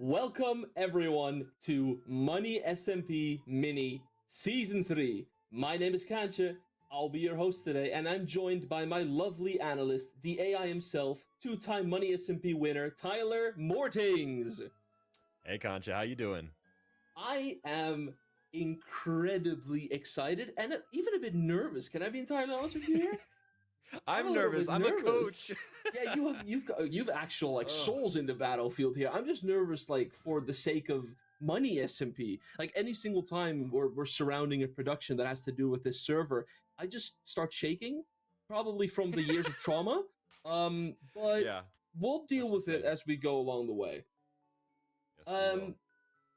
Welcome everyone to Money SMP Mini Season 3. My name is Kancha. I'll be your host today, and I'm joined by my lovely analyst, the AI himself, two-time Money SMP winner, Tyler Mortings. Hey Concha, how you doing? I am incredibly excited and even a bit nervous. Can I be entirely honest with you here? I'm nervous. I'm a coach. Yeah, you've actual like souls in the battlefield here. I'm just nervous like for the sake of money SMP. Like any single time we're surrounding a production that has to do with this server, I just start shaking, probably from the years of trauma. But Yeah, we'll deal with it as we go along the way. Yes, we will.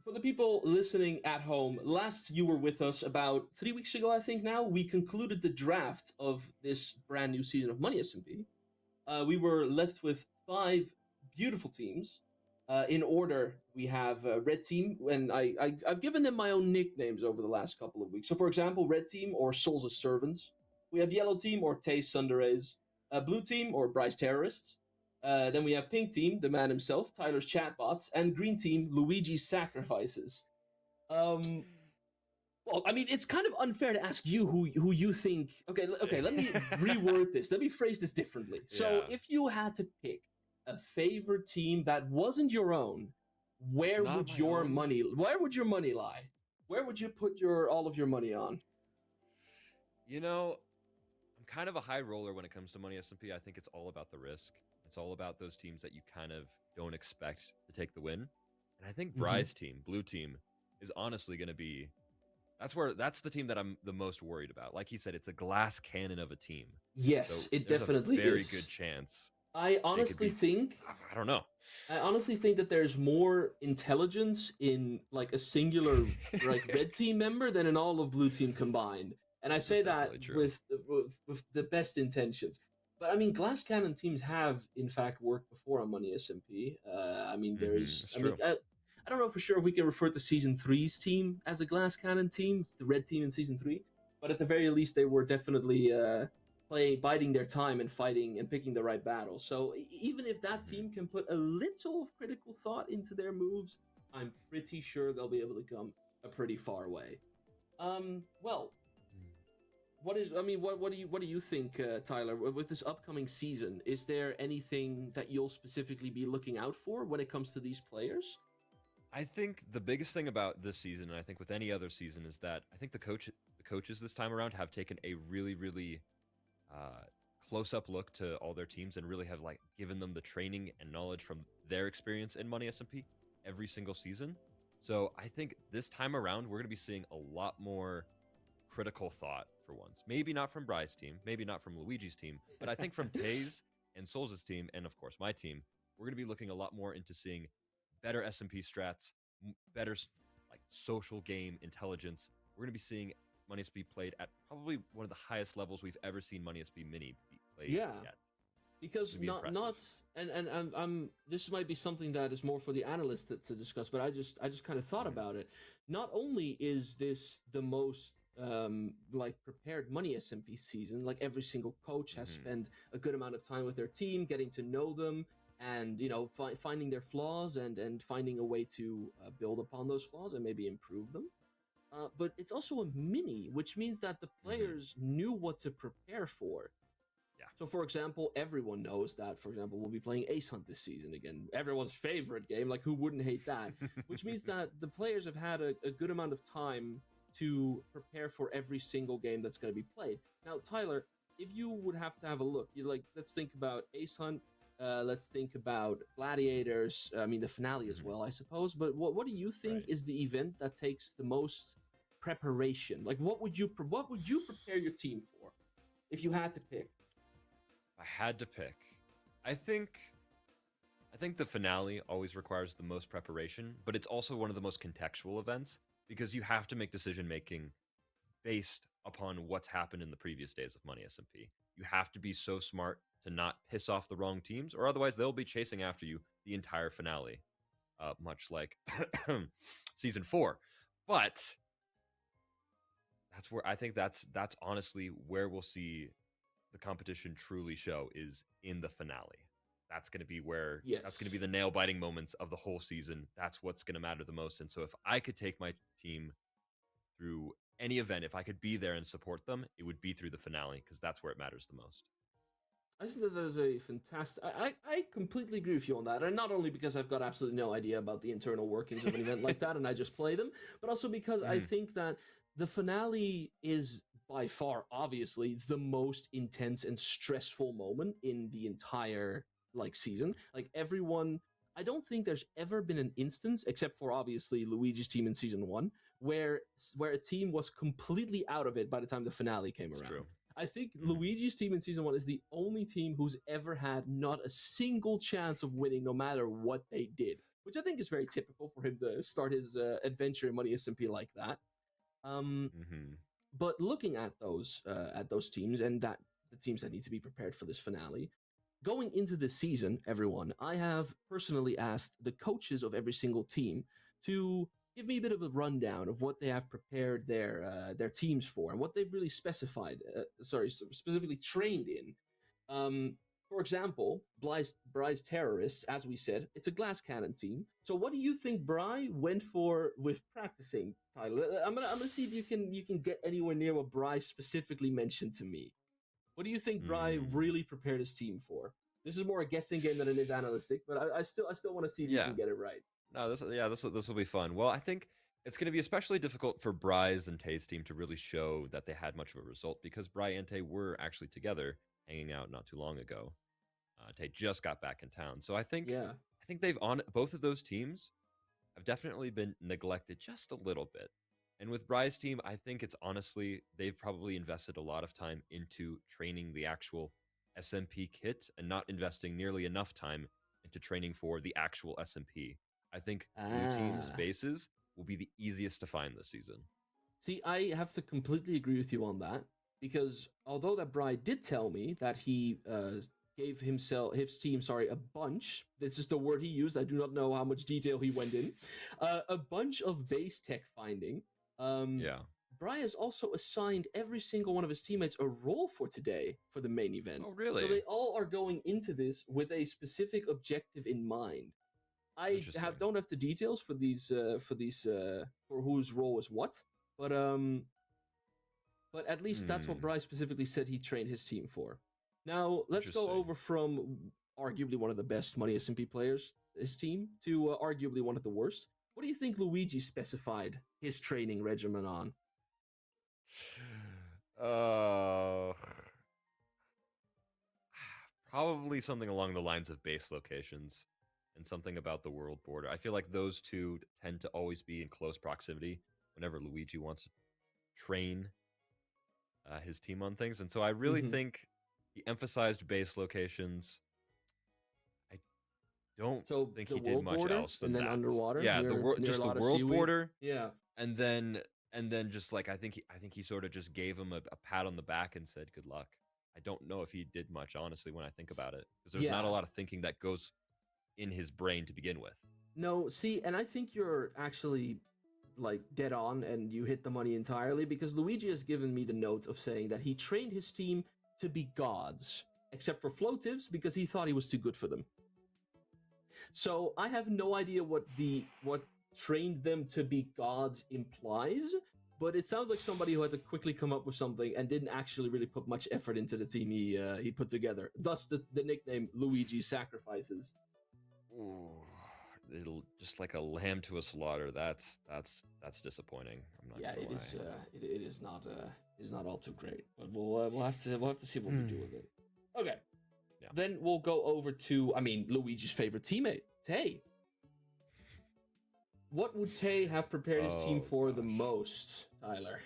For the people listening at home, last you were with us about 3 weeks ago, I think now, we concluded the draft of this brand new season of Money SMP. We were left with 5 beautiful teams. In order, we have Red Team, and I've given them my own nicknames over the last couple of weeks. So, for example, Red Team or Souls as Servants. We have Yellow Team or Taze Sundays. Blue Team or Bryce Terrorists. Then we have Pink Team, the man himself, Tyler's Chatbots, and Green Team, Luigi's Sacrifices. Well, I mean, it's kind of unfair to ask you who you think. Okay, let me reword this. Let me phrase this differently. So, if you had to pick a favorite team that wasn't your own, where would your money lie? Where would you put all of your money on? You know, I'm kind of a high roller when it comes to Money SMP. I think it's all about the risk. It's all about those teams that you kind of don't expect to take the win. And I think Bry's team, Blue Team, is honestly going to be... That's the team that I'm the most worried about. Like he said, it's a glass cannon of a team. Yes, so it definitely is. Very is. Good chance. I honestly think... I don't know. I honestly think that there's more intelligence in like a singular like Red Team member than in all of Blue Team combined. And I say that with the best intentions. But I mean, glass cannon teams have in fact worked before on Money SMP. I mean, there's. I don't know for sure if we can refer to Season 3's team as a glass cannon team. It's the Red Team in Season 3. But at the very least, they were definitely biding their time and fighting and picking the right battle. So even if that team can put a little of critical thought into their moves, I'm pretty sure they'll be able to come a pretty far way. Well, what do you think, Tyler, with this upcoming season? Is there anything that you'll specifically be looking out for when it comes to these players? I think the biggest thing about this season, and I think with any other season, is that I think the coaches this time around have taken a really, really close-up look to all their teams and really have like given them the training and knowledge from their experience in Money SMP every single season. So I think this time around we're going to be seeing a lot more critical thought for once. Maybe not from Bry's team, maybe not from Luigi's team, but I think from Taze and Souls' team, and of course my team, we're going to be looking a lot more into seeing better SMP strats, better like social game intelligence. We're going to be seeing Money SP played at probably one of the highest levels we've ever seen Money SP Mini be played yet. Because this might be something that is more for the analysts to discuss, but I just kind of thought about it. Not only is this the most like prepared Money SMP season, like every single coach has spent a good amount of time with their team, getting to know them, and finding their flaws and finding a way to build upon those flaws and maybe improve them. But it's also a mini, which means that the players knew what to prepare for. Yeah. So, for example, everyone knows that, for example, we'll be playing Ace Hunt this season again. Everyone's favorite game. Like, who wouldn't hate that? Which means that the players have had a good amount of time to prepare for every single game that's going to be played. Now, Tyler, if you would have to have a look, let's think about Ace Hunt. Let's think about Gladiators. I mean, the finale as well, I suppose. But what do you think is the event that takes the most preparation? Like, what would you prepare your team for if you had to pick? I had to pick. I think the finale always requires the most preparation, but it's also one of the most contextual events because you have to make decision making based upon what's happened in the previous days of Money SMP. You have to be so smart to not piss off the wrong teams, or otherwise they'll be chasing after you the entire finale, much like Season 4. But that's where I think that's honestly where we'll see the competition truly show, is in the finale. that's going to be where that's going to be Yes. the nail biting moments of the whole season. That's what's going to matter the most. And so if I could take my team through any event, if I could be there and support them, it would be through the finale because that's where it matters the most. I think that is a fantastic. I completely agree with you on that, and not only because I've got absolutely no idea about the internal workings of an event like that, and I just play them, but also because I Mhm. think that the finale is by far, obviously, the most intense and stressful moment in the entire season. Like everyone, I don't think there's ever been an instance, except for obviously Luigi's team in season one, where a team was completely out of it by the time the finale came It's true. around. I think Mhm. Luigi's team in season one is the only team who's ever had not a single chance of winning, no matter what they did, which I think is very typical for him to start his adventure in Money SMP like that. Um, Mhm. but looking at those teams and that the teams that need to be prepared for this finale, going into this season, everyone, I have personally asked the coaches of every single team to give me a bit of a rundown of what they have prepared their teams for and what they've really specifically trained in. For example, Bry's terrorists, as we said, it's a glass cannon team. So, what do you think Bry went for with practicing, Tyler? I'm gonna see if you can get anywhere near what Bry specifically mentioned to me. What do you think Bry Mm. really prepared his team for? This is more a guessing game than it is analytic, but I still want to see if you Yeah. can get it right. No, this will be fun. Well, I think it's going to be especially difficult for Bry's and Tay's team to really show that they had much of a result because Bry and Tay were actually together hanging out not too long ago. Tay just got back in town, so Yeah. I think they've on both of those teams have definitely been neglected just a little bit. And with Bry's team, I think it's honestly they've probably invested a lot of time into training the actual SMP kit and not investing nearly enough time into training for the actual SMP. I think Blue Team's Ah. bases will be the easiest to find this season. See, I have to completely agree with you on that because although that Bry did tell me that he gave his team, sorry, a bunch. This is the word he used. I do not know how much detail he went in. A bunch of base tech finding. Um, Yeah. Bry has also assigned every single one of his teammates a role for today for the main event. Oh, So really? they all are going into this with a specific objective in mind. I Interesting. don't have the details for these for whose role is what, but at least that's what Hmm. Bryce specifically said he trained his team for. Now let's go Interesting. over from arguably one of the best Money SMP players, his team, to arguably one of the worst. What do you think Luigi specified his training regimen on? Uh, probably something along the lines of base locations and something about the world border. I feel like those two tend to always be in close proximity whenever Luigi wants to train his team on things. And so I really Mm-hmm. think he emphasized base locations. I don't So think the he did world much border, else and than then that. underwater Yeah, the world, near a just the lot of world seaweed. border, Yeah, and then just like I think he sort of just gave him a pat on the back and said good luck. I don't know if he did much honestly when I think about it because there's not a yeah. lot of thinking that goes in his brain to begin with. No, see, and I think you're actually dead on and you hit the money entirely because Luigi has given me the note of saying that he trained his team to be gods, except for floatives because he thought he was too good for them. So I have no idea what trained them to be gods implies, but it sounds like somebody who had to quickly come up with something and didn't actually really put much effort into the team he put together. Thus the nickname Luigi Sacrifices. Ooh, it'll just like a lamb to a slaughter. That's disappointing. I'm not Yeah, gonna it lie. is. It is not all too great, but we'll have to see what we do with it. Okay, Yeah. then we'll go over to Luigi's favorite teammate, Tay. What would Tay have prepared his team Oh for the gosh. most, Tyler?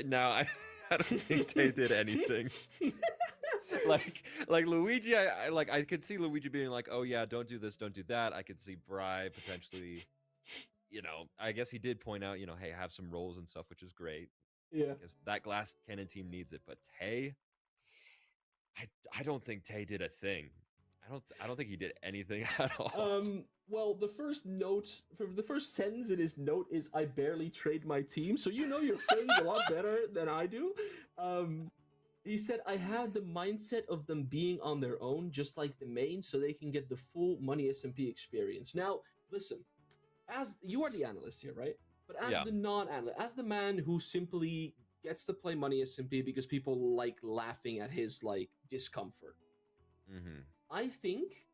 Now I don't think they did anything. Like Luigi, I could see Luigi being like, oh yeah, don't do this, don't do that. I could see Bry potentially, I guess he did point out, hey, have some roles and stuff, which is great Yeah. because that glass cannon team needs it. But Tay, I don't think Tay did a thing. I don't think he did anything at all. Well, the first sentence in his note is, "I barely trade my team," so you know your friends a lot better than I do. Um, He said, I have the mindset of them being on their own, just like the main, so they can get the full Money SMP experience. Now, listen, as you are the analyst here, right? But as Yeah. the non-analyst, as the man who simply gets to play Money SMP because people like laughing at his like discomfort, Mm-hmm. I think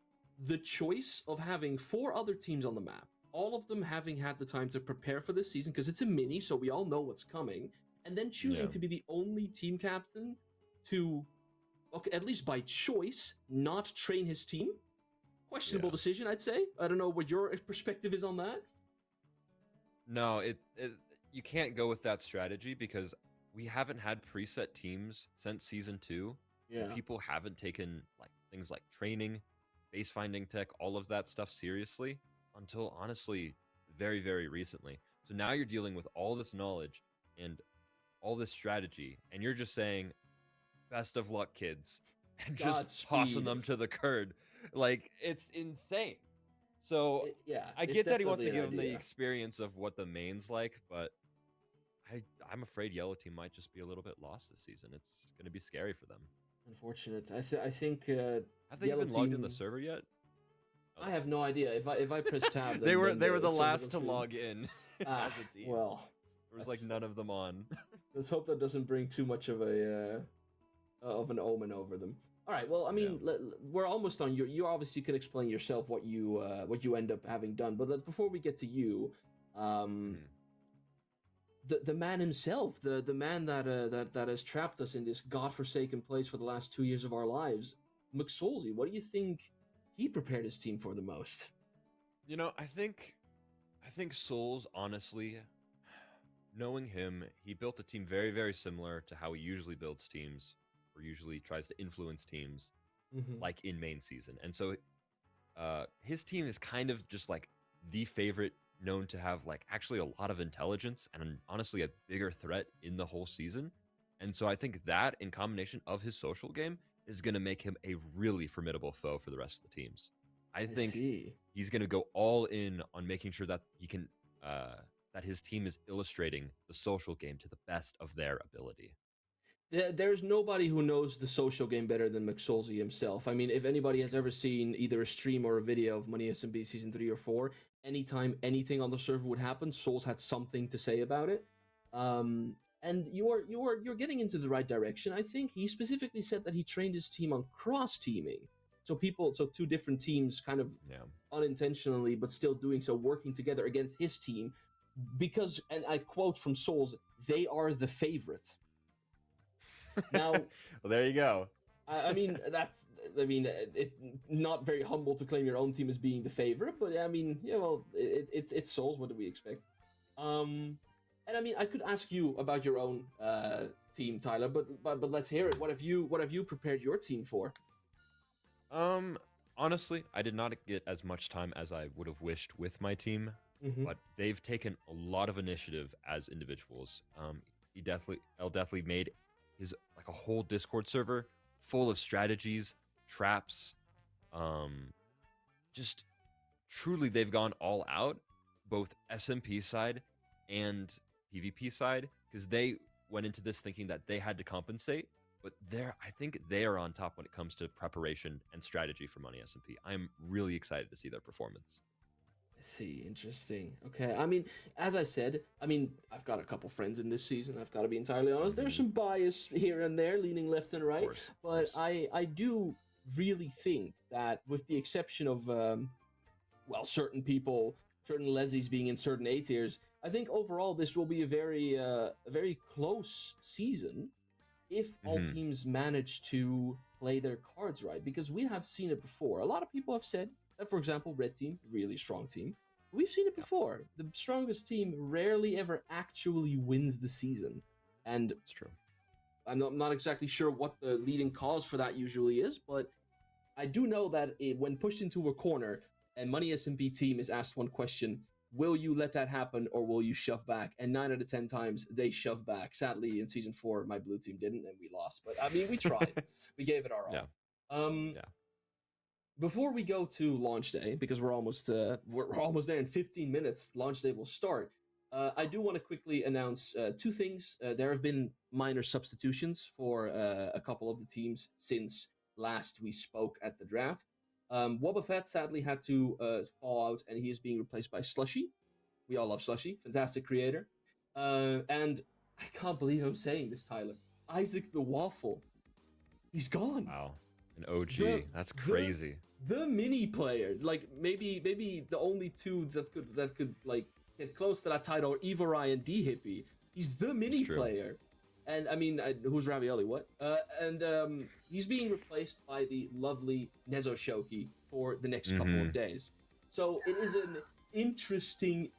the choice of having 4 other teams on the map, all of them having had the time to prepare for this season, because it's a mini, so we all know what's coming, and then choosing Yeah. to be the only team captain to, okay, at least by choice, not train his team. Questionable Yeah. decision, I'd say. I don't know what your perspective is on that. No, it you can't go with that strategy because we haven't had preset teams since season 2, and Yeah. people haven't taken like things like training, base finding tech, all of that stuff seriously until honestly very, very recently. So now you're dealing with all this knowledge and all this strategy, and you're just saying, best of luck, kids, and just tossing Godspeed. them to the curd. Like, it's insane. So Yeah, I it's get that he wants definitely to an give him the idea. experience of what the main's like, but I'm afraid Yellow Team might just be a little bit lost this season. It's going to be scary for them. Unfortunate. I think Have they Yellow even logged in the Team. server yet? Oh, I have no idea. If I press tab, they were then they were the server last goes to green. log in Ah, as a team. well, There was like none of them on. let's hope that doesn't bring too much of an omen over them. All right. Well, I mean, we're almost on. You obviously can explain yourself what you end up having done. But before we get to you, Mhm. the man himself, the man that has trapped us in this godforsaken place for the last 2 years of our lives, McSolsey. What do you think he prepared his team for the most? You know, I think Souls, honestly, knowing him, he built a team very, very similar to how he usually builds teams, or usually tries to influence teams, Mm-hmm. like in main season. And so his team is kind of just like the favorite, known to have like actually a lot of intelligence and honestly a bigger threat in the whole season. And so I think that in combination of his social game is going to make him a really formidable foe for the rest of the teams. I I think see. he's going to go all in on making sure that he can that his team is illustrating the social game to the best of their ability. There's nobody who knows the social game better than McSolsey himself. I mean, if anybody It's has true. ever seen either a stream or a video of Money SMB season 3 or 4, anytime anything on the server would happen, Souls had something to say about it. And you're getting into the right direction. I think he specifically said that he trained his team on cross teaming. So 2 different teams kind of Yeah. unintentionally, but still doing so, working together against his team. Because, and I quote from Souls, they are the favorite. Now, Well, there you go. I mean, it not very humble to claim your own team as being the favorite, but I mean, yeah, well, it's Souls. What do we expect? And I mean, I could ask you about your own team, Tyler, but let's hear it. What have you prepared your team for? Um, Honestly, I did not get as much time as I would have wished with my team, Mm-hmm. but they've taken a lot of initiative as individuals. El definitely made his like a whole Discord server full of strategies, traps. Um, just truly, they've gone all out, both SMP side and PvP side, because they went into this thinking that they had to compensate. But I think they are on top when it comes to preparation and strategy for Money SMP. I'm really excited to see their performance. I see. Interesting. Okay. I mean, as I said, I've got a couple friends in this season. I've got to be entirely honest. There's Mhm. some bias here and there, leaning left and Of right. course, of But course. I do really think that, with the exception of certain people, certain lesies being in certain A tiers, I think overall this will be a very close season if all Mhm. teams manage to play their cards right. Because we have seen it before. A lot of people have said that, for example, Red Team, really strong team. We've seen it Yeah, before. The strongest team rarely ever actually wins the season. And it's true. I'm not exactly sure what the leading cause for that usually is, but I do know that when pushed into a corner and Money SMP team is asked one question, will you let that happen or will you shove back? And 9 out of 10 times they shove back. Sadly, in season 4, my blue team didn't and we lost. But I mean, we tried. We gave it our Yeah, all. Um, yeah. Before we go to launch day, because we're almost there in 15 minutes, launch day will start. I do want to quickly announce two things. There have been minor substitutions for a couple of the teams since last we spoke at the draft. Wobba Fett sadly had to fall out, and he is being replaced by Slushy. We all love Slushy, fantastic creator. And I can't believe I'm saying this, Tyler. Isaac the Waffle, he's gone. Wow, an OG. The That's the crazy. the mini player, like maybe the only two that could like get close to that title are Evorai and D Hippie. He's the It's mini true. player, and I mean, who's Ravioli? What? And he's being replaced by the lovely Nezo Shoki for the next couple Hmm. of days. So it is an interesting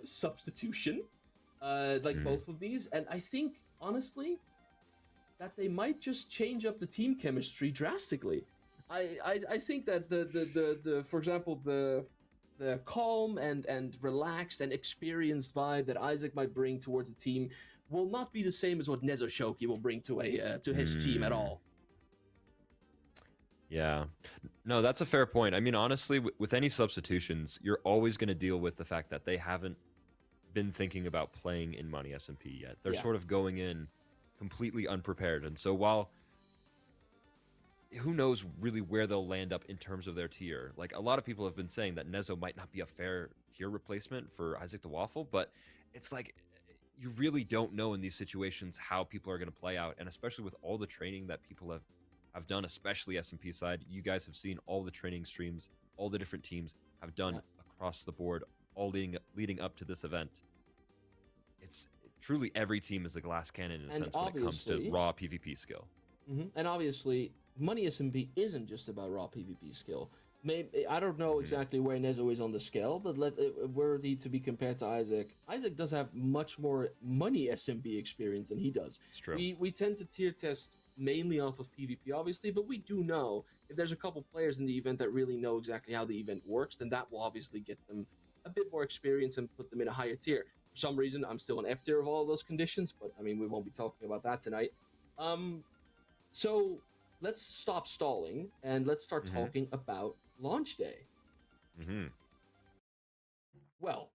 substitution, like Hmm. both of these, and I think honestly that they might just change up the team chemistry drastically. I think that the for example the calm and relaxed and experienced vibe that Isaac might bring towards a team will not be the same as what Nezo Shoki will bring to his team at Mm. all. Yeah. No, that's a fair point. I mean, honestly, with any substitutions, you're always going to deal with the fact that they haven't been thinking about playing in Money SMP yet. They're Yeah, sort of going in completely unprepared. And so while who knows really where they'll land up in terms of their tier. Like a lot of people have been saying that Nezo might not be a fair tier replacement for Isaac the Waffle, but it's like you really don't know in these situations how people are going to play out, and especially with all the training that people have done, especially SMP side. You guys have seen all the training streams, all the different teams have done yeah. across the board, all leading up to this event. It's truly every team is a glass cannon in a And sense when it comes to obviously, raw PvP skill. and obviously, Money SMP isn't just about raw PvP skill. Maybe I don't know Hmm. exactly where Nezo is on the scale, but were he to be compared to Isaac, Isaac does have much more Money SMP experience than he does. It's true. We tend to tier test mainly off of PvP, obviously, but we do know if there's a couple players in the event that really know exactly how the event works, then that will obviously get them a bit more experience and put them in a higher tier. For some reason, I'm still an F tier of all of those conditions, but I mean, we won't be talking about that tonight. Um, so let's stop stalling and let's start Hmm. talking about launch day. Hmm. Well,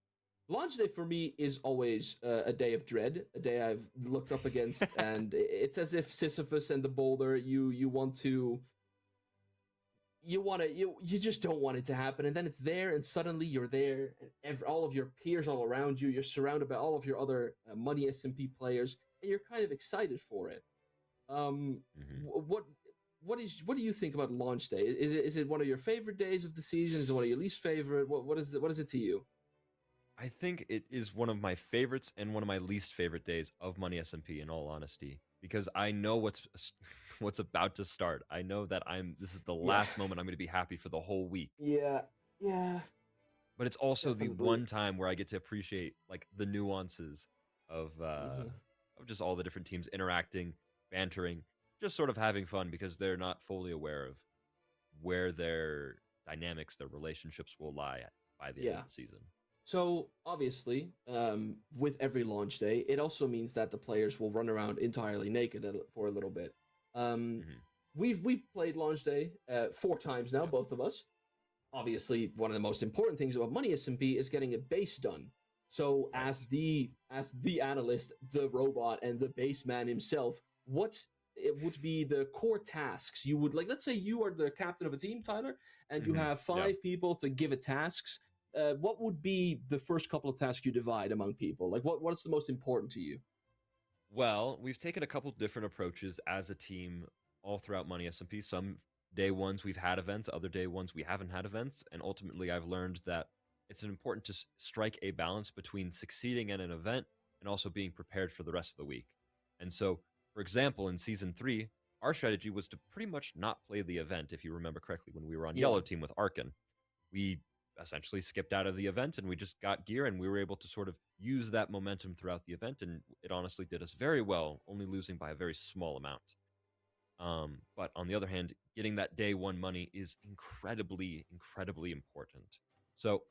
launch day for me is always a day of dread, a day I've looked up against, and it's as if Sisyphus and the boulder. You just don't want it to happen, and then it's there, and suddenly you're there, and all of your peers all around you. You're surrounded by all of your other Money SMP players, and you're kind of excited for it. Um, Hmm. what do you think about launch day? Is it one of your favorite days of the season? Is it one of your least favorite? What is it to you? I think it is one of my favorites and one of my least favorite days of Money SMP, in all honesty, because I know what's about to start. I know that this is the Yeah, last moment I'm going to be happy for the whole week. yeah, yeah, But it's also the definitely. one time where I get to appreciate like the nuances Hmm. of just all the different teams interacting, bantering, just sort of having fun because they're not fully aware of where their dynamics, their relationships will lie at by the end of Yeah. the season. So obviously, with every launch day, it also means that the players will run around entirely naked for a little bit. Um, Hmm. we've played launch day 4 times now, Yep. both of us. Obviously, one of the most important things about Money SMP is getting a base done. So Right. as the analyst, the robot, and the base man himself, what it would be the core tasks you would like? Let's say you are the captain of a team, Tyler, and you Hmm. have Yeah. 5 people to give it tasks. What would be the first couple of tasks you divide among people? Like, what's the most important to you? Well, we've taken a couple different approaches as a team all throughout Money SMP. Some day ones we've had events, other day ones we haven't had events, and ultimately I've learned that it's important to strike a balance between succeeding at an event and also being prepared for the rest of the week. And so, for example, in season 3, our strategy was to pretty much not play the event, if you remember correctly, when we were on Yeah, yellow team with Arkin. We essentially skipped out of the event and we just got gear and we were able to sort of use that momentum throughout the event, and it honestly did us very well, only losing by a very small amount. But on the other hand, getting that day one money is incredibly, incredibly important. So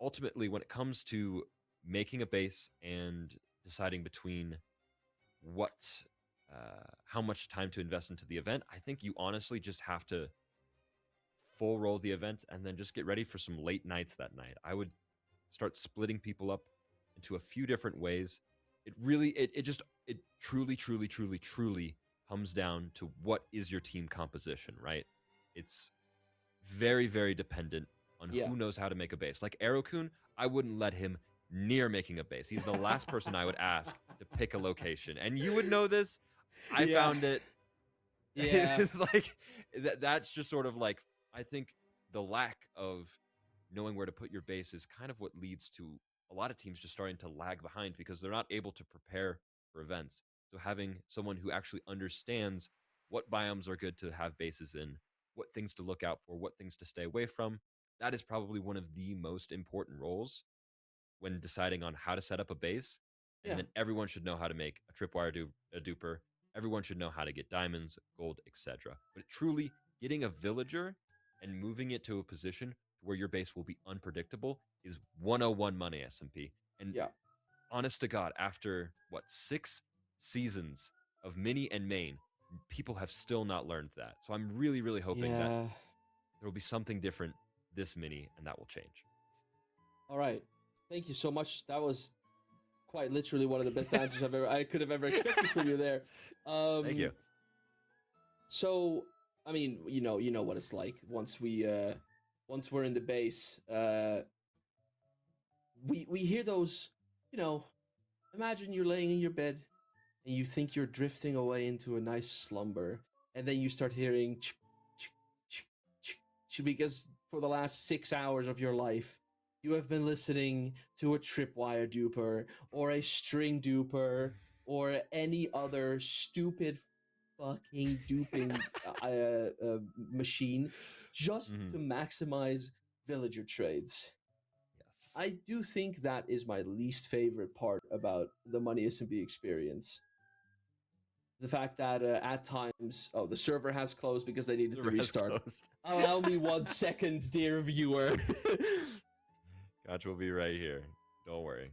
ultimately, when it comes to making a base and deciding between what, how much time to invest into the event, I think you honestly just have to full roll the event and then just get ready for some late nights that night. I would start splitting people up into a few different ways, it truly comes down to what is your team composition, right? It's very, very dependent on Yeah. who knows how to make a base. Like Aerokun, I wouldn't let him near making a base. He's the last person I would ask to pick a location. And you would know this. I Yeah. found it. Yeah. It's like that's just sort of like, I think the lack of knowing where to put your base is kind of what leads to a lot of teams just starting to lag behind because they're not able to prepare for events. So having someone who actually understands what biomes are good to have bases in, what things to look out for, what things to stay away from, that is probably one of the most important roles when deciding on how to set up a base. And Yeah. then everyone should know how to make a tripwire a duper. Everyone should know how to get diamonds, gold, etc. But truly getting a villager and moving it to a position where your base will be unpredictable is 101 money SMP. And Yeah. honest to God, after what, 6 seasons of mini and main, people have still not learned that. So I'm really, really hoping that there will be something different this mini and that will change. All right. Thank you so much. That was quite literally one of the best answers I could have ever expected from you there. Thank you. So, I mean, you know what it's like once we're in the base. We hear those, imagine you're laying in your bed and you think you're drifting away into a nice slumber, and then you start hearing because for the last 6 hours of your life you have been listening to a tripwire duper or a string duper or any other stupid fucking duping machine just to maximize villager trades. Yes. I do think that is my least favorite part about the Money SMP experience. The fact that at times, the server has closed because they needed to restart. Allow me 1 second, dear viewer. Gotcha, will be right here. Don't worry.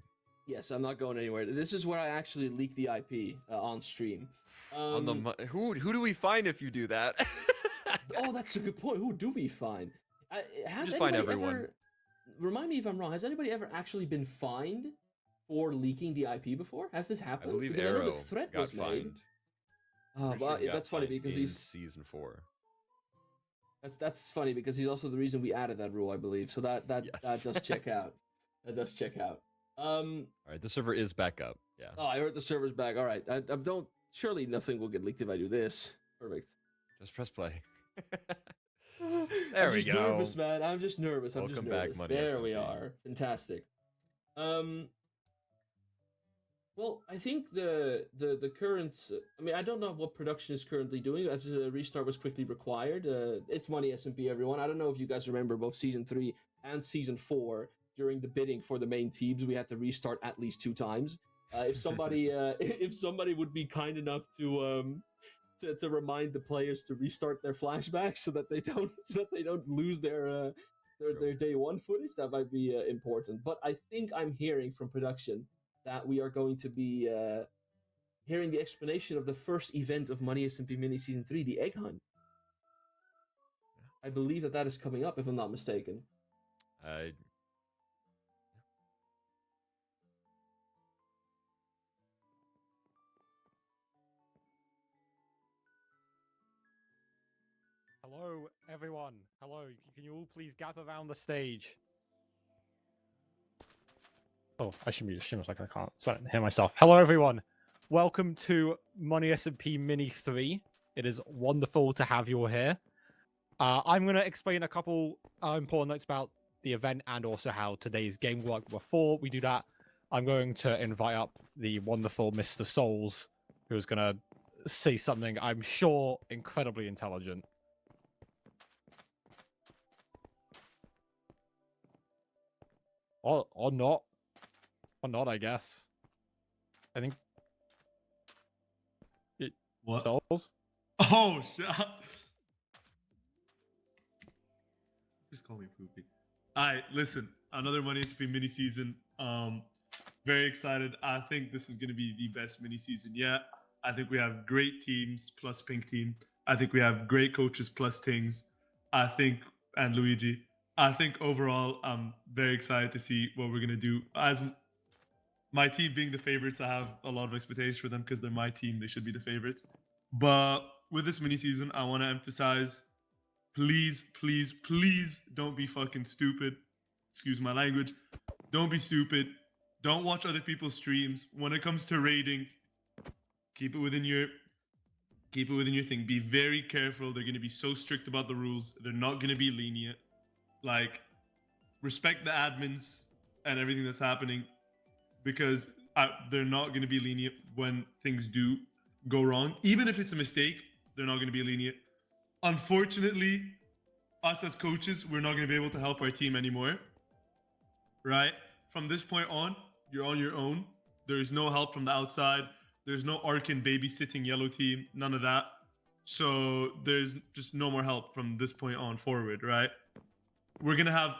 Yes, I'm not going anywhere. This is where I actually leak the IP on stream. Who do we find if you do that? Oh, that's a good point. Who do we find? Just find everyone. Remind me if I'm wrong. Has anybody ever actually been fined for leaking the IP before? Has this happened? I believe because Arrow I know the threat got was fined. made. Oh, well, that's funny because he's season 4. That's funny because he's also the reason we added that rule, I believe. So that does check out. That does check out. All right, the server is back up. Yeah. Oh, I heard the server's back. All right. I don't. Surely nothing will get leaked if I do this. Perfect. Just press play. I'm we just go. nervous, man. I'm just nervous. Welcome back, Money There SMP. we are. Fantastic. Well, I think the current. I mean, I don't know what production is currently doing, as a restart was quickly required. It's Money SMP, everyone. I don't know if you guys remember both season 3 and season 4. During the bidding for the main teams, we had to restart at least 2 times. If somebody would be kind enough to remind the players to restart their flashbacks so that they don't lose their day 1 footage, that might be important. But I think I'm hearing from production that we are going to be hearing the explanation of the first event of Money SMP Mini Season 3, the Egg Hunt. I believe that is coming up, if I'm not mistaken. Hello, everyone. Hello. Can you all please gather around the stage? Oh, I should mute the stream like I can't. So I don't hear myself. Hello, everyone. Welcome to Money SMP Mini 3. It is wonderful to have you all here. I'm going to explain a couple important notes about the event and also how today's game worked. Before we do that, I'm going to invite up the wonderful Mr. Souls, who's going to say something, I'm sure, incredibly intelligent. Or not. Or not, I guess. I think... What? Souls? Oh, shit. Just call me Poopy. Alright, listen. Another Money SP mini season. Very excited. I think this is going to be the best mini season yet. I think we have great teams plus Pink Team. I think we have great coaches plus Tings. And Luigi. I think overall, I'm very excited to see what we're going to do. my team being the favorites, I have a lot of expectations for them because they're my team. They should be the favorites. But with this mini season, I want to emphasize, please, please, please don't be fucking stupid. Excuse my language. Don't be stupid. Don't watch other people's streams. When it comes to raiding, keep it within your thing. Be very careful. They're going to be so strict about the rules. They're not going to be lenient. Like, respect the admins and everything that's happening, because they're not going to be lenient when things do go wrong. Even if it's a mistake, they're not going to be lenient. Unfortunately, us as coaches, we're not going to be able to help our team anymore. Right? From this point on, you're on your own. There's no help from the outside. There's no Arkin babysitting yellow team. None of that. So there's just no more help from this point on forward, right? We're going to have...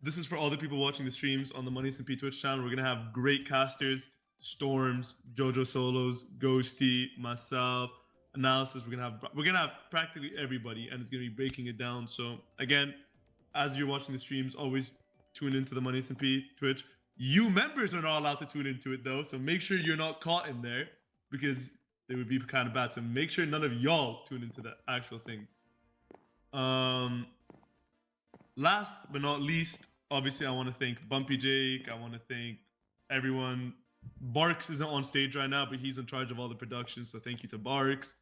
This is for all the people watching the streams on the Money SMP Twitch channel. We're going to have great casters. Storms, Jojo Solos, Ghosty, myself, Analysis. We're gonna have practically everybody, and it's gonna be breaking it down. So again, as you're watching the streams, always tune into the Money SMP Twitch. You members are not allowed to tune into it though, so make sure you're not caught in there, because it would be kind of bad. So make sure none of y'all tune into the actual things. Last but not least, obviously I want to thank Bumpy Jake. I want to thank everyone. Barks isn't on stage right now, but he's in charge of all the production, so thank you to Barks.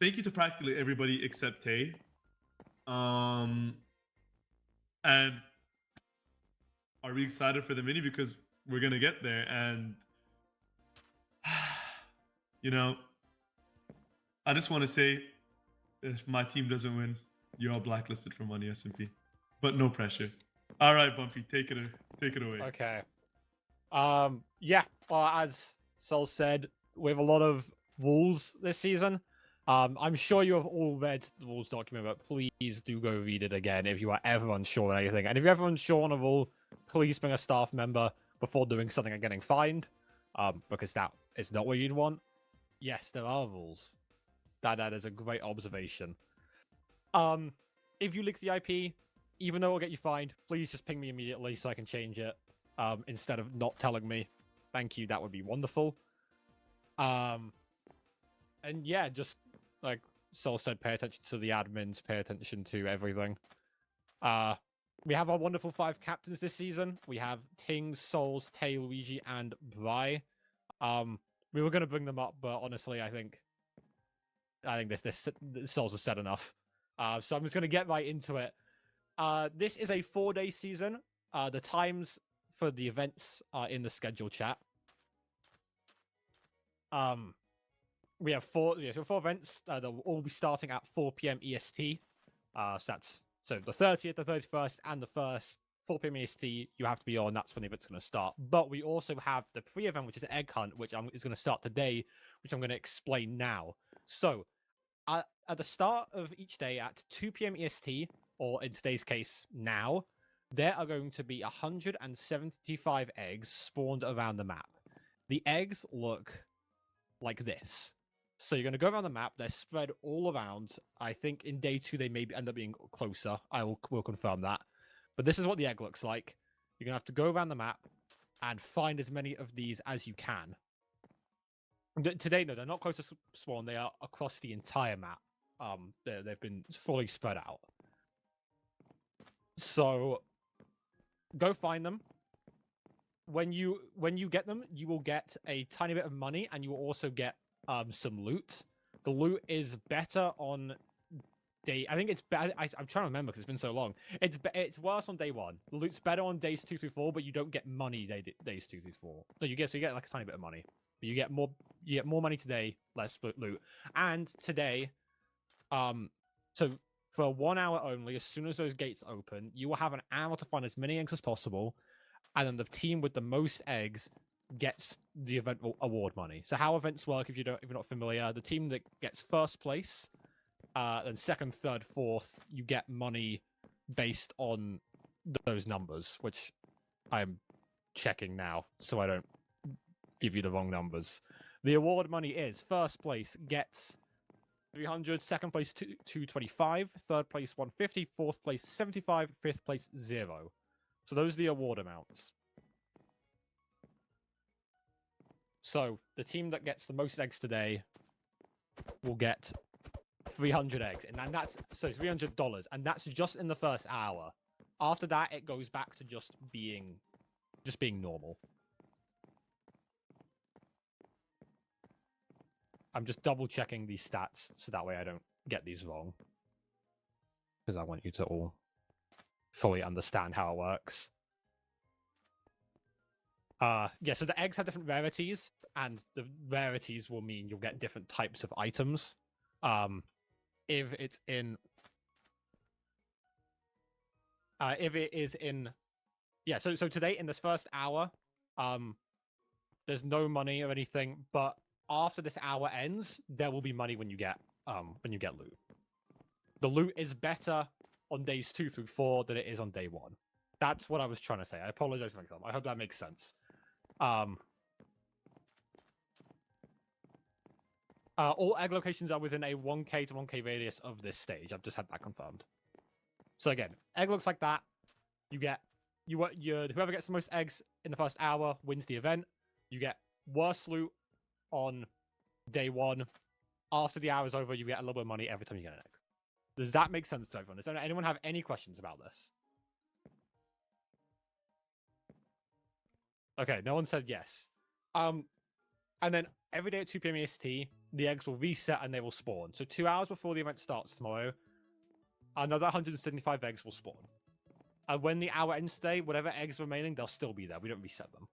Thank you to practically everybody except Tay. And are we excited for the mini? Because we're gonna get there, and you know, I just want to say, if my team doesn't win, you're all blacklisted from Money SMP. But no pressure. All right, Bumpy, take it away. Okay. Yeah. As Sol said, we have a lot of rules this season. I'm sure you have all read the rules document, but please do go read it again if you are ever unsure on anything. And if you're ever unsure on a rule, please bring a staff member before doing something and getting fined, because that is not what you'd want. Yes, there are rules. That is a great observation. If you leak the IP, even though it'll get you fined, please just ping me immediately so I can change it, instead of not telling me. Thank you, that would be wonderful. And yeah, just like Sol said, pay attention to the admins, pay attention to everything. We have our wonderful 5 captains this season. We have Tings, Souls, Tay, Luigi, and Bry. We were going to bring them up, but honestly, I think this Souls has said enough. So I'm just going to get right into it. This is a 4-day season. The times for the events are in the schedule chat. We have 4 events. They'll all be starting at 4 p.m. EST. So the 30th, the 31st, and the 1st, 4 p.m. EST, you have to be on. That's when the event's going to start. But we also have the pre-event, which is Egg Hunt, which is going to start today, which I'm going to explain now. So at the start of each day at 2 p.m. EST, or in today's case, now, there are going to be 175 eggs spawned around the map. The eggs look like this. So you're going to go around the map. They're spread all around. I think in day 2 they may end up being closer. We'll confirm that. But this is what the egg looks like. You're going to have to go around the map and find as many of these as you can. Today, no, they're not close to spawn. They are across the entire map. They've been fully spread out. So go find them. When you get them, you will get a tiny bit of money, and you will also get some loot. The loot is better on day... I think it's better... I'm trying to remember because it's been so long. It's worse on day 1. The loot's better on days 2 through 4, but you don't get money days 2 through 4. No, you get like a tiny bit of money. But you get more money today, less loot. And today, so for 1 hour only, as soon as those gates open, you will have an hour to find as many eggs as possible, and then the team with the most eggs gets the event award money. So how events work, if you're not familiar, the team that gets first place, then second, third, fourth, you get money based on those numbers, which I'm checking now, so I don't give you the wrong numbers. The award money is first place gets 300, second place 225, third place 150, fourth place 75, fifth place 0. So those are the award amounts. So the team that gets the most eggs today will get 300 eggs, and that's so $300, and that's just in the first hour. After that, it goes back to just being normal. I'm just double checking these stats so that way I don't get these wrong, because I want you to all fully understand how it works. Yeah, so the eggs have different rarities, and the rarities will mean you'll get different types of items. If it's in if it is in yeah, so today in this first hour, there's no money or anything, but after this hour ends, there will be money when you get loot. The loot is better on days 2 through 4 than it is on day 1. That's what I was trying to say. I apologize for myself. I hope that makes sense. All egg locations are within a 1k to 1k radius of this stage. I've just had that confirmed. So again, egg looks like that. Whoever gets the most eggs in the first hour wins the event. You get worse loot on day 1. After the hour is over, you get a little bit of money every time you get an egg. Does that make sense to everyone? Does anyone have any questions about this? Okay, no one said yes. And then every day at 2 p.m. EST, the eggs will reset and they will spawn. So 2 hours before the event starts tomorrow, another 175 eggs will spawn. And when the hour ends today, whatever eggs remaining, they'll still be there. We don't reset them.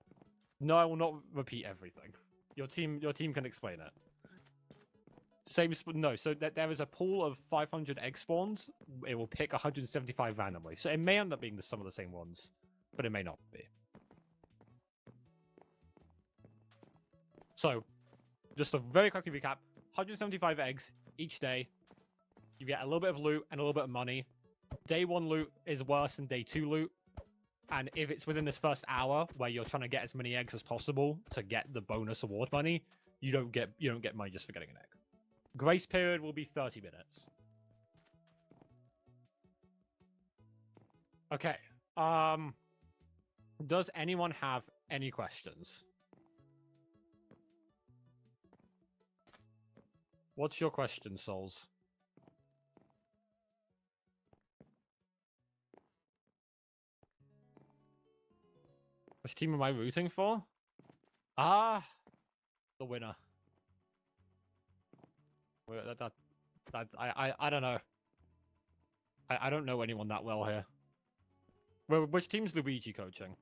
No, I will not repeat everything. Your team can explain it. No, so there is a pool of 500 egg spawns. It will pick 175 randomly. So it may end up being some of the same ones, but it may not be. So, just a very quick recap. 175 eggs each day. You get a little bit of loot and a little bit of money. Day 1 loot is worse than day 2 loot. And if it's within this first hour where you're trying to get as many eggs as possible to get the bonus award money, you don't get money just for getting an egg. Grace period will be 30 minutes. Okay. Does anyone have any questions? What's your question, Souls? Which team am I rooting for? The winner. I don't know. I don't know anyone that well here. Which team's Luigi coaching?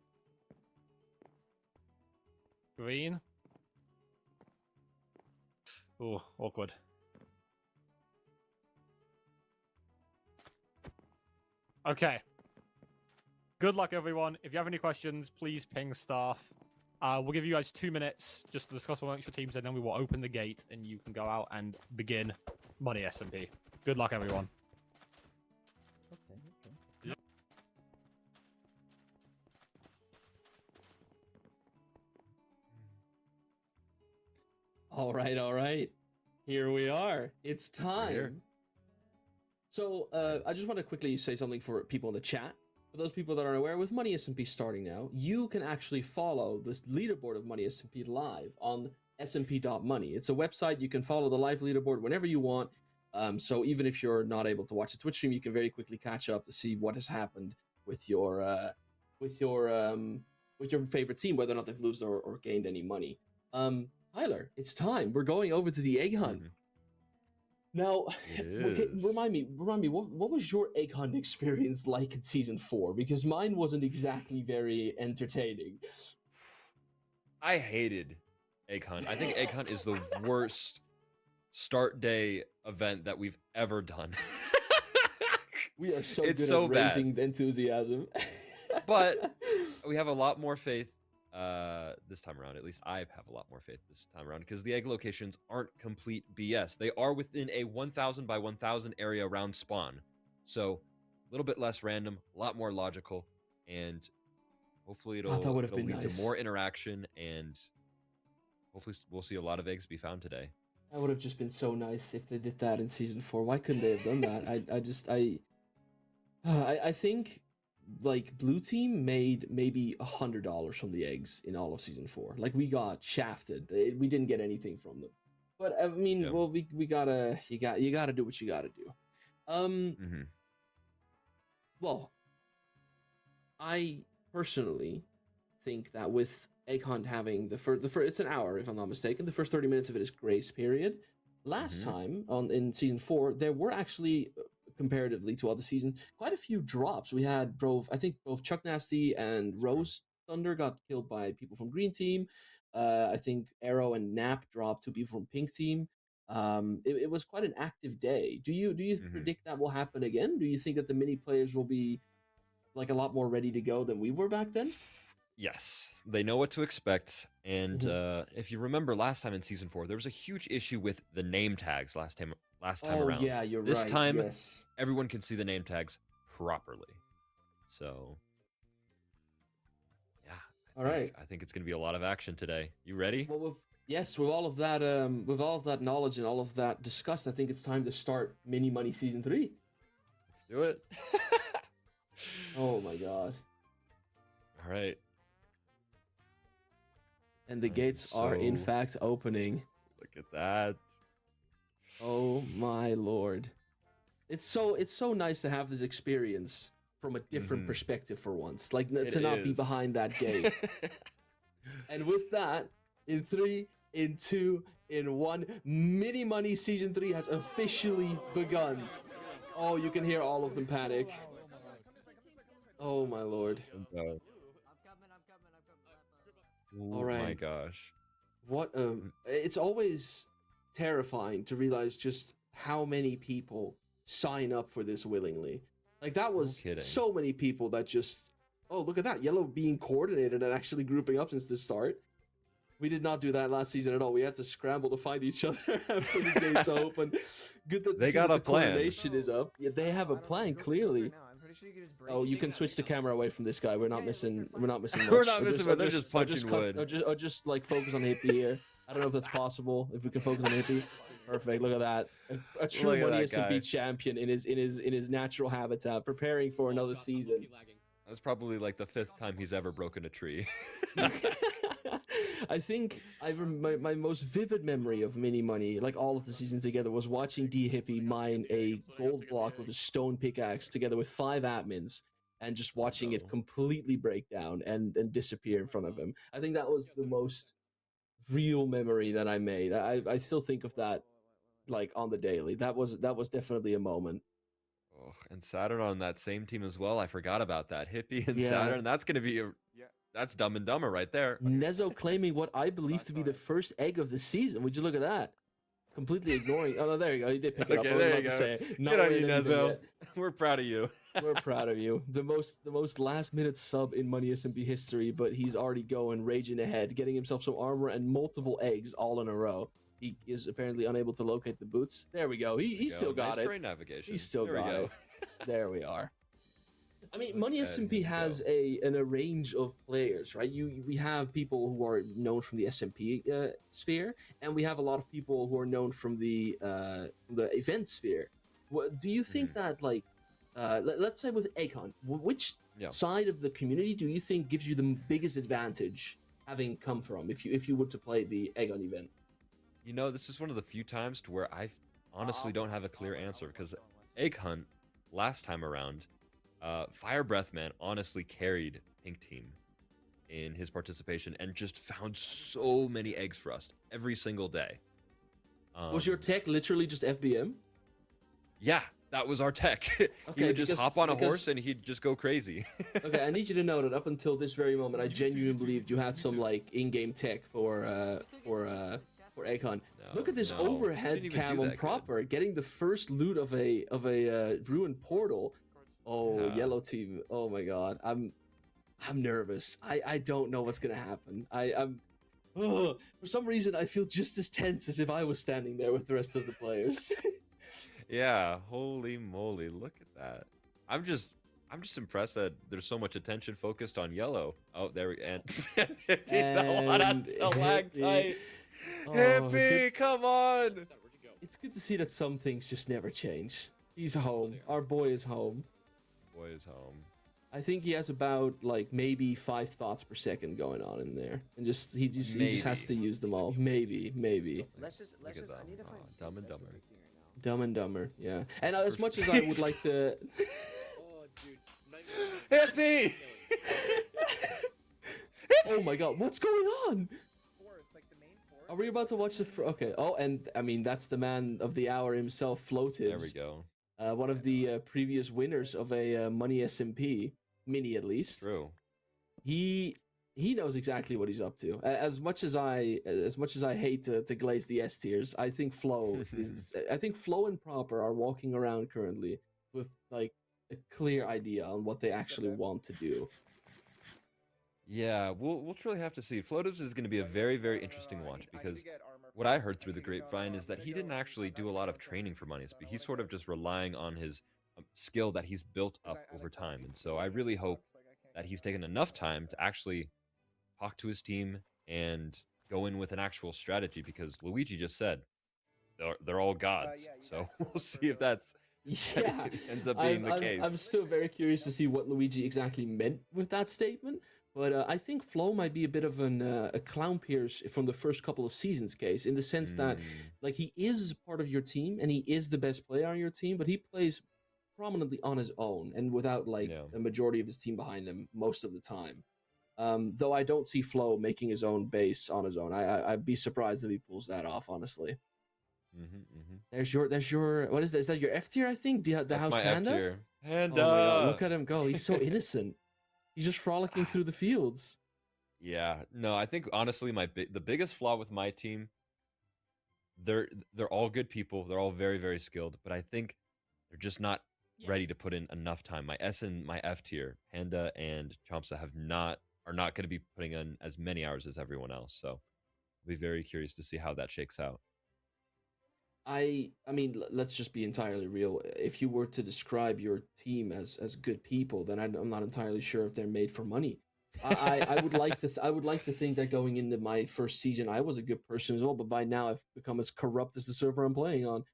Green? Ooh, awkward. Okay. Good luck, everyone. If you have any questions, please ping staff. We'll give you guys 2 minutes just to discuss amongst your teams, and then we will open the gate, and you can go out and begin Money SMP. Good luck, everyone. Okay. Yep. All right. Here we are. It's time. So, I just want to quickly say something for people in the chat. For those people that aren't aware, with Money SMP starting now, you can actually follow this leaderboard of Money SMP live on smp.money. It's a website. You can follow the live leaderboard whenever you want. So even if you're not able to watch a Twitch stream, you can very quickly catch up to see what has happened with your favorite team, whether or not they've lost or gained any money. Tyler, it's time. We're going over to the egg hunt. Mm-hmm. Now, remind me, what was your egg hunt experience like in season 4? Because mine wasn't exactly very entertaining. I hated egg hunt. I think egg hunt is the worst start day event that we've ever done. We are so It's good so at bad. raising enthusiasm. But we have a lot more faith this time around. At least I have a lot more faith this time around, because the egg locations aren't complete BS. They are within a 1,000 by 1,000 area around spawn. So a little bit less random, a lot more logical, and hopefully it'll lead nice. to more interaction, and hopefully we'll see a lot of eggs be found today. That would have just been so nice if they did that in season 4. Why couldn't they have done that? I think like blue team made maybe $100 from the eggs in all of season 4. Like we got shafted. We didn't get anything from them. But I mean, Yeah. well, we gotta you gotta do what you gotta do. Mm-hmm. Well, I personally think that with Egg Hunt having the first, it's an hour if I'm not mistaken. The first 30 minutes of it is grace period. Last time in season 4, there were actually comparatively to other seasons quite a few drops. We had I think both Chuck Nasty and Rose Thunder got killed by people from Green Team. I think Arrow and Nap dropped 2 people from Pink Team. It was quite an active day. Do you predict that will happen again? Do you think that the mini players will be like a lot more ready to go than we were back then? Yes, they know what to expect. And if you remember last time in season 4, there was a huge issue with the name tags last time around. Oh yeah, you're this right. time, yes. everyone can see the name tags properly. So, yeah. All right. I think it's going to be a lot of action today. You ready? Well, with all of that, knowledge and all of that discussed, I think it's time to start Mini Money Season 3. Let's do it. Oh my god. All right. And the gates are in fact opening. Look at that. Oh my lord. It's so nice to have this experience from a different perspective for once. Like to not be behind that gate. And with that, in 3, in 2, in 1, Mini Money Season 3 has officially begun. Oh, you can hear all of them panic. Oh my lord. Oh right. my gosh. What it's always terrifying to realize just how many people sign up for this willingly. Like that was so many people that just, oh, look at that, Yellow being coordinated and actually grouping up since the start. We did not do that last season at all. We had to scramble to find each other after the gates open. Good that they got a plan. Coordination is up. Yeah, they have a plan clearly. Oh, you can switch the camera away from this guy. We're not missing. We're not missing. Much. We're not missing. But they're just punching wood. Or just like focus on Hippie here. I don't know if that's possible. If we can focus on Hippie, perfect. Look at that. A true Money SMP champion in his natural habitat, preparing for another season. That's probably like the 5th time he's ever broken a tree. I think my most vivid memory of Mini Money, like all of the seasons together, was watching D Hippie mine a gold block with a stone pickaxe together with 5 admins and just watching it completely break down and disappear in front of him. I think that was the most real memory that I made. I still think of that like on the daily. That was definitely a moment. Oh, and Saturn on that same team as well. I forgot about that. Hippie and Yeah. Saturn. That's going to be that's Dumb and Dumber right there. Nezo claiming what I believe to be the first egg of the season. Would you look at that? Completely ignoring. Oh, no, there you go. He did pick it up. I was about to say. Get on you, Nezo. We're proud of you. We're proud of you. The most last minute sub in Money SMP history, but he's already going raging ahead, getting himself some armor and multiple eggs all in a row. He is apparently unable to locate the boots. There we go. He still got it. Terrain navigation. He still got it. There we are. I mean, Money at SMP him has a range of players, right? We have people who are known from the SMP sphere, and we have a lot of people who are known from the event sphere. What do you think that, like, let's say with Egg Hunt, which side of the community do you think gives you the biggest advantage, having come from, if you were to play the Egg Hunt event? You know, this is one of the few times to where I honestly don't have a clear answer, because Egg Hunt last time around, Fire Breath Man honestly carried Pink Team in his participation and just found so many eggs for us every single day. Was your tech literally just FBM? Yeah, that was our tech. He would just hop on a horse and he'd just go crazy. Okay, I need you to know that up until this very moment, I genuinely believed you had some like in-game tech for Egg Hunt. Look at this overhead cam on Proper, getting the first loot of a ruined portal. Oh, Yellow Team. Oh my god. I'm nervous. I don't know what's gonna happen. For some reason I feel just as tense as if I was standing there with the rest of the players. Yeah, holy moly, look at that. I'm just impressed that there's so much attention focused on Yellow. Oh, there we and fell on that stalactite. Hippie, come on! It's good to see that some things just never change. He's home. Our boy is home. Boy is home. I think he has about like maybe 5 thoughts per second going on in there, and he just has to Maybe. use them all. Maybe. Let's just Look at I need to them. find Dumb and That's Dumber. addicting right now. Dumb and Dumber, yeah. And as First much as I would place. like to, Oh, dude. Hit me! oh my god, what's going on? Forest, like the main forest. Are we about to watch the? Okay. Oh, and I mean that's the man of the hour himself, Floated. There we go. One of the previous winners of a Money SMP Mini, at least. True. He knows exactly what he's up to. As much as I hate to glaze the S tiers, I think Flo and Proper are walking around currently with like a clear idea on what they actually want to do. Yeah, we'll truly have to see. Floatives is going to be a very, very interesting watch because what I heard through the grapevine is that he didn't actually do a lot of training for Money SP. He's sort of just relying on his skill that he's built up over time. And so I really hope that he's taken enough time to actually talk to his team and go in with an actual strategy because Luigi just said they're all gods. So we'll see if that's Yeah, ends up being the case. I'm still very curious to see what Luigi exactly meant with that statement. But I think Flo might be a bit of a clown Pierce from the first couple of seasons case, in the sense that like he is part of your team and he is the best player on your team, but he plays prominently on his own and without like a majority of his team behind him most of the time. Though I don't see Flo making his own base on his own. I'd be surprised if he pulls that off, honestly. There's your what is that? Is that your F tier? I think the That's House my Panda. F tier. Panda. Oh my god, look at him go! He's so innocent. He's just frolicking through the fields. Yeah, no, I think honestly, the biggest flaw with my team, they're all good people. They're all very, very skilled, but I think they're just not ready to put in enough time. My S and my F tier, Panda and Chompsa, are not going to be putting in as many hours as everyone else. So, I'll be very curious to see how that shakes out. I mean, let's just be entirely real. If you were to describe your team as good people, then I'm not entirely sure if they're made for money. I would like to think that going into my first season, I was a good person as well. But by now, I've become as corrupt as the server I'm playing on.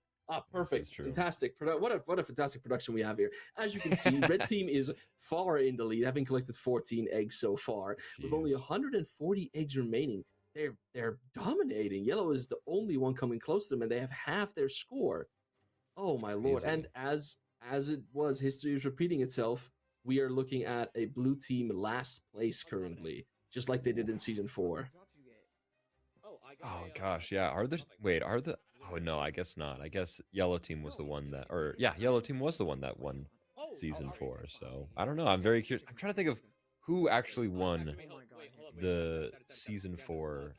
Perfect, fantastic! What a fantastic production we have here. As you can see, Red Team is far in the lead, having collected 14 eggs so far, with only 140 eggs remaining. They're dominating. Yellow is the only one coming close to them, and they have half their score. Oh my lord! And as it was, history is repeating itself. We are looking at a blue team last place currently, just like they did in season 4. Oh gosh, yeah. Oh no, I guess not. I guess Yellow Team was the one that, Yellow Team was the one that won season 4. So I don't know. I'm very curious. I'm trying to think of who actually won the season 4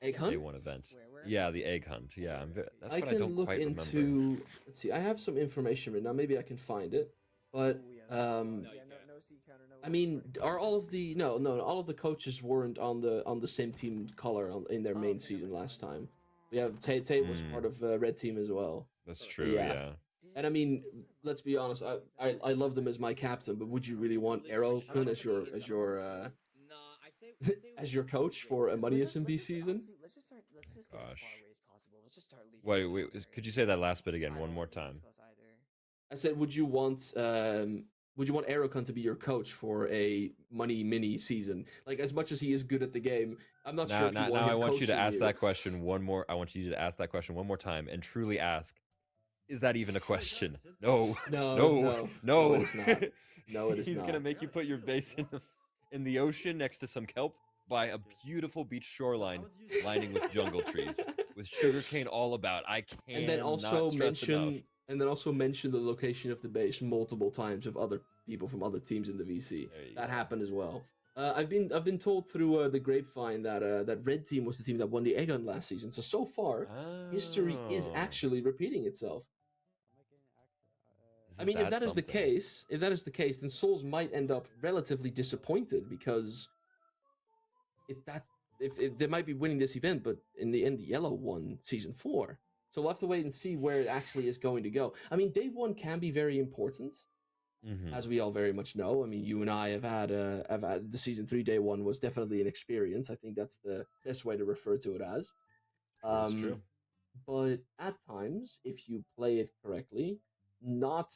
Egg hunt? Day 1 event. Yeah, the egg hunt. Yeah, that's I what I can don't look quite into. remember. Let's see. I have some information right now. Maybe I can find it. But I mean, are all of the all of the coaches weren't on the same team color in their main season last time. We have Tate was part of Red Team as well. That's true. Yeah. And I mean, let's be honest. I love them as my captain, but would you really want Arrow-kun as your as your coach for a Money SMP season? Gosh. Wait. Could you say that last bit again one more time? I said, would you want Arrow-kun to be your coach for a Money Mini season? Like, as much as he is good at the game, I'm not sure if you want him I want you to ask you. that question one more. I want you to ask that question one more time and truly ask: is that even a question? No. No, it is not. No, it is He's not. gonna make you put your base in the ocean next to some kelp by a beautiful beach shoreline lining with jungle trees with sugarcane all about. I can't. And then also mention the location of the base multiple times with other people from other teams in the VC. That happened as well. I've been told through the grapevine that Red Team was the team that won the egg hunt last season. So far, history is actually repeating itself. I mean, if that is the case, then Souls might end up relatively disappointed because if they might be winning this event, but in the end, Yellow won season 4. So we'll have to wait and see where it actually is going to go. I mean, day 1 can be very important, as we all very much know. I mean, you and I have had the season 3 day 1 was definitely an experience. I think that's the best way to refer to it as. That's true. But at times, if you play it correctly, not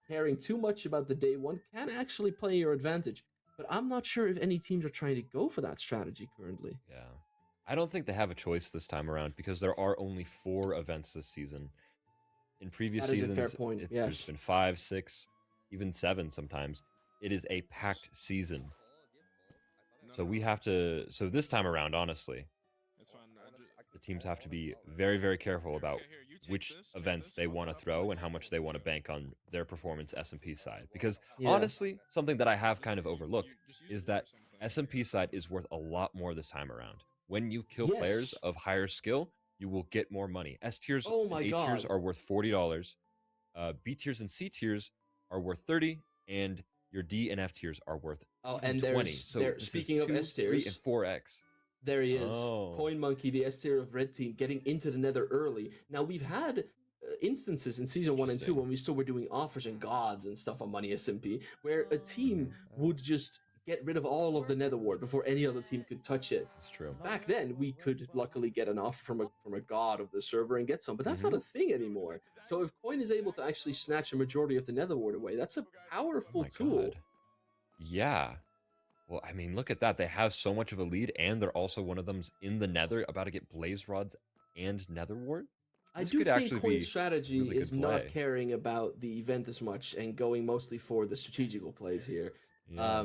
caring too much about the day one can actually play your advantage. But I'm not sure if any teams are trying to go for that strategy currently. Yeah. I don't think they have a choice this time around because there are only 4 events this season. In previous That is a seasons, fair point, there's yes. been 5, 6, even 7 sometimes. It is a packed season. So we have to. So this time around, honestly, the teams have to be very, very careful about which events they want to throw and how much they want to bank on their performance SMP side. Because Yeah. honestly, something that I have kind of overlooked is that SMP side is worth a lot more this time around. When you kill players Yes. of higher skill, you will get more money. S tiers Oh and my A tiers God. are worth $40. B tiers and C tiers are worth 30, and your D and F tiers are worth Oh, even and 20. there's So there. this Speaking is of 2, S 3, and tiers, 4x. there he is. Oh. Coin Monkey, the S tier of Red Team, getting into the Nether early. Now we've had instances in season 1 and 2 Interesting. when we still were doing offers and gods and stuff on Money SMP, where a team would just get rid of all of the Nether ward before any other team could touch it. That's true. Back then, we could luckily get an offer from a god of the server and get some, but that's not a thing anymore. So if Coin is able to actually snatch a majority of the Nether ward away, that's a Oh powerful my tool. God. Yeah. Well, I mean, look at that. They have so much of a lead, and they're also one of them's in the Nether, about to get Blaze Rods and Nether Ward. I This do could think actually Coin's be strategy really is good not play. caring about the event as much and going mostly for the strategical plays here. Yeah.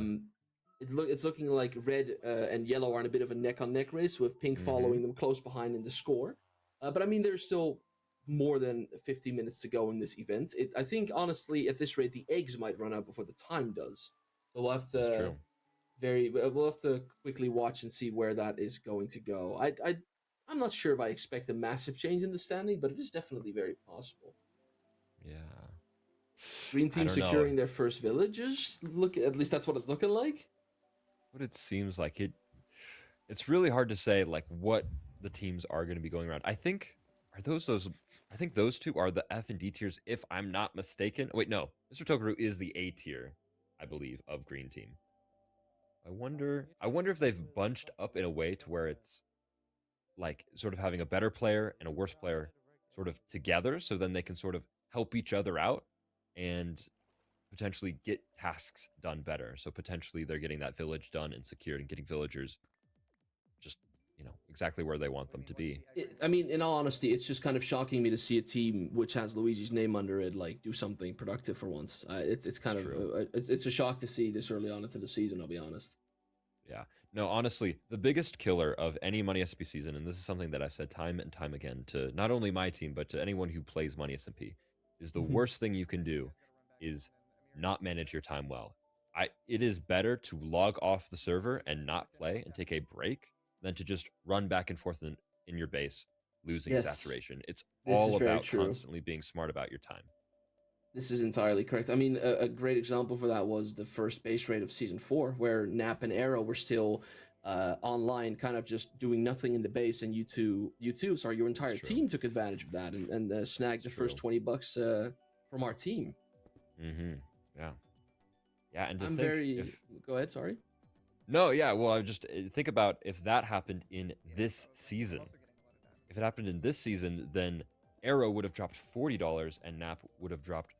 It's looking like red and yellow are in a bit of a neck-on-neck race with pink following them close behind in the score. But I mean, there's still more than 50 minutes to go in this event. I think honestly, at this rate, the eggs might run out before the time does. So we'll have That's to true. we'll have to quickly watch and see where that is going to go. I'm not sure if I expect a massive change in the standing, but it is definitely very possible. Yeah. Green I team don't know. securing their first villages. Look, at least that's what it's looking like. What it seems like it's really hard to say like what the teams are going to be going around. I think I think those two are the F and D tiers if I'm not mistaken. Wait, no. Mr. Tokaru is the A tier, I believe, of green team. I wonder if they've bunched up in a way to where it's like sort of having a better player and a worse player sort of together, so then they can sort of help each other out and potentially get tasks done better. So potentially they're getting that village done and secured and getting villagers just, exactly where they want them to be. I mean, in all honesty, it's just kind of shocking me to see a team which has Luigi's name under it like do something productive for once. It's kind of it's a shock to see this early on into the season. I'll be honest. Yeah. No, honestly, the biggest killer of any Money SMP season, and this is something that I've said time and time again to not only my team, but to anyone who plays Money SMP, is the worst thing you can do is not manage your time well. It is better to log off the server and not play and take a break than to just run back and forth in your base, losing Yes. saturation. It's This all is very about true. constantly being smart about your time. This is entirely correct. I mean, a great example for that was the first base rate of season 4, where Nap and Arrow were still online, kind of just doing nothing in the base, and your entire true. team took advantage of that and snagged the It's first true. $20 from our team. Yeah. Yeah, and to I'm think very. if Go ahead. Sorry. No, yeah. Well, I just think about if that happened in this season. If it happened in this season, then Arrow would have dropped $40 and Nap would have dropped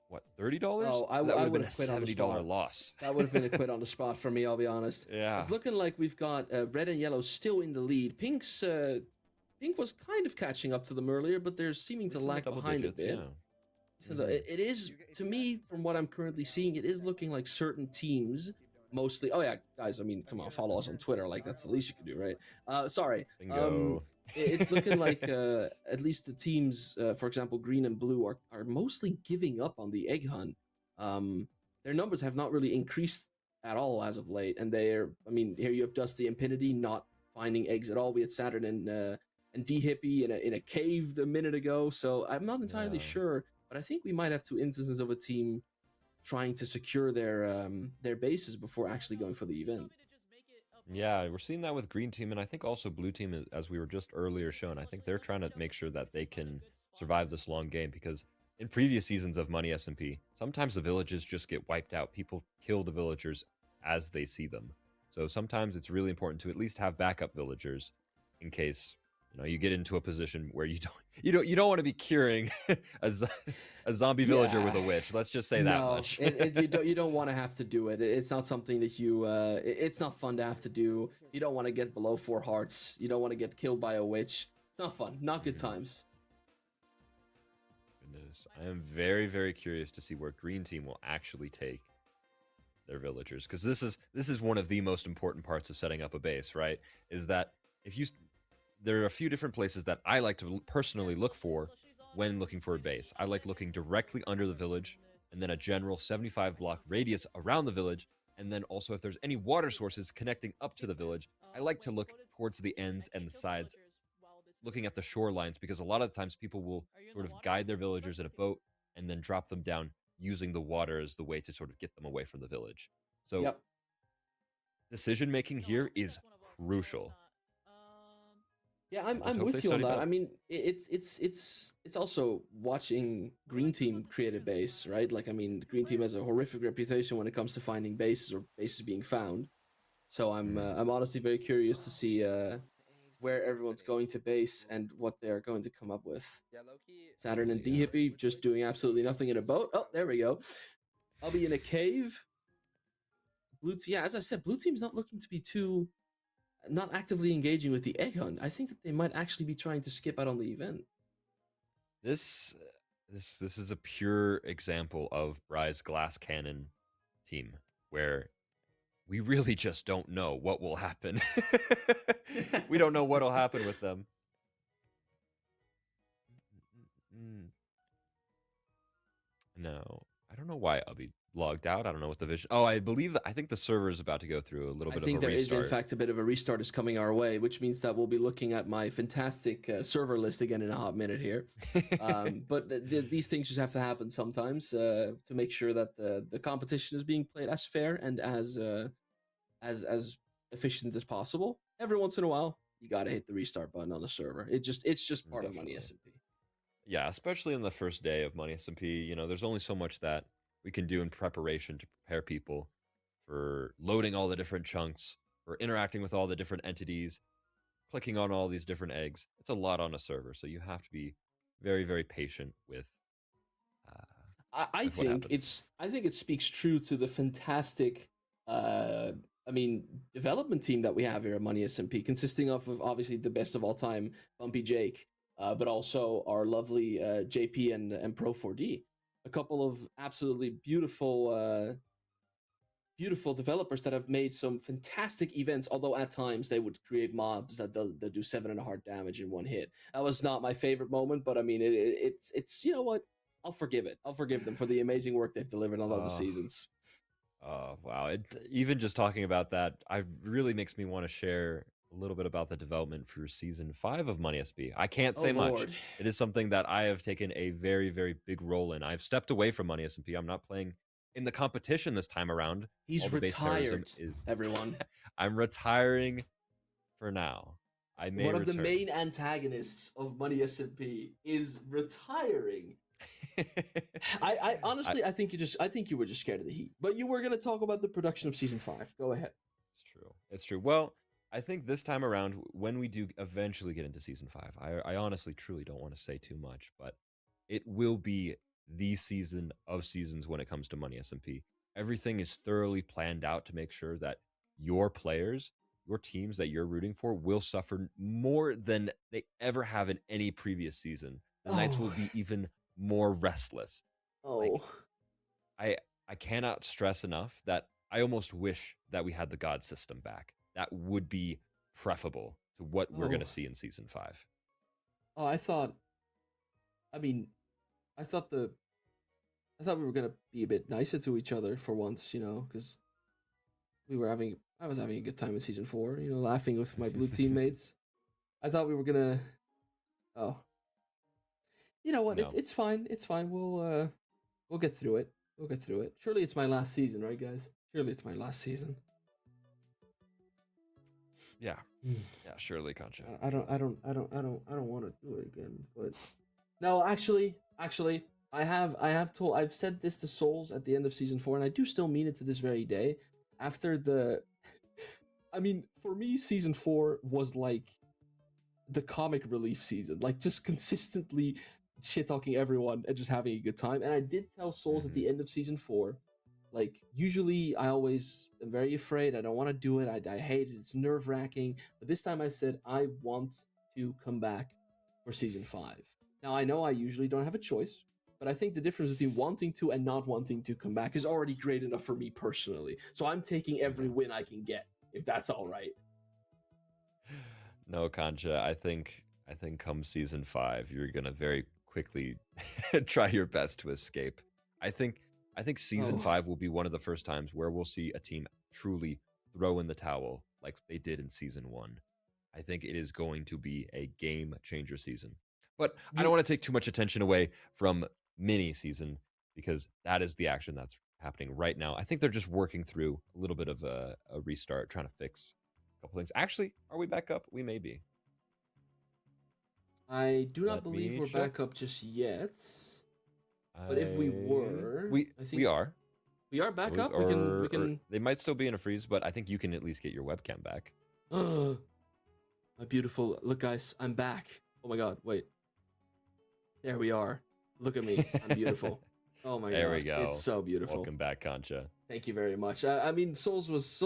what, $30? Oh, I that would have been a would've quit on the $70 spot. loss. That would have been a quit on the spot for me. I'll be honest. Yeah. It's looking like we've got red and yellow still in the lead. Pink was kind of catching up to them earlier, but they're seeming to It's in the lag double behind digits, a bit. yeah. So it is, to me, from what I'm currently seeing, it is looking like certain teams, mostly. Oh yeah, guys. I mean, come on, follow us on Twitter. Like that's the least you can do, right? Sorry. Bingo. It's looking like at least the teams, for example, green and blue, are mostly giving up on the egg hunt. Their numbers have not really increased at all as of late, and they're. I mean, here you have Dusty and Pinity not finding eggs at all. We had Saturn and D Hippie in a cave a minute ago, so I'm not entirely Yeah. sure. But I think we might have 2 instances of a team trying to secure their bases before actually going for the event. Yeah, we're seeing that with green team, and I think also blue team, as we were just earlier shown. I think they're trying to make sure that they can survive this long game, because in previous seasons of Money SMP, sometimes the villages just get wiped out. People kill the villagers as they see them. So sometimes it's really important to at least have backup villagers in case, you get into a position where you don't want to be curing a zombie villager with a Yeah. witch. Let's just say that No, much. you don't want to have to do it. It's not something that it's not fun to have to do. You don't want to get below 4 hearts. You don't want to get killed by a witch. It's not fun. Not good times. Goodness. I am very, very curious to see where Green Team will actually take their villagers, because this is one of the most important parts of setting up a base, right? Is that there are a few different places that I like to personally look for when looking for a base. I like looking directly under the village, and then a general 75 block radius around the village, and then also if there's any water sources connecting up to the village, I like to look towards the ends and the sides, looking at the shorelines, because a lot of the times people will sort of guide their villagers in a boat and then drop them down using the water as the way to sort of get them away from the village. So Yep. decision making here is crucial. Yeah, I just I'm hope they with you on study that. well. I mean, it's also watching Green Team create a base, right? Like, I mean, Green Team has a horrific reputation when it comes to finding bases or bases being found. So I'm honestly very curious to see where everyone's going to base and what they're going to come up with. Yeah, low-key. Saturn and D Yeah. Hippie just doing absolutely nothing in a boat. Oh, there we go. I'll be in a cave. Yeah, as I said, Blue Team's not looking to be not actively engaging with the egg hunt. I think that they might actually be trying to skip out on the event. This is a pure example of Bry's glass cannon team, where we really just don't know what will happen. We don't know what will happen with them. No, I don't know why Ubby logged out. I don't know what the vision. Oh, I think the server is about to go through a little I bit think of a there is, restart. in fact, a bit of a restart is coming our way, which means that we'll be looking at my fantastic server list again in a hot minute here. But these things just have to happen sometimes to make sure that the competition is being played as fair and as efficient as possible. Every once in a while, you got to hit the restart button on the server. It's just part of Money Definitely. SMP. Yeah, especially in the first day of Money SMP, there's only so much that we can do in preparation to prepare people for loading all the different chunks, for interacting with all the different entities, clicking on all these different eggs. It's a lot on a server, so you have to be very, very patient with. I With what think happens. I think it speaks true to the fantastic development team that we have here at Money SMP, consisting of obviously the best of all time, Bumpy Jake, but also our lovely JP and Pro4D. A couple of absolutely beautiful beautiful developers that have made some fantastic events, although at times they would create mobs that do 7.5 damage in one hit. That was not my favorite moment, but I mean it's you know what? I'll forgive it. I'll forgive them for the amazing work they've delivered on all the seasons. Oh, wow. Even just talking about that, I really makes me want to share a little bit about the development for season 5 of Money SP. I can't say much. Lord. It is something that I have taken a very, very big role in. I've stepped away from Money SMP. I'm not playing in the competition this time around. He's All the base terrorism retired, everyone. I'm retiring for now. I may One of the return. main antagonists of Money SMP is retiring. I honestly, I think you were just scared of the heat. But you were going to talk about the production of season 5. Go ahead. It's true. It's true. Well, I think this time around, when we do eventually get into season 5, I honestly, truly don't want to say too much, but it will be the season of seasons when it comes to Money SMP. Everything is thoroughly planned out to make sure that your players, your teams that you're rooting for, will suffer more than they ever have in any previous season. The Knights will be even more restless. Oh. I cannot stress enough that I almost wish that we had the God system back. That would be preferable to what we're going to see in season 5. Oh, I thought we were gonna be a bit nicer to each other for once, because I was having a good time in season 4, laughing with my blue teammates. I thought we were gonna. Oh, you know what? No. It's fine. It's fine. We'll get through it. We'll get through it. Surely it's my last season, right, guys? Surely it's my last season. Yeah. Yeah, surely, Concha. I don't want to do it again. But no, actually, I've said this to Souls at the end of season 4, and I do still mean it to this very day. After for me, season 4 was like the comic relief season, like just consistently shit talking everyone and just having a good time. And I did tell Souls at the end of season 4, like usually I always am very afraid. I don't want to do it. I hate it. It's nerve wracking. But this time I said I want to come back for season 5. Now I know I usually don't have a choice, but I think the difference between wanting to and not wanting to come back is already great enough for me personally. So I'm taking every win I can get, if that's all right. No, Concha, I think come season 5, you're gonna very quickly try your best to escape. I think season 5 will be one of the first times where we'll see a team truly throw in the towel like they did in season 1. I think it is going to be a game changer season. But I don't want to take too much attention away from mini season because that is the action that's happening right now. I think they're just working through a little bit of a restart, trying to fix a couple things. Actually, are we back up? We may be. I do not Let believe me we're check. back up just yet. But if we were, I think we are. We are back Those up. We are- can. They might still be in a freeze, but I think you can at least get your webcam back. My beautiful. Look, guys, I'm back. Oh my God! Wait. There we are. Look at me. I'm beautiful. Oh my God! There we go. It's so beautiful. Welcome back, Concha. Thank you very much. I mean, Souls was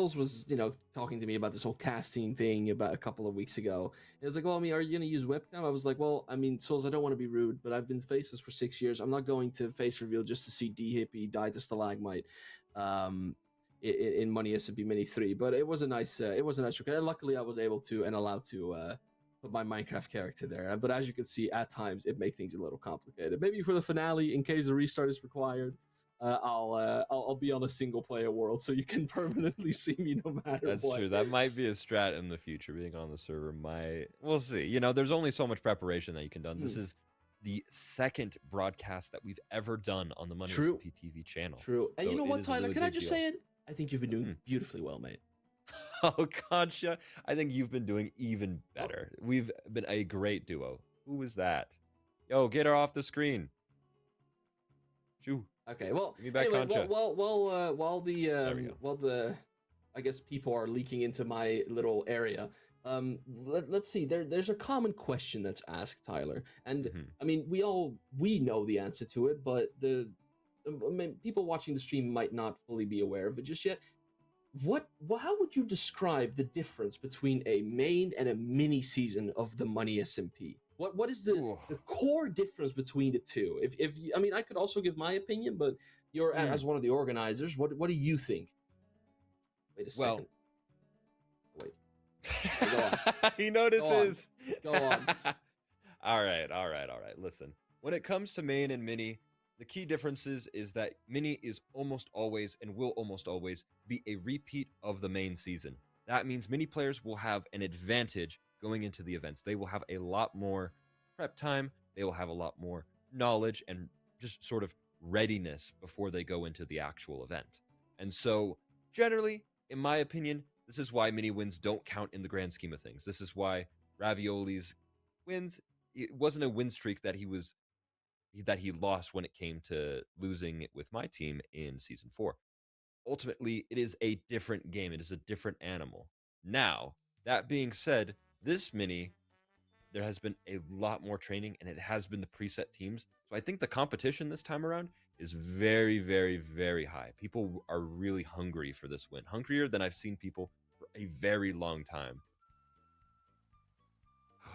talking to me about this whole casting thing about a couple of weeks ago. It was like, well, I mean, are you gonna use webcam? I was like, well, I mean, Souls, I don't want to be rude, but I've been faceless for 6 years. I'm not going to face reveal just to see D Hippie die to Stalagmite, in Money SMP Mini 3. But it was a nice look. And luckily, I was able to and allowed to put my Minecraft character there. But as you can see, at times it makes things a little complicated. Maybe for the finale, in case the restart is required. I'll be on a single player world, so you can permanently see me no matter That's what. true. That might be a strat in the future. Being on the server might. We'll see. You know, there's only so much preparation that you can do. This is the second broadcast that we've ever done on the Money True. SMP TV channel. True. And So you know it what, is a Tyler? really Can I big just deal. say it? I think you've been doing beautifully well, mate. Oh, Concha, I think you've been doing even better. We've been a great duo. Who was that? Yo, get her off the screen. Shoo. Okay, well, Give me back anyway, Concha. while we go. the I guess people are leaking into my little area. Let's see. There's a common question that's asked, Tyler, and Mhm. I mean we know the answer to it, but people watching the stream might not fully be aware of it just yet. How would you describe the difference between a main and a mini season of the Money SMP? What is the core difference between the two? If you, I mean, I could also give my opinion, but you're as one of the organizers. What do you think? Wait a second. Wait. He notices. Go on. All right. Listen, when it comes to main and mini, the key differences is that mini is almost always and will almost always be a repeat of the main season. That means mini players will have an advantage going into the events. They will have a lot more prep time. They will have a lot more knowledge and just sort of readiness before they go into the actual event. And so, generally, in my opinion, this is why mini wins don't count in the grand scheme of things. This is why Ravioli's wins, it wasn't a win streak that he lost when it came to losing with my team in season 4. Ultimately, it is a different game. It is a different animal. Now, that being said, this mini, there has been a lot more training and it has been the preset teams. So I think the competition this time around is very, very, very high. People are really hungry for this win. Hungrier than I've seen people for a very long time.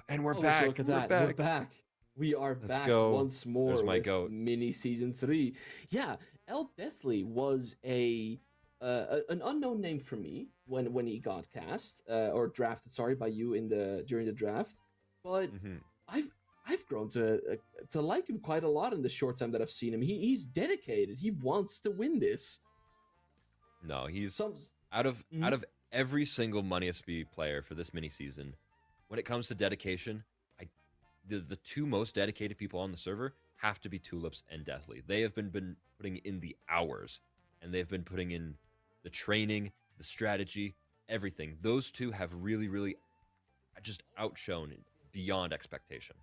And we're back. Look at that. We're back. We are Let's back go. once more There's my with goat. mini season 3. Yeah, El Deathly was an unknown name for me when he got cast or drafted, sorry, by you during the draft. But I've grown to like him quite a lot in the short time that I've seen him. He's dedicated. He wants to win this. No, he's out of every single Money SP player for this mini season. When it comes to dedication, the two most dedicated people on the server have to be Tulips and Deathly. They have been putting in the hours, and they've been putting in the training, the strategy, everything. Those two have really, really just outshone beyond expectation.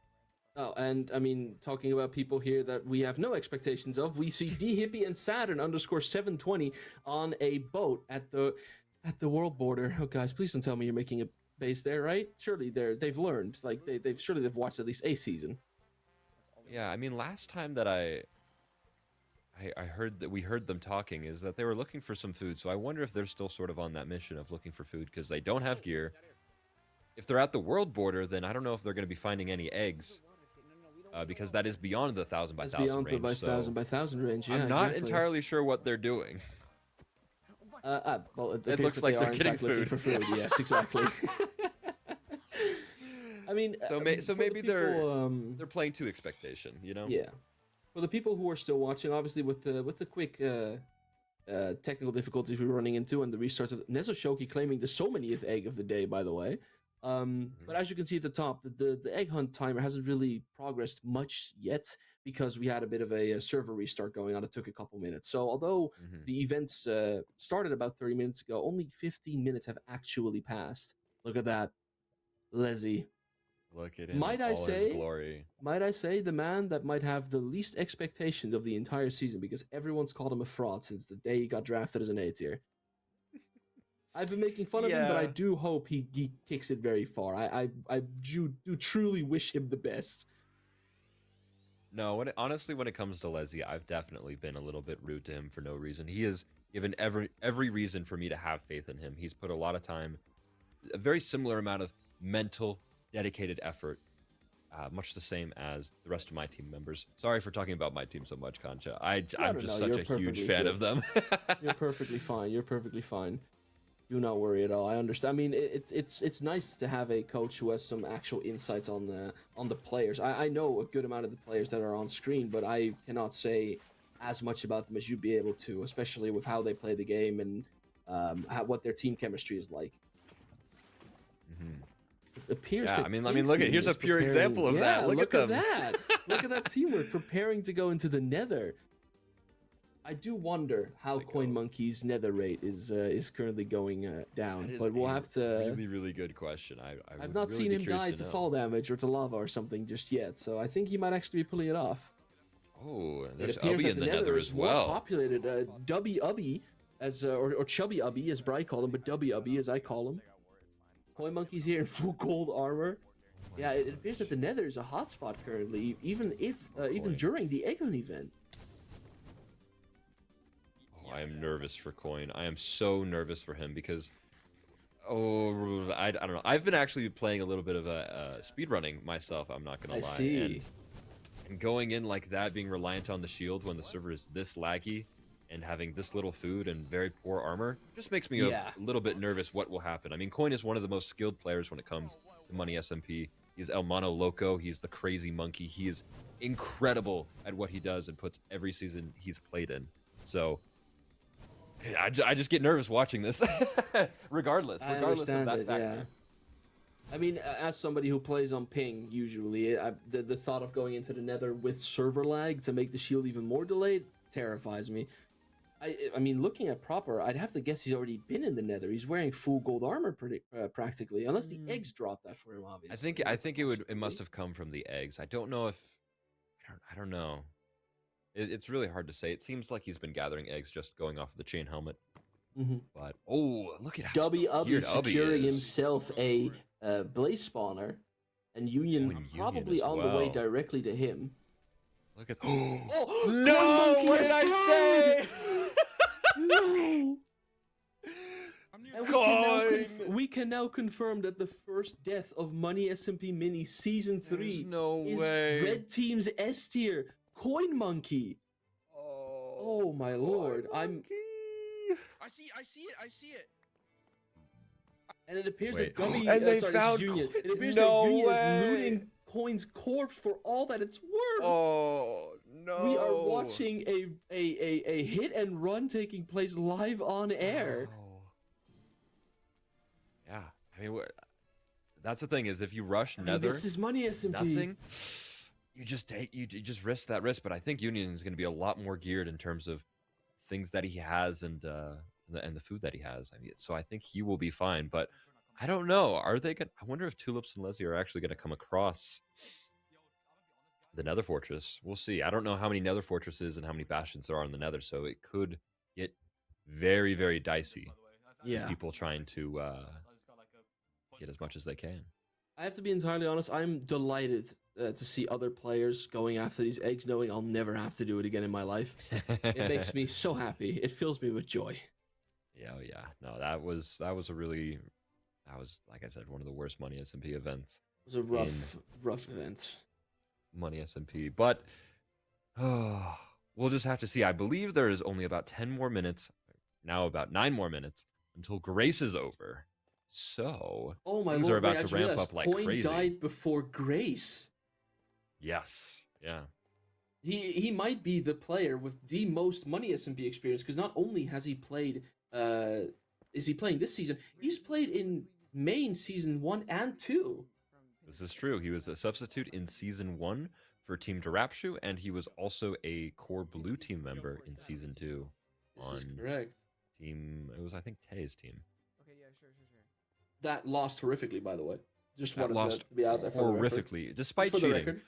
Oh, and I mean, talking about people here that we have no expectations of, we see D Hippie and Saturn _720 on a boat at the world border. Oh, guys, please don't tell me you're making a toothpaste there, right? Surely they've learned. Like they've watched at least a season. Yeah, I mean, last time that I heard that we heard them talking is that they were looking for some food. So I wonder if they're still sort of on that mission of looking for food because they don't have gear. If they're at the world border, then I don't know if they're going to be finding any eggs. Because that is beyond the 1,000 by It's 1,000 beyond range. the by so 1,000 by 1,000 range. Yeah, I'm not exactly. entirely sure what they're doing. Well, it, It appears looks that like they they're are in getting fact looking food. for food. Yes, exactly. I mean, So for the maybe people, they're playing to expectation, you know? yeah. For the people who are still watching, obviously with the quick technical difficulties we were running into and the restarts of Nezoshoki claiming the so manyth egg of the day, by the way. But as you can see at the top, the egg hunt timer hasn't really progressed much yet because we had a bit of a server restart going on. It took a couple minutes. So although the events started about 30 minutes ago, only 15 minutes have actually passed. Look at that. Leslie. Look at him Might in I all say- his glory. Might I say the man that might have the least expectations of the entire season because everyone's called him a fraud since the day he got drafted as an A tier. I've been making fun of him, but I Yeah. do hope he kicks it very far. I do truly wish him the best. No, honestly, when it comes to Leslie, I've definitely been a little bit rude to him for no reason. He has given every reason for me to have faith in him. He's put a lot of time, a very similar amount of mental, dedicated effort, much the same as the rest of my team members. Sorry for talking about my team so much, Concha. I'm just such you're a huge perfectly fan good. of them. You're perfectly fine. You're perfectly fine. Do not worry at all. I understand. I mean, it's nice to have a coach who has some actual insights on the players. I know a good amount of the players that are on screen, but I cannot say as much about them as you'd be able to, especially with how they play the game and what their team chemistry is like. It appears Yeah, that I mean, Pink look at Team here's is a pure preparing- example of yeah, that. Look at them. that. Look at that teamwork preparing to go into the Nether. I do wonder how Like, Coin Monkey's Nether rate is currently going down, That is but we'll a have to. really, really good question. I've would not really seen be him curious die to know. fall damage or to lava or something just yet, so I think he might actually be pulling it off. Oh, It there's appears Ubby that in the the Nether is as more well. populated. Dubby Ubby, as or Chubby Ubby, as Bry called him, but Dubby Ubby, as I call him. Coin Monkey's here in full gold armor. Yeah, it appears that the Nether is a hotspot currently, even Coin. during the Egg Hunt event. I am nervous for Coin. I am so nervous for him because, I don't know. I've been actually playing a little bit of a speedrunning myself. I'm not gonna I lie. see. And going in like that, being reliant on the shield when the server is this laggy, and having this little food and very poor armor, just makes me Yeah. a little bit nervous. What will happen? I mean, Coin is one of the most skilled players when it comes to Money SMP. He's El Mono Loco. He's the crazy monkey. He is incredible at what he does and puts every season he's played in. So. I just get nervous watching this, regardless I of understand that it, factor. yeah. I mean, as somebody who plays on ping, usually, the thought of going into the Nether with server lag to make the shield even more delayed terrifies me. I mean, looking at proper, I'd have to guess he's already been in the Nether. He's wearing full gold armor, practically, unless the eggs dropped that for him. Obviously, I That's a think it must possibility. have come from the eggs. I don't know if I don't know. It's really hard to say. It seems like he's been gathering eggs just going off of the chain helmet. Mhm. But look at how Dubby Ubby geared Ubby securing is. himself a blaze spawner, and Union Union probably as on the way well. directly to him. Look at Oh, no! Monkey What has did I died! say? No! And Coin! we can now confirm that the first death of Money SMP Mini Season 3 There's no is way. Red Team's S tier, Coin Monkey. Oh my lord, I see it. And it appears Wait. that Gummy, And they sorry, this is found Union. Coin- It appears No that Union way. is looting Coin's corpse for all that it's worth. Oh no! We are watching a hit and run taking place live on air. Oh. Yeah, I mean, that's the thing is if you rush I mean, Nether, this is Money SMP. nothing. You just risk that risk, but I think Union is going to be a lot more geared in terms of things that he has and the food that he has. I mean, so I think he will be fine. But I don't know. Are they going? I wonder if Tulips and Leslie are actually going to come across the Nether Fortress. We'll see. I don't know how many Nether Fortresses and how many bastions there are in the Nether, so it could get very, very dicey. Yeah. People trying to get as much as they can. I have to be entirely honest. I'm delighted to see other players going after these eggs, knowing I'll never have to do it again in my life. It makes me so happy. It fills me with joy. Yeah, oh yeah. No, that was like I said, one of the worst Money SMP events. It was a rough event. Money SMP, but we'll just have to see. I believe there is only about 10 more minutes, now about 9 more minutes until Grace is over. So Oh my things lord! are Wait, about I to just ramp realized up like Coin crazy. died before Grace. Yes, yeah. He might be the player with the most Money SMP experience, because not only has he played, is he playing this season? He's played in main season 1 and 2. This is true. He was a substitute in season 1 for Team Darapshu, and he was also a core blue team member in season 2 This is on correct. team. It was, I think, Tay's team. Okay, yeah, sure. That lost horrifically, by the way. Just That wanted lost to be out there for the record. horrifically, despite Just for the cheating. record.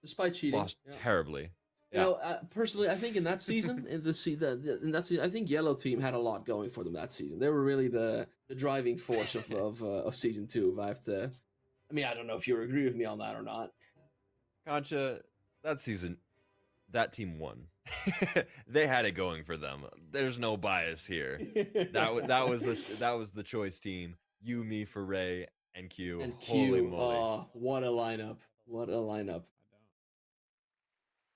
Despite cheating, Lost yeah. terribly. You know, personally, I think in that season, in that season, I think Yellow Team had a lot going for them that season. They were really the driving force of season 2. If I have to, I mean, I don't know if you agree with me on that or not. Concha, that season, that team won. They had it going for them. There's no bias here. That was the choice team. You, me, Foray, and Q. And Holy Q, moly. oh, what a lineup! What a lineup!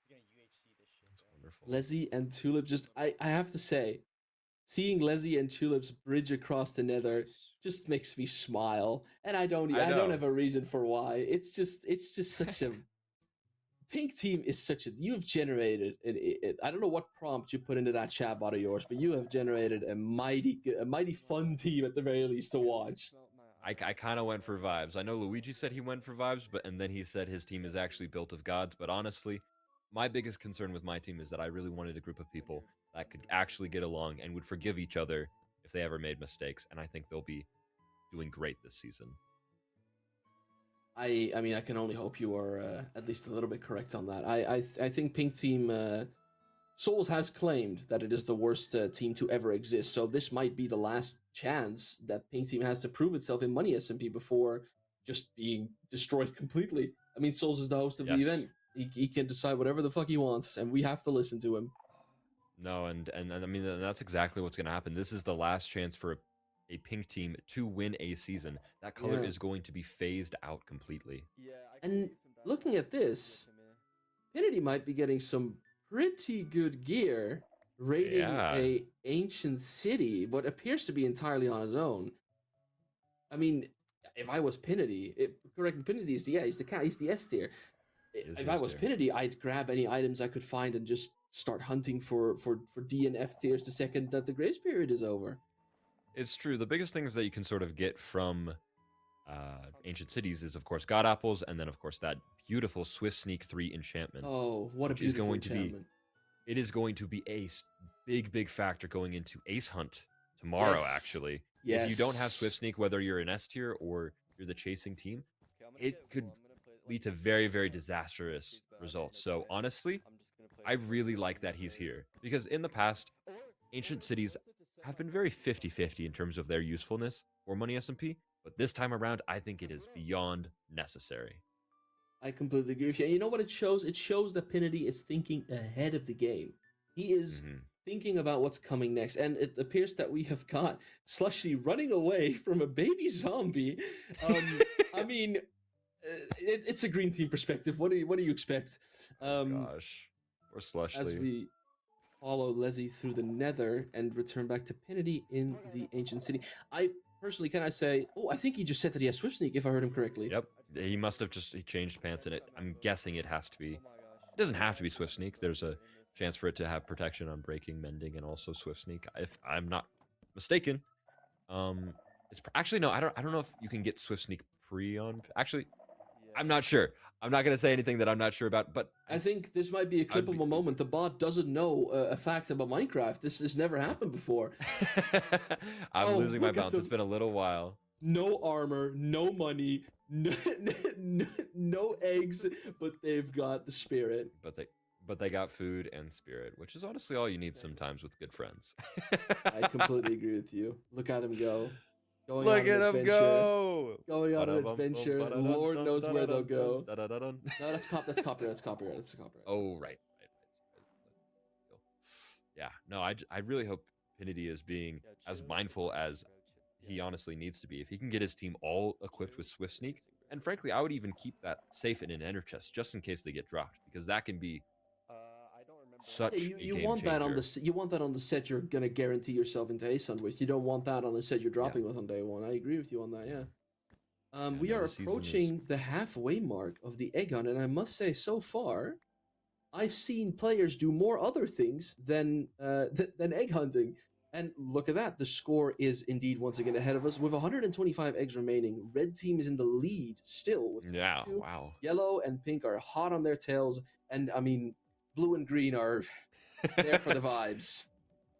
That's wonderful. Leslie and Tulip, just I have to say, seeing Leslie and Tulip's bridge across the Nether just makes me smile, and I don't know. have a reason for why. It's just such a Pink Team is such a, you've generated I don't know what prompt you put into that chat bot of yours, but you have generated a mighty fun team at the very least to watch. I kind of went for vibes. I know Luigi said he went for vibes, and then he said his team is actually built of gods. But honestly, my biggest concern with my team is that I really wanted a group of people that could actually get along and would forgive each other if they ever made mistakes. And I think they'll be doing great this season. I mean, I can only hope you are at least a little bit correct on that. I think Pink Team Souls has claimed that it is the worst team to ever exist. So this might be the last chance that Pink Team has to prove itself in Money SMP before just being destroyed completely. I mean, Souls is the host of the event. He can decide whatever the fuck he wants, and we have to listen to him. No, and I mean, that's exactly what's going to happen. This is the last chance for a Pink Team to win a season. That color Yeah. is going to be phased out completely. And looking at this, Infinity might be getting some pretty good gear raiding a ancient city, what appears to be entirely on his own. I mean, if I was Pinity, correct me, Pinity is he's the S tier. If I was Pinity, I'd grab any items I could find and just start hunting for D and F tiers the second that the grace period is over. It's true. The biggest things that you can sort of get from ancient cities is, of course, god apples, and then, of course, that beautiful Swift Sneak 3 enchantment. Oh, what a which is beautiful going to be enchantment. It is going to be a big factor going into Ace Hunt tomorrow, Yes. actually. Yes. If you don't have Swift Sneak, whether you're an S tier or you're the chasing team, it could lead to very disastrous results. So honestly, I really like that he's here, because in the past, ancient cities have been very 50-50 in terms of their usefulness for Money SMP, but this time around, I think it is beyond necessary. I completely agree with you. And you know what it shows? It shows that Pinity is thinking ahead of the game. He is thinking about what's coming next. And it appears that we have got Slushy running away from a baby zombie. I mean, it's a green team perspective. What do you expect? Gosh, or Slushly. As we follow Leslie through the Nether and return back to Pinity in the ancient city. I personally, can I say, I think he just said that he has Swift Sneak, if I heard him correctly. Yep, he must have he changed pants in it. I'm guessing it has to be. It doesn't have to be Swift Sneak. There's a chance for it to have protection on breaking, mending, and also Swift Sneak, if I'm not mistaken. It's actually no. I don't know if you can get Swift Sneak pre on. Actually, I'm not sure. I'm not gonna say anything that I'm not sure about. But I think this might be a clippable moment. The bot doesn't know a fact about Minecraft. This has never happened before. I'm losing my look at balance. It's been a little while. No armor, no money, no eggs, but they've got the spirit. But they got food and spirit, which is honestly all you need sometimes with good friends. I completely agree with you. Look at him go. Going Look on an at him adventure. go. Going on an Ba-da-bum, adventure. ba-da-dun, Lord dun, knows where they'll da-da-dun, go. da-da-dun. No, that's copyright. That's copyright. That's copyright. Oh, right. Yeah, no, I really hope Pinity is being as mindful as he honestly needs to be. If he can get his team all equipped with Swift Sneak, and frankly, I would even keep that safe in an ender chest just in case they get dropped, because that can be such Yeah, a you game want that on changer. the you want that on the set you're gonna guarantee yourself into Ace Hunt with. You don't want that on the set you're dropping with on day one. I agree with you on that. Yeah. We no, are the season is- approaching the halfway mark of the egg hunt, and I must say, so far, I've seen players do more other things than than egg hunting. And look at that, the score is indeed once again ahead of us with 125 eggs remaining. Red team is in the lead still with Yeah, 22. wow. Yellow and pink are hot on their tails, and I mean, blue and green are there for the vibes.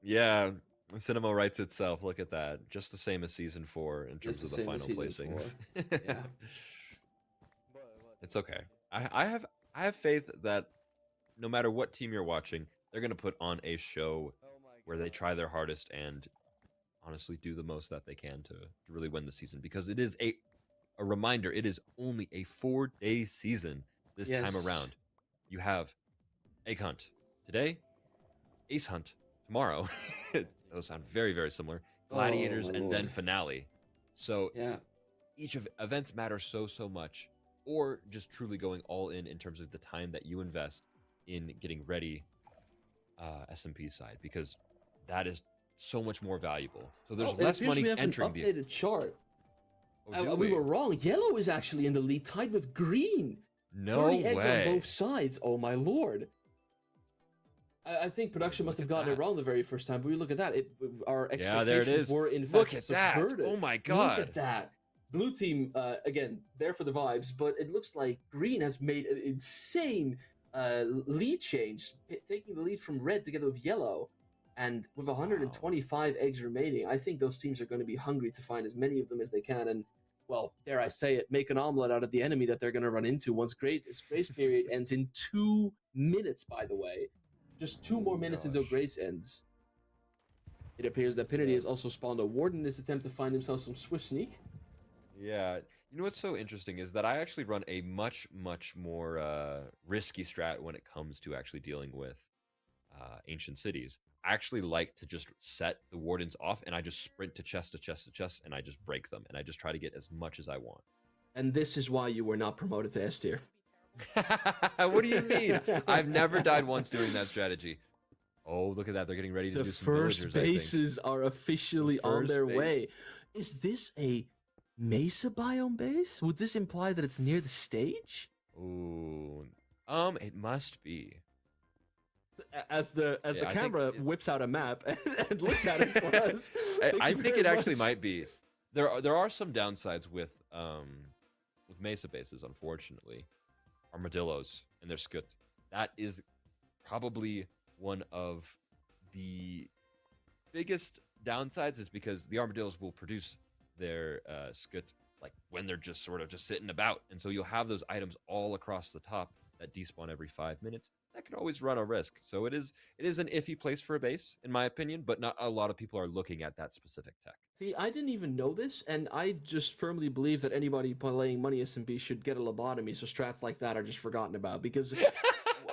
Yeah, Cinema writes itself. Look at that. Just the same as season 4 in terms Just of the the same as final season placings. Yeah. It's okay. I have faith that no matter what team you're watching, they're gonna put on a show where they try their hardest and honestly do the most that they can to really win the season, because it is a reminder, it is only a 4-day season this time Yes. around. You have Egg Hunt today, Ace Hunt tomorrow. Those sound very, very similar. Gladiators, my and then lord. finale. So Yeah. each of events matter so much, or just truly going all in terms of the time that you invest in getting ready SMP side, because that is so much more valuable. So there's Oh, it less appears money we have entering an the. updated chart. Oh, do We were wrong. Yellow is actually in the lead, tied with green. No 30 eggs way. on both sides. Oh my lord. I think production must Look have at gotten it that. wrong the very first time, but we look at that. Our Yeah, there it expectations is. were in fact Look at that. subverted. Oh my Look god. at that. Blue team, again, there for the vibes, but it looks like green has made an insane lead change, taking the lead from red together with yellow. And with 125 eggs remaining, I think those teams are going to be hungry to find as many of them as they can. And, well, dare I say it, make an omelet out of the enemy that they're going to run into once grace period ends in 2 minutes, by the way. Just 2 more minutes until Gosh. grace ends. It appears that Pinity has also spawned a ward in his attempt to find himself some swift sneak. Yeah. You know what's so interesting is that I actually run a much more risky strat when it comes to actually dealing with ancient cities. I actually like to just set the wardens off, and I just sprint to chest, and I just break them, and I just try to get as much as I want. And this is why you were not promoted to S tier. What do you mean? I've never died once doing that strategy. Oh, look at that. They're getting ready to The do some first villagers, I think. bases are officially on first their way. base. Is this a mesa biome base? Would this imply that it's near the stage? Ooh. It must be. As the Yeah, I think camera it- whips out a map and looks at it for us. I think it actually might be. There are some downsides with mesa bases, unfortunately. Armadillos and their scut. That is probably one of the biggest downsides, is because the armadillos will produce their scut like when they're just sort of just sitting about, and so you'll have those items all across the top that despawn every 5 minutes. That could always run a risk. So it is an iffy place for a base, in my opinion, but not a lot of people are looking at that specific tech. See, I didn't even know this, and I just firmly believe that anybody playing Money SMP should get a lobotomy, so strats like that are just forgotten about. Because,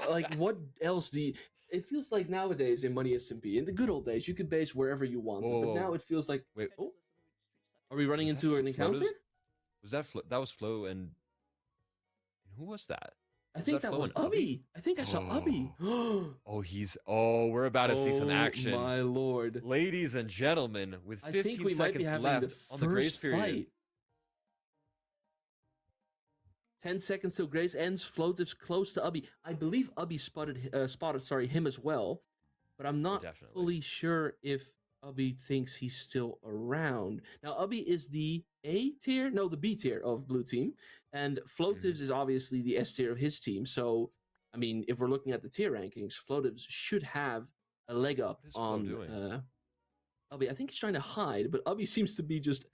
like, what else do you... It feels like nowadays in Money SMP, in the good old days, you could base wherever you wanted, but Whoa. now it feels like... Wait. Oh, are we running Was that into an Floaters? encounter? Was that that was Flo and who was that? I think that that Flo was and Ubby? Ubby. I think I saw Ubby. We're about to see some action. My lord. Ladies and gentlemen, with I 15 think we might be seconds having left the on the grace first period. fight. 10 seconds till grace ends. Floatives close to Ubby. I believe Ubby spotted him as well, but I'm not definitely. fully sure if Ubby thinks he's still around. Now, Ubby is the A tier, no, the B tier of blue team, and Floatives is obviously the S tier of his team. So, I mean, if we're looking at the tier rankings, Floatives should have a leg up What is Flo on doing? Ubby. I think he's trying to hide, but Ubby seems to be just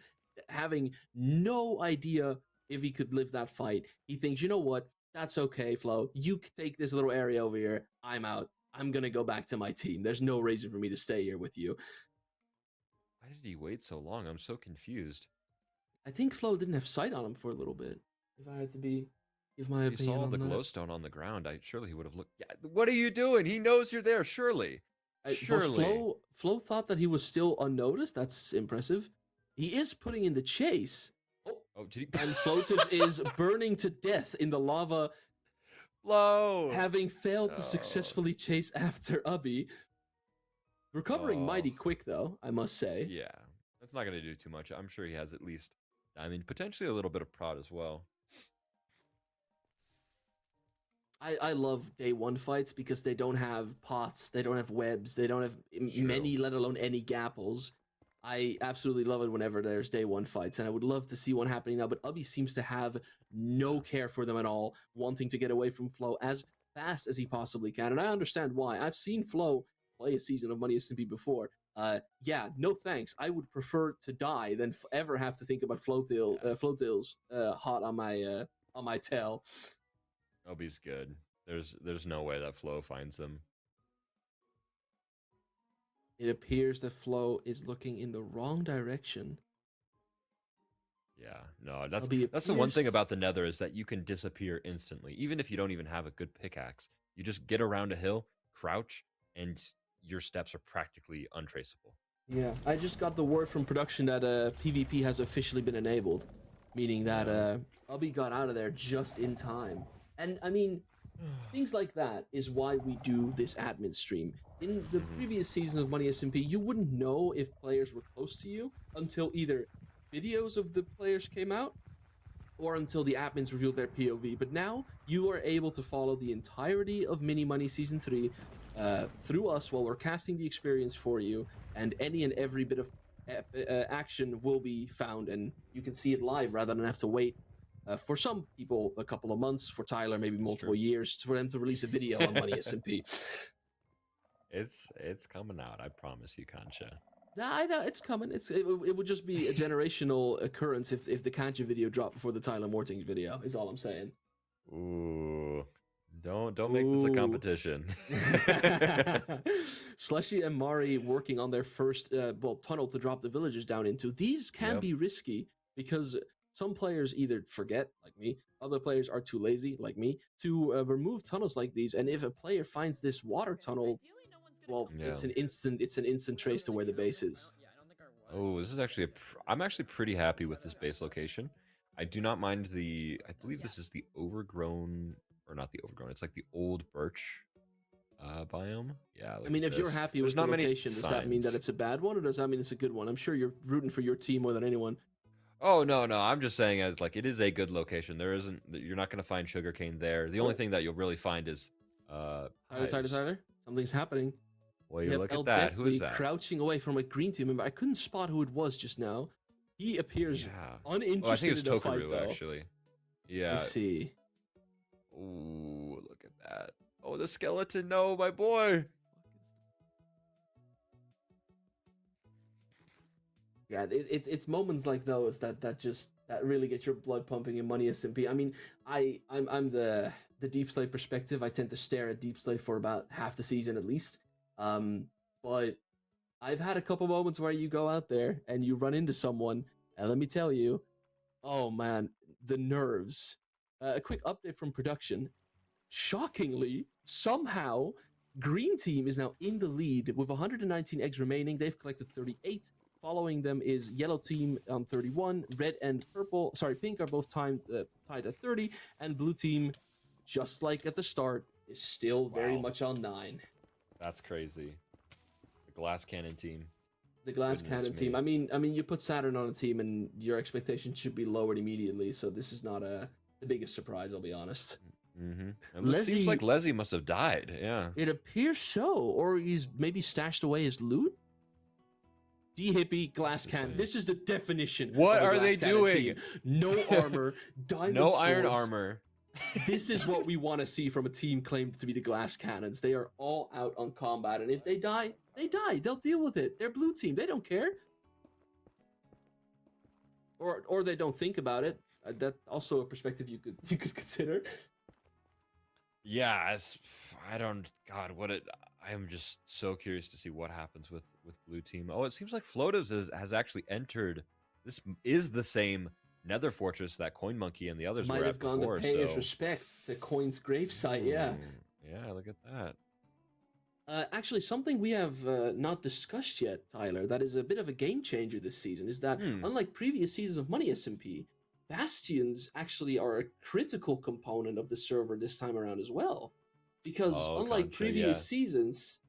having no idea if he could live that fight. He thinks, you know what? That's okay, Flo. You take this little area over here. I'm out. I'm going to go back to my team. There's no reason for me to stay here with you. Why did he wait so long? I'm so confused. I think Flo didn't have sight on him for a little bit. If I had to give my He opinion saw on the that. glowstone on the ground. Surely he would have looked. Yeah, what are you doing? He knows you're there. Surely. Surely. Flo thought that he was still unnoticed. That's impressive. He is putting in the chase. Oh, Oh, did he? and Flotips is burning to death in the lava, Blow. having failed to No. successfully chase after Ubby. Recovering Oh. mighty quick, though, I must say. Yeah, that's not gonna do too much. I'm sure he has at least. I mean, potentially a little bit of prod as well. I love day one fights because they don't have pots, they don't have webs, they don't have many, let alone any gapples. I absolutely love it whenever there's day one fights, and I would love to see one happening now. But Ubby seems to have no care for them at all, wanting to get away from Flo as fast as he possibly can, and I understand why. I've seen Flo play a season of Money SMP before. Yeah, no thanks. I would prefer to die than ever have to think about Flotails hot on my tail. Obi's good. There's no way that Flo finds him. It appears that Flo is looking in the wrong direction. Yeah, no, that's Obi the one thing appears- about the Nether is that you can disappear instantly, even if you don't even have a good pickaxe. You just get around a hill, crouch, and your steps are practically untraceable. Yeah, I just got the word from production that PvP has officially been enabled, meaning that Ubby got out of there just in time. And I mean, things like that is why we do this admin stream. In the previous season of Money SMP, you wouldn't know if players were close to you until either videos of the players came out or until the admins revealed their POV. But now you are able to follow the entirety of Mini Money Season 3 through us while we're casting the experience for you, and any and every bit of action will be found, and you can see it live rather than have to wait for some people a couple of months, for Tyler maybe multiple years for them to release a video on Money SMP. It's coming out, I promise you, Kancha. Nah, I know it's coming. It would just be a generational occurrence if the Kancha video dropped before the Tyler Mortings video. Is all I'm saying. Ooh, don't make this a competition. Slushy and Mari working on their first tunnel to drop the villagers down into. These can be risky because some players either forget, like me, other players are too lazy, like me, to remove tunnels like these. And if a player finds this water tunnel, well, it's an instant trace to where the base is. Oh, this is actually I'm actually pretty happy with this base location. I do not mind I believe this is the overgrown, or not the overgrown, it's like the old birch biome. Yeah. I mean, if you're happy with the location, does that mean that it's a bad one, or does that mean it's a good one? I'm sure you're rooting for your team more than anyone. Oh, no, I'm just saying it is a good location. You're not going to find sugarcane there. The only thing that you'll really find is Tyler, something's happening. Well, you look have at that. Who is that? Crouching away from a green team member. I couldn't spot who it was just now. He appears uninterested I think it's in the fight, Tokaru, though. actually. Yeah. I see. Ooh, look at that. Oh, the skeleton. No, my boy. Yeah, it's moments like those that really get your blood pumping in Money SMP. I mean, I'm the deep slate perspective. I tend to stare at deep slate for about half the season at least. But I've had a couple moments where you go out there and you run into someone, and let me tell you, oh man, the nerves. A quick update from production. Shockingly, somehow, Green Team is now in the lead with 119 eggs remaining. They've collected 38. Following them is Yellow Team on 31. Red and Pink are both tied at 30. And Blue Team, just like at the start, is still very much on 9. That's crazy. The Glass Cannon team. The Glass Cannon team. I mean, you put Saturn on a team, and your expectations should be lowered immediately. So this is not the biggest surprise, I'll be honest. Mm-hmm. It seems like Leslie must have died. Yeah. It appears so, or he's maybe stashed away his loot. D-Hippie, Glass Cannon. This is the definition. What of a are they Glass Cannon doing? team. No armor, diamond No swords. iron armor. This is what we want to see from a team claimed to be the Glass Cannons. They are all out on combat, and if they die, they die. They'll deal with it. They're Blue Team. They don't care. Or they don't think about it. That's also a perspective you could consider. Yeah, I don't. God, I am just so curious to see what happens with blue team. Oh, it seems like Floatives has actually entered. This is the same Nether Fortress that Coin Monkey and the others Might were have at gone before. to pay his So, respect to Coin's gravesite, yeah. Yeah, look at that. Actually, something we have not discussed yet, Tyler, that is a bit of a game changer this season, is that unlike previous seasons of Money SMP, Bastions actually are a critical component of the server this time around as well. Because Oh, unlike gotcha, previous yeah. seasons,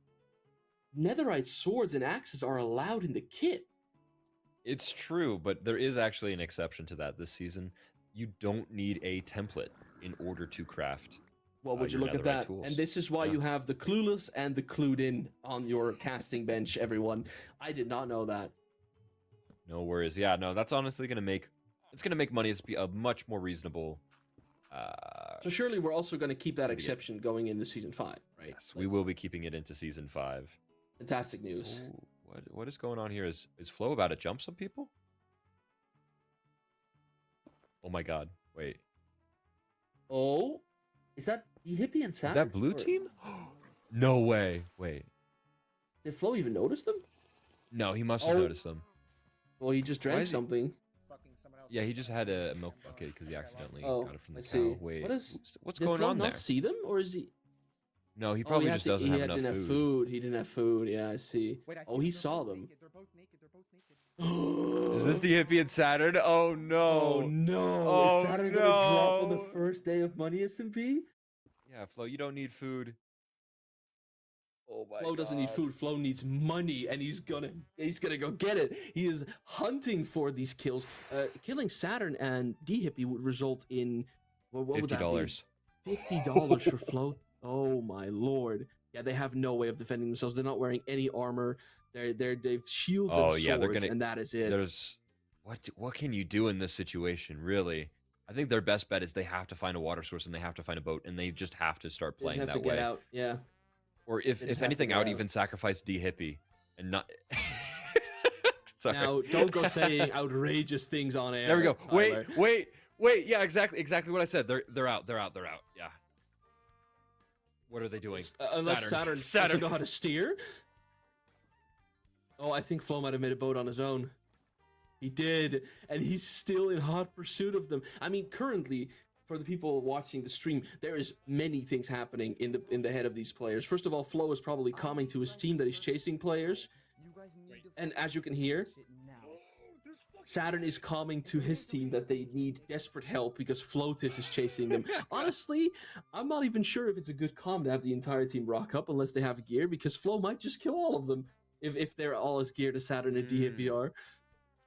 Netherite swords and axes are allowed in the kit. It's true, but there is actually an exception to that this season. You don't need a template in order to craft. Well, would you your look at netherite that? tools. And this is why Yeah. you have the clueless and the clued in on your casting bench, everyone. I did not know that. No worries. Yeah, no, that's honestly gonna make money be a much more reasonable. So surely we're also going to keep that exception going into season 5, right? Yes, we will be keeping it into season 5. Fantastic news. Ooh, what is going on here? Is Flo about to jump some people? Oh my God! Wait, Oh, is that the hippie and Saturn? is that blue Or- team? No way! Wait, Did Flo even notice them? no, he must have Oh. noticed them. Well, he just drank is he- something. Fucking someone else. Yeah, he just had a milk bucket because he accidentally Oh, got it from the I cow. see. Wait, what's Did going Flo on not there? see them, or is he? No, he Oh, probably had just to- doesn't have enough didn't have food. food. He didn't have food. Yeah, I see. Wait, I Oh, see he them. They're saw both them. naked. They're both naked. They're both naked. Is this the hippie and Saturn? Oh no! Oh no! Oh, Is Saturn gonna drop on the no. first day of Money SMP? Yeah, Flo, you don't need food. Oh my Flo doesn't need God. food. Flo needs money, and he's gonna go get it. He is hunting for these kills. Killing Saturn and D Hippie would result in what would that be? $50. $50 for Flo. Oh my lord! Yeah, they have no way of defending themselves. They're not wearing any armor. They've shields Oh, and yeah, they're swords, gonna- and that is it. There's what can you do in this situation, really? I think their best bet is they have to find a water source and they have to find a boat and they just have to start They playing have that to way. get out. Yeah. Or They just have if to anything, get I would out. even sacrifice D Hippie and not. Sorry. Now, don't go saying outrageous things on air. There we go. Tyler. Wait. Yeah, exactly what I said. They're out. Yeah. What are they doing? Unless Saturn doesn't know how to steer. Oh, I think Flo might have made a boat on his own. He did, and he's still in hot pursuit of them. I mean, currently, for the people watching the stream, there is many things happening in the head of these players. First of all, Flo is probably coming to his team that he's chasing players, You guys need to and as you can hear, shit now. Saturn is coming to his team that they need desperate help because Floatis is chasing them. Honestly, I'm not even sure if it's a good comm to have the entire team rock up unless they have gear, because Flo might just kill all of them if they're all as geared as Saturn and DHP are.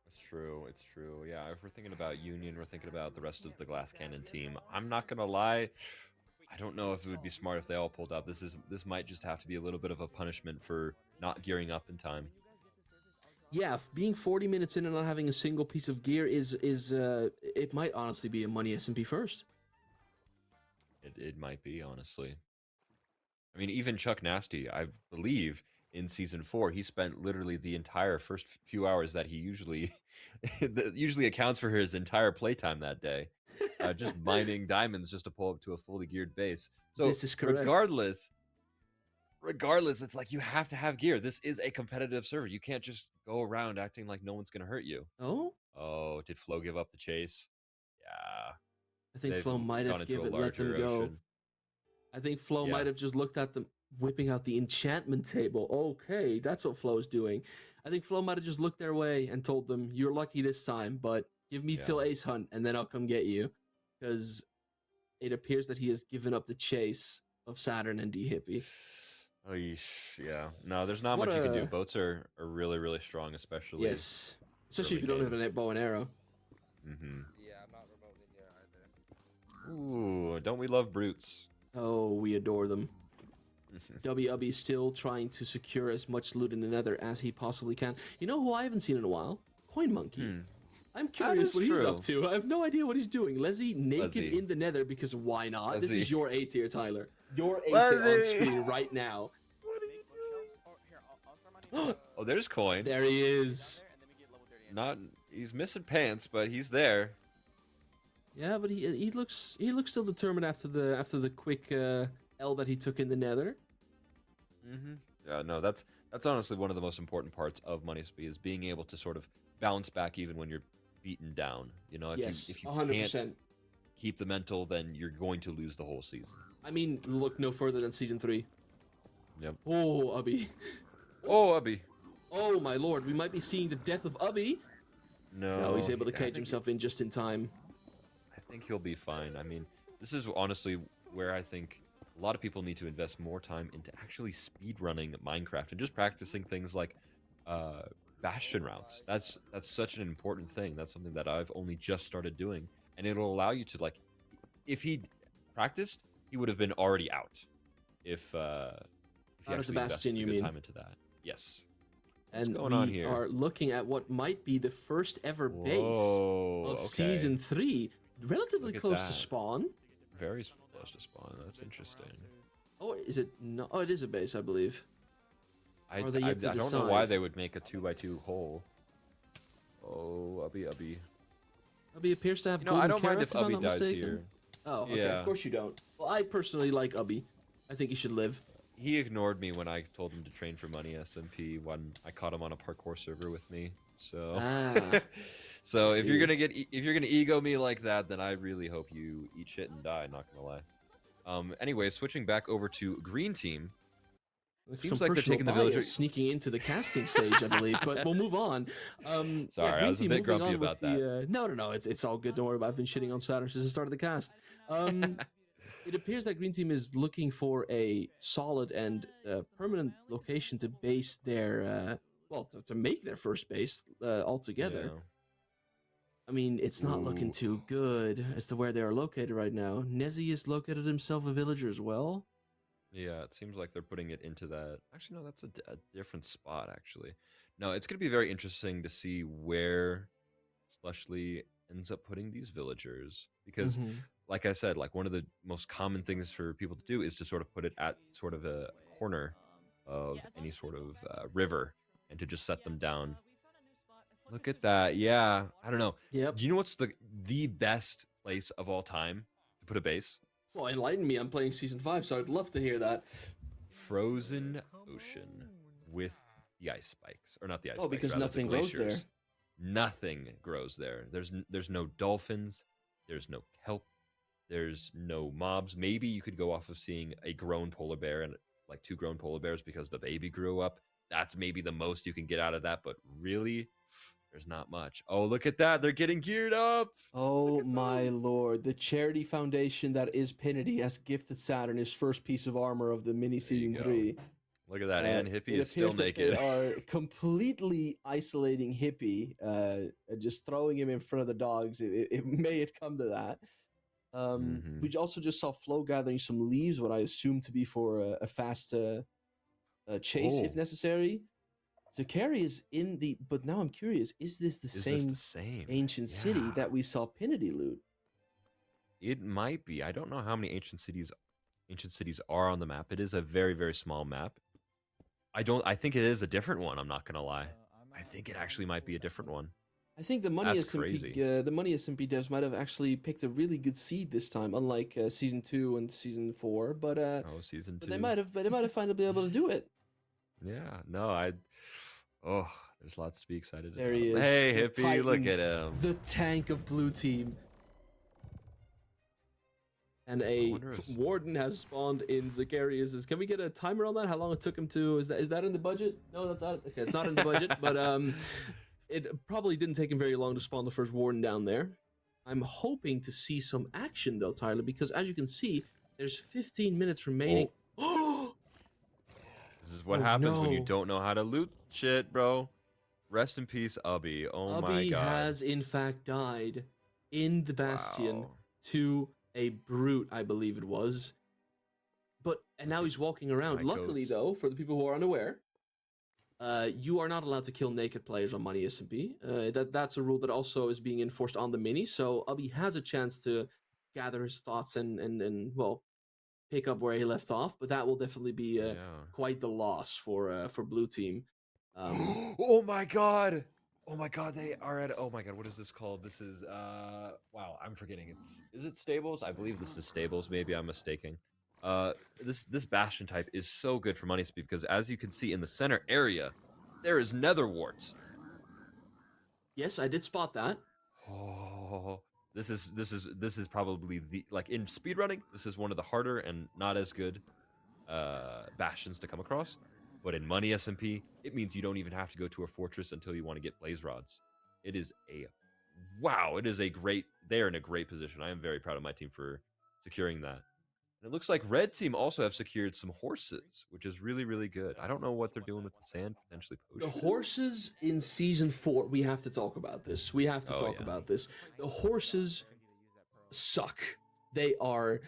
It's true. Yeah, if we're thinking about Union, we're thinking about the rest of the Glass Cannon team. I'm not gonna lie, I don't know if it would be smart if they all pulled out. This might just have to be a little bit of a punishment for not gearing up in time. Yeah, being 40 minutes in and not having a single piece of gear is it might honestly be a Money SMP first. It might be, honestly. I mean, even Chuck Nasty, I believe in season 4, he spent literally the entire first few hours that he usually usually accounts for his entire playtime that day, just mining diamonds just to pull up to a fully geared base. So This is correct. regardless, it's like you have to have gear. This is a competitive server. You can't just go around acting like no one's gonna hurt you. Oh, Oh, did Flo give up the chase? Yeah. I think they've Flo might gone have into a let them larger go. ocean. I think Flo Yeah. might have just looked at them whipping out the enchantment table. Okay, that's what Flo's doing. I think Flo might have just looked their way and told them, "You're lucky this time, but give me till Ace Hunt, and then I'll come get you." Because it appears that he has given up the chase of Saturn and D Hippie. Oh, yeesh, yeah. No, there's not What much you can do. a- Boats are really, really strong, especially. Yes, especially if you early don't have a bow and arrow. Mm-hmm. Yeah, I'm not remotely near either. Ooh, don't we love brutes? Oh, we adore them. WB still trying to secure as much loot in the Nether as he possibly can. You know who I haven't seen in a while? Coin Monkey. I'm curious is what he's true. up to. I have no idea what he's doing. Leslie naked Leslie. in the Nether because why not? This Leslie. is your A tier, Tyler. Your A tier on Leslie. screen right now. Make bookshelves. Oh, here, I'll start money. Oh, there's Coin. There he is. And then we get level 30 Not, he's missing pants, but he's there. Yeah, but he looks still determined after the quick L that he took in the Nether. Yeah, no, that's honestly one of the most important parts of Money SP is being able to sort of bounce back even when you're beaten down. You know, Yes, if you 100%. can't keep the mental, then you're going to lose the whole season. I mean, look no further than season 3. Yep. Oh, Ubby. Oh, Ubby. Oh my lord, we might be seeing the death of Ubby. No, he's able to I cage think himself in just in time. I think he'll be fine. I mean, this is honestly where I think a lot of people need to invest more time into actually speed running Minecraft and just practicing things like Bastion routes. That's such an important thing. That's something that I've only just started doing, and it'll allow you to, like, if he practiced, he would have been already out. If he Out of the actually Bastion, invested you good mean? time into that. Yes. And going we on here? are looking at what might be the first ever base Whoa, of okay. season 3. Relatively Look at close to that. spawn. Very close to spawn. That's interesting. Oh, is it? No, oh, it is a base, I believe. I Or are they yet to don't know why decide? they would make a 2x2 hole. Oh, Ubby. Ubby appears to have You know, I golden don't mind if carrots, I'm Ubby not dies mistaken. here. Oh, okay. Yeah. Of course you don't. Well, I personally like Ubby. I think he should live. He ignored me when I told him to train for Money SMP when I caught him on a parkour server with me. So, Ah, so I if you're see. gonna if you're gonna ego me like that, then I really hope you eat shit and die. Not gonna lie. Anyway, switching back over to Green Team. Seems Some like they're personal taking the bias villager- sneaking into the casting stage, I believe. But we'll move on. Sorry, I Green was a Team bit moving grumpy on about with the, no. It's all good. Don't worry about it. I've been shitting on Saturn since the start of the cast. It appears that Green Team is looking for a solid and permanent location to base their, to make their first base altogether. Yeah. I mean, it's not looking Ooh. too good as to where they are located right now. Nezzy has located himself a villager as well. Yeah, it seems like they're putting it into that. Actually, no, that's a different spot, actually. No, it's going to be very interesting to see where Slushley ends up putting these villagers. Because, Mhm. like I said, like one of the most common things for people to do is to sort of put it at sort of a corner of any sort of river and to just set them down. Look at that. Yeah, I don't know. Yep. Do you know what's the best place of all time to put a base? Well, enlighten me. I'm playing season 5, so I'd love to hear that. Frozen ocean with the ice spikes, or not the ice spikes. Because rather, the nothing grows there. glaciers. Nothing grows there. There's no dolphins. There's no kelp. There's no mobs. Maybe you could go off of seeing a grown polar bear and like 2 grown polar bears because the baby grew up. That's maybe the most you can get out of that. But really, there's not much. Oh, look at that. They're getting geared up. Oh my lord. The charity foundation that is Pinity has gifted Saturn his first piece of armor of the mini There you season go. 3. Look at that. And Hippie It is still appears that naked. They are completely isolating Hippie, just throwing him in front of the dogs. It may have come to that. We also just saw Flo gathering some leaves, what I assume to be for a fast chase if Oh. necessary. Zakari is in the, but now I'm curious: is this the Is same this the same? ancient city Yeah. that we saw Pinity loot? It might be. I don't know how many ancient cities are on the map. It is a very, very small map. I think it is a different one, I'm not gonna lie. I think it actually might be a different one. I think the money That's SMP, crazy. the money SMP devs might have actually picked a really good seed this time, unlike season 2 and season 4. But Season 2. they might have finally been able to do it. Yeah, no, there's lots to be excited There about. he is. Hey, the Hippie, look Titan, at him. the tank of blue team. And a wonder if- warden has spawned in Zacharias's. Can we get a timer on that? How long it took him to? Is that in the budget? No, that's not. Okay, it's not in the budget. But it probably didn't take him very long to spawn the first warden down there. I'm hoping to see some action though, Tyler, because as you can see, there's 15 minutes remaining. Oh, This is what Oh, happens when you no. don't know how to loot shit, bro. Rest in peace, Ubby. Oh my Ubby god. has in fact died in the Bastion Wow. to a brute, I believe it was. And now he's walking around. my Luckily, goats. though, for the people who are unaware, you are not allowed to kill naked players on Money SMP. That's a rule that also is being enforced on the mini. So Ubby has a chance to gather his thoughts and pick up where he left off. But that will definitely be Yeah. quite the loss for Blue Team. Oh my god. Oh my god, they are at oh my god, what is this called? This is wow, I'm forgetting. Is it Stables? I believe this is Stables, maybe I'm mistaken. This Bastion type is so good for money speed because as you can see in the center area, there is Nether Wart. Yes, I did spot that. Oh, this is probably the like in speedrunning. This is one of the harder and not as good bastions to come across. But in money SMP, it means you don't even have to go to a fortress until you want to get blaze rods. It is a wow. It is a great. They are in a great position. I am very proud of my team for securing that. And it looks like red team also have secured some horses, which is really, really good. I don't know what they're doing with the sand, potentially The potion. horses in season 4, we have to talk about this. We have to Oh, talk yeah. about this. The horses suck. They are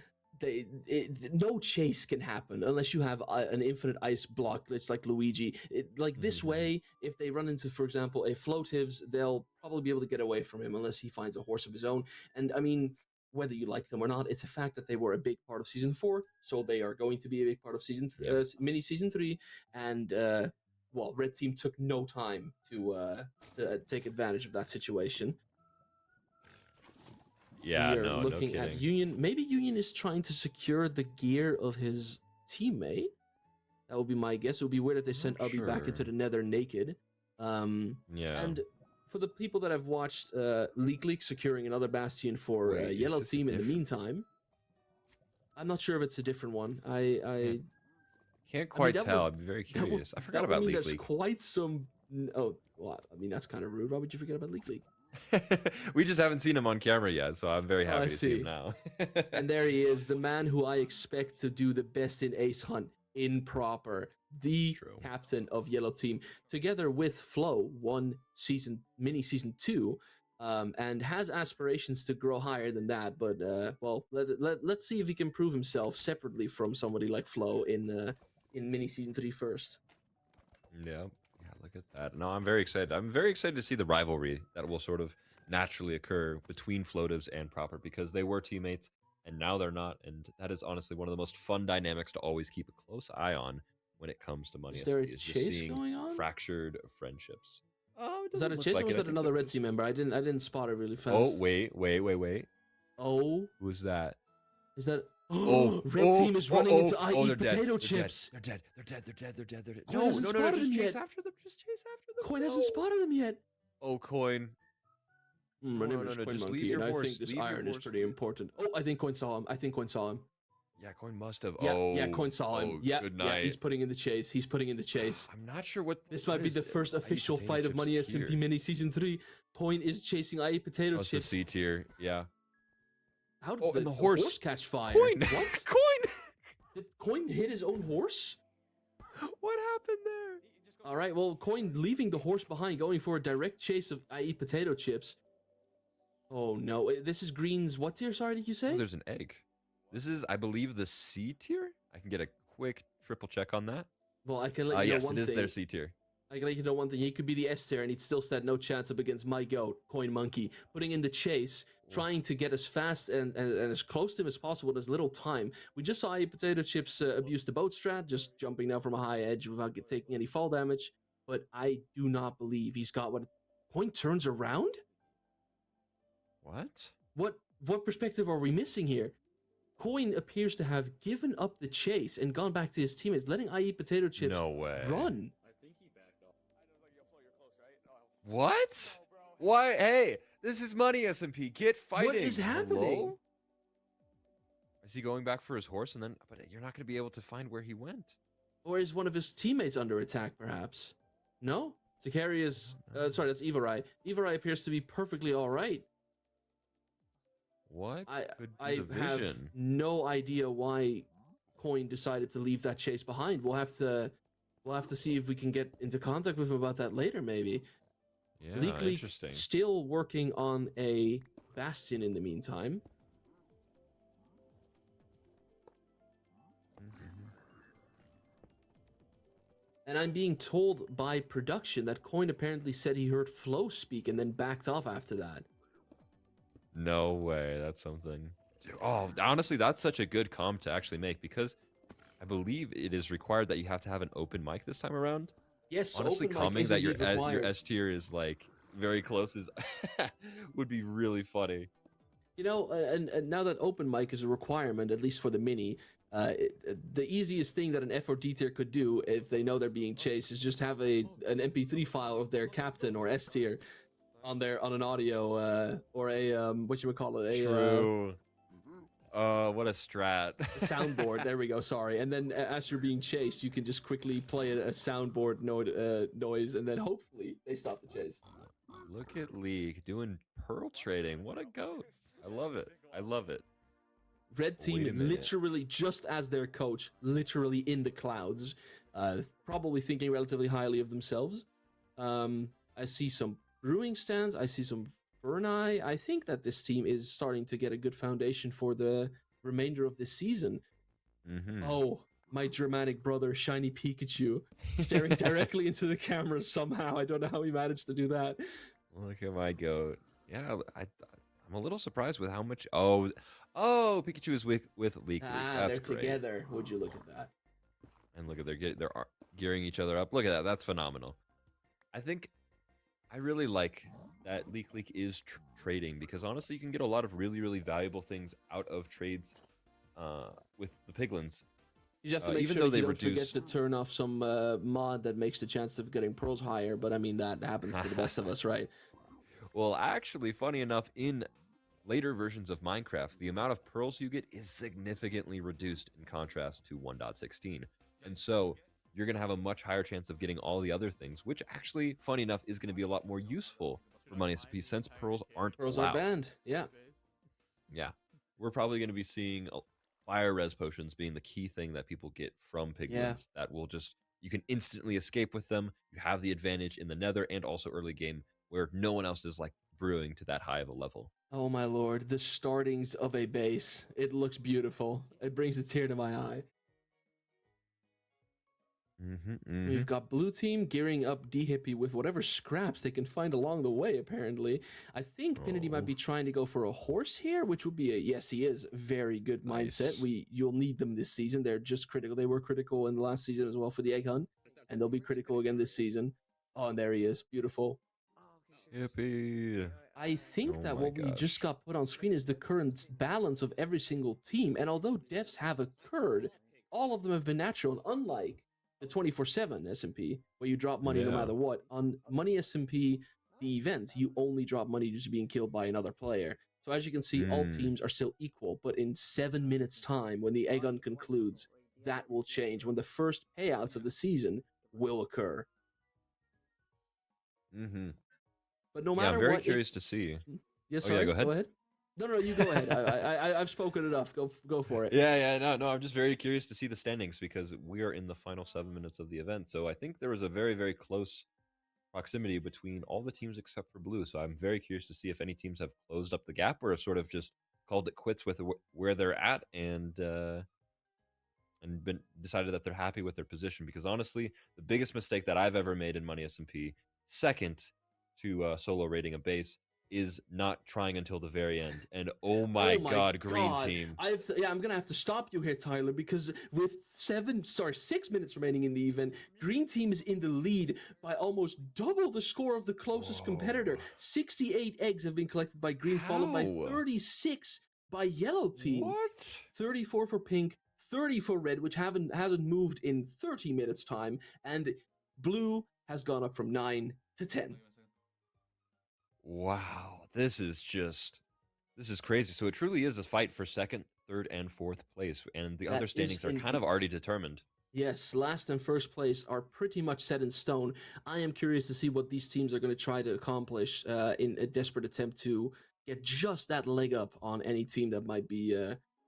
no chase can happen unless you have an infinite ice block. It's like Luigi. Like this Mhm. way, if they run into, for example, a Floativs, they'll probably be able to get away from him unless he finds a horse of his own. And I mean, whether you like them or not, it's a fact that they were a big part of season 4, so they are going to be a big part of mini season 3. And well, red team took no time to take advantage of that situation. Yeah, We are no looking at kidding. Union. Maybe Union is trying to secure the gear of his teammate. That would be my guess. It would be weird if they sent Not Ubby back into sure. the Nether naked. Yeah. And for the people that have watched Leak securing another Bastion for Wait, is Yellow this a Team in the different- meantime, I'm not sure if it's a different one. I Can't quite that tell. would- I'd be very that would- curious. I forgot that would about mean Leak there's Leak. quite some. Oh, well, I mean that's kind of rude. Why would you forget about Leak? We just haven't seen him on camera yet, so I'm very Oh, I happy to see him see. now. And there he is, the man who I expect to do the best in Ace Hunt in proper, the True. captain of Yellow Team, together with Flo, mini season 2, and has aspirations to grow higher than that. But well, let's see if he can prove himself separately from somebody like Flo in mini season 3 first. Yeah, look at that. No, I'm very excited. I'm very excited to see the rivalry that will sort of naturally occur between Floatives and Proper because they were teammates and now they're not. And that is honestly one of the most fun dynamics to always keep a close eye on when it comes to money. Is there a is just chase seeing going on? fractured friendships. Oh, Was that a chase or was that another red team member? I didn't spot it really fast. Oh, wait. Oh, Who's that? is that? Oh, red team is running into I eat they're dead. potato They're chips. Dead. They're dead. Coin No, hasn't spotted just them chase yet. after them. Just chase after them. Coin hasn't No. spotted them yet. Oh, Coin. My name No, is no, Coin just leave Monkey, your and I horse, think this leave your iron is horse. pretty important. Oh, I think Coin saw him. Yeah, Coin must have. Yeah, oh, yeah, Coin saw him. Oh, Yeah, good yeah, night. he's putting in the chase. I'm not sure what This might be the first I eat official potato fight of chips Money tier. SMP Mini Season 3. Coin is chasing I eat potato Oh, it's the chips. C tier. Yeah. How did Oh, the, and the the horse. horse catch fire? Coin. What? Coin. Did Coin hit his own horse? What happened there? All right, well, Coin leaving the horse behind, going for a direct chase of I eat potato chips. Oh no, this is Green's what tier? Sorry, did you say? Oh, there's an egg. This is, I believe, the C tier. I can get a quick triple check on that. Well, I can let you know Yes, one it is thing. their C tier. I can let you know one thing. He could be the S tier, and he'd still stand no chance up against my goat, Coin Monkey, putting in the chase, trying to get as fast and as close to him as possible in as little time. We just saw Potato Chips abuse the boat strat, just jumping down from a high edge without taking any fall damage. But I do not believe he's got what. Coin turns around? What? What perspective are we missing here? Coin appears to have given up the chase and gone back to his teammates, letting I eat potato chips No way. run. What? Why? Hey, this is Money SMP. Get fighting. What is happening? Hello? Is he going back for his horse? And then, but you're not going to be able to find where he went. Or is one of his teammates under attack, perhaps? No? Zakari is... sorry, that's Evarai. Evarai appears to be perfectly all right. What I could be I the have vision? no idea why Coin decided to leave that chase behind. We'll have to see if we can get into contact with him about that later, maybe. Yeah, Leak interesting. still working on a Bastion in the meantime. Mhm. And I'm being told by production that Coin apparently said he heard Flo speak and then backed off after that. No way. That's something. Dude, oh, honestly, that's such a good comp to actually make because I believe it is required that you have to have an open mic this time around. Yes, Honestly, open mic commenting is that your indeed required. S tier is like very close is would be really funny. You know, and now that open mic is a requirement, at least for the mini, The easiest thing that an F or D tier could do if they know they're being chased is just have an MP3 file of their captain or S tier on an audio or a what you would call it, True. What a strat. a soundboard. There we go. Sorry. And then as you're being chased, you can just quickly play a soundboard noise, and then hopefully they stop the chase. Look at League doing pearl trading. What a goat. I love it. I love it. Red Wait a team minute. literally just as their coach, literally in the clouds, probably thinking relatively highly of themselves. I see some brewing stands. I see some Ferni. I think that this team is starting to get a good foundation for the remainder of this season. Mm-hmm. Oh, my Germanic brother, Shiny Pikachu, staring directly into the camera somehow. I don't know how he managed to do that. Look at my goat. Yeah, I'm a little surprised with how much. Oh, Pikachu is with Leaky. They're That's great. together. Would you look at that? And look at they're gearing each other up. Look at that. That's phenomenal. I really like that Leak is trading, because honestly, you can get a lot of really, really valuable things out of trades with the Piglins. You just have to make even sure though that they you don't forget reduce- to turn off some mod that makes the chance of getting pearls higher, but I mean, that happens to the best of us, right? Well, actually, funny enough, in later versions of Minecraft, the amount of pearls you get is significantly reduced in contrast to 1.16. And so you're going to have a much higher chance of getting all the other things, which actually, funny enough, is going to be a lot more useful for Money SMP since pearls aren't Pearls allowed. are banned, yeah. Yeah. We're probably going to be seeing fire res potions being the key thing that people get from piglins that will just, you can instantly escape with them. You have the advantage in the nether and also early game where no one else is like brewing to that high of a level. Oh my lord, the startings of a base. It looks beautiful. It brings a tear to my eye. We've got blue team gearing up D-Hippie with whatever scraps they can find along the way, apparently. I think Pinity might be trying to go for a horse here, which would be a, yes, he is, very good mindset. Nice. You'll need them this season. They're just critical. They were critical in the last season as well for the egg hunt, and they'll be critical again this season. Oh, and there he is. Beautiful. Yippee. I think Oh that my what we just gosh. got put on screen is the current balance of every single team. And although deaths have occurred, all of them have been natural. And unlike the 24/7 SMP, where you drop money no Yeah. matter what, on Money SMP, the event, you only drop money just being killed by another player. So as you can see, all teams are still equal. But in 7 minutes' time, when the egg hunt concludes, that will change. When the first payouts of the season will occur. Mm-hmm. But no Yeah, matter I'm very what, curious to see. Yes, Oh, sorry. yeah, go ahead. No, you go ahead. I've spoken enough. Go for it. Yeah, no, I'm just very curious to see the standings because we are in the final 7 minutes of the event. So I think there was a very, very close proximity between all the teams except for blue. So I'm very curious to see if any teams have closed up the gap or have sort of just called it quits with where they're at and been decided that they're happy with their position. Because honestly, the biggest mistake that I've ever made in Money SMP, second to solo rating a base, is not trying until the very end. And oh my god, green team. I'm gonna have to stop you here, Tyler, because with 6 minutes remaining in the event, green team is in the lead by almost double the score of the closest competitor. 68 eggs have been collected by green, followed by How? 36 by yellow team. What? 34 for pink, 30 for red, which hasn't moved in 30 minutes time, and blue has gone up from 9 to 10. Wow, this is crazy. So it truly is a fight for second, third, and fourth place, and the That other is standings are kind of already determined. Yes, last and first place are pretty much set in stone. I am curious to see what these teams are going to try to accomplish in a desperate attempt to get just that leg up on any team that might be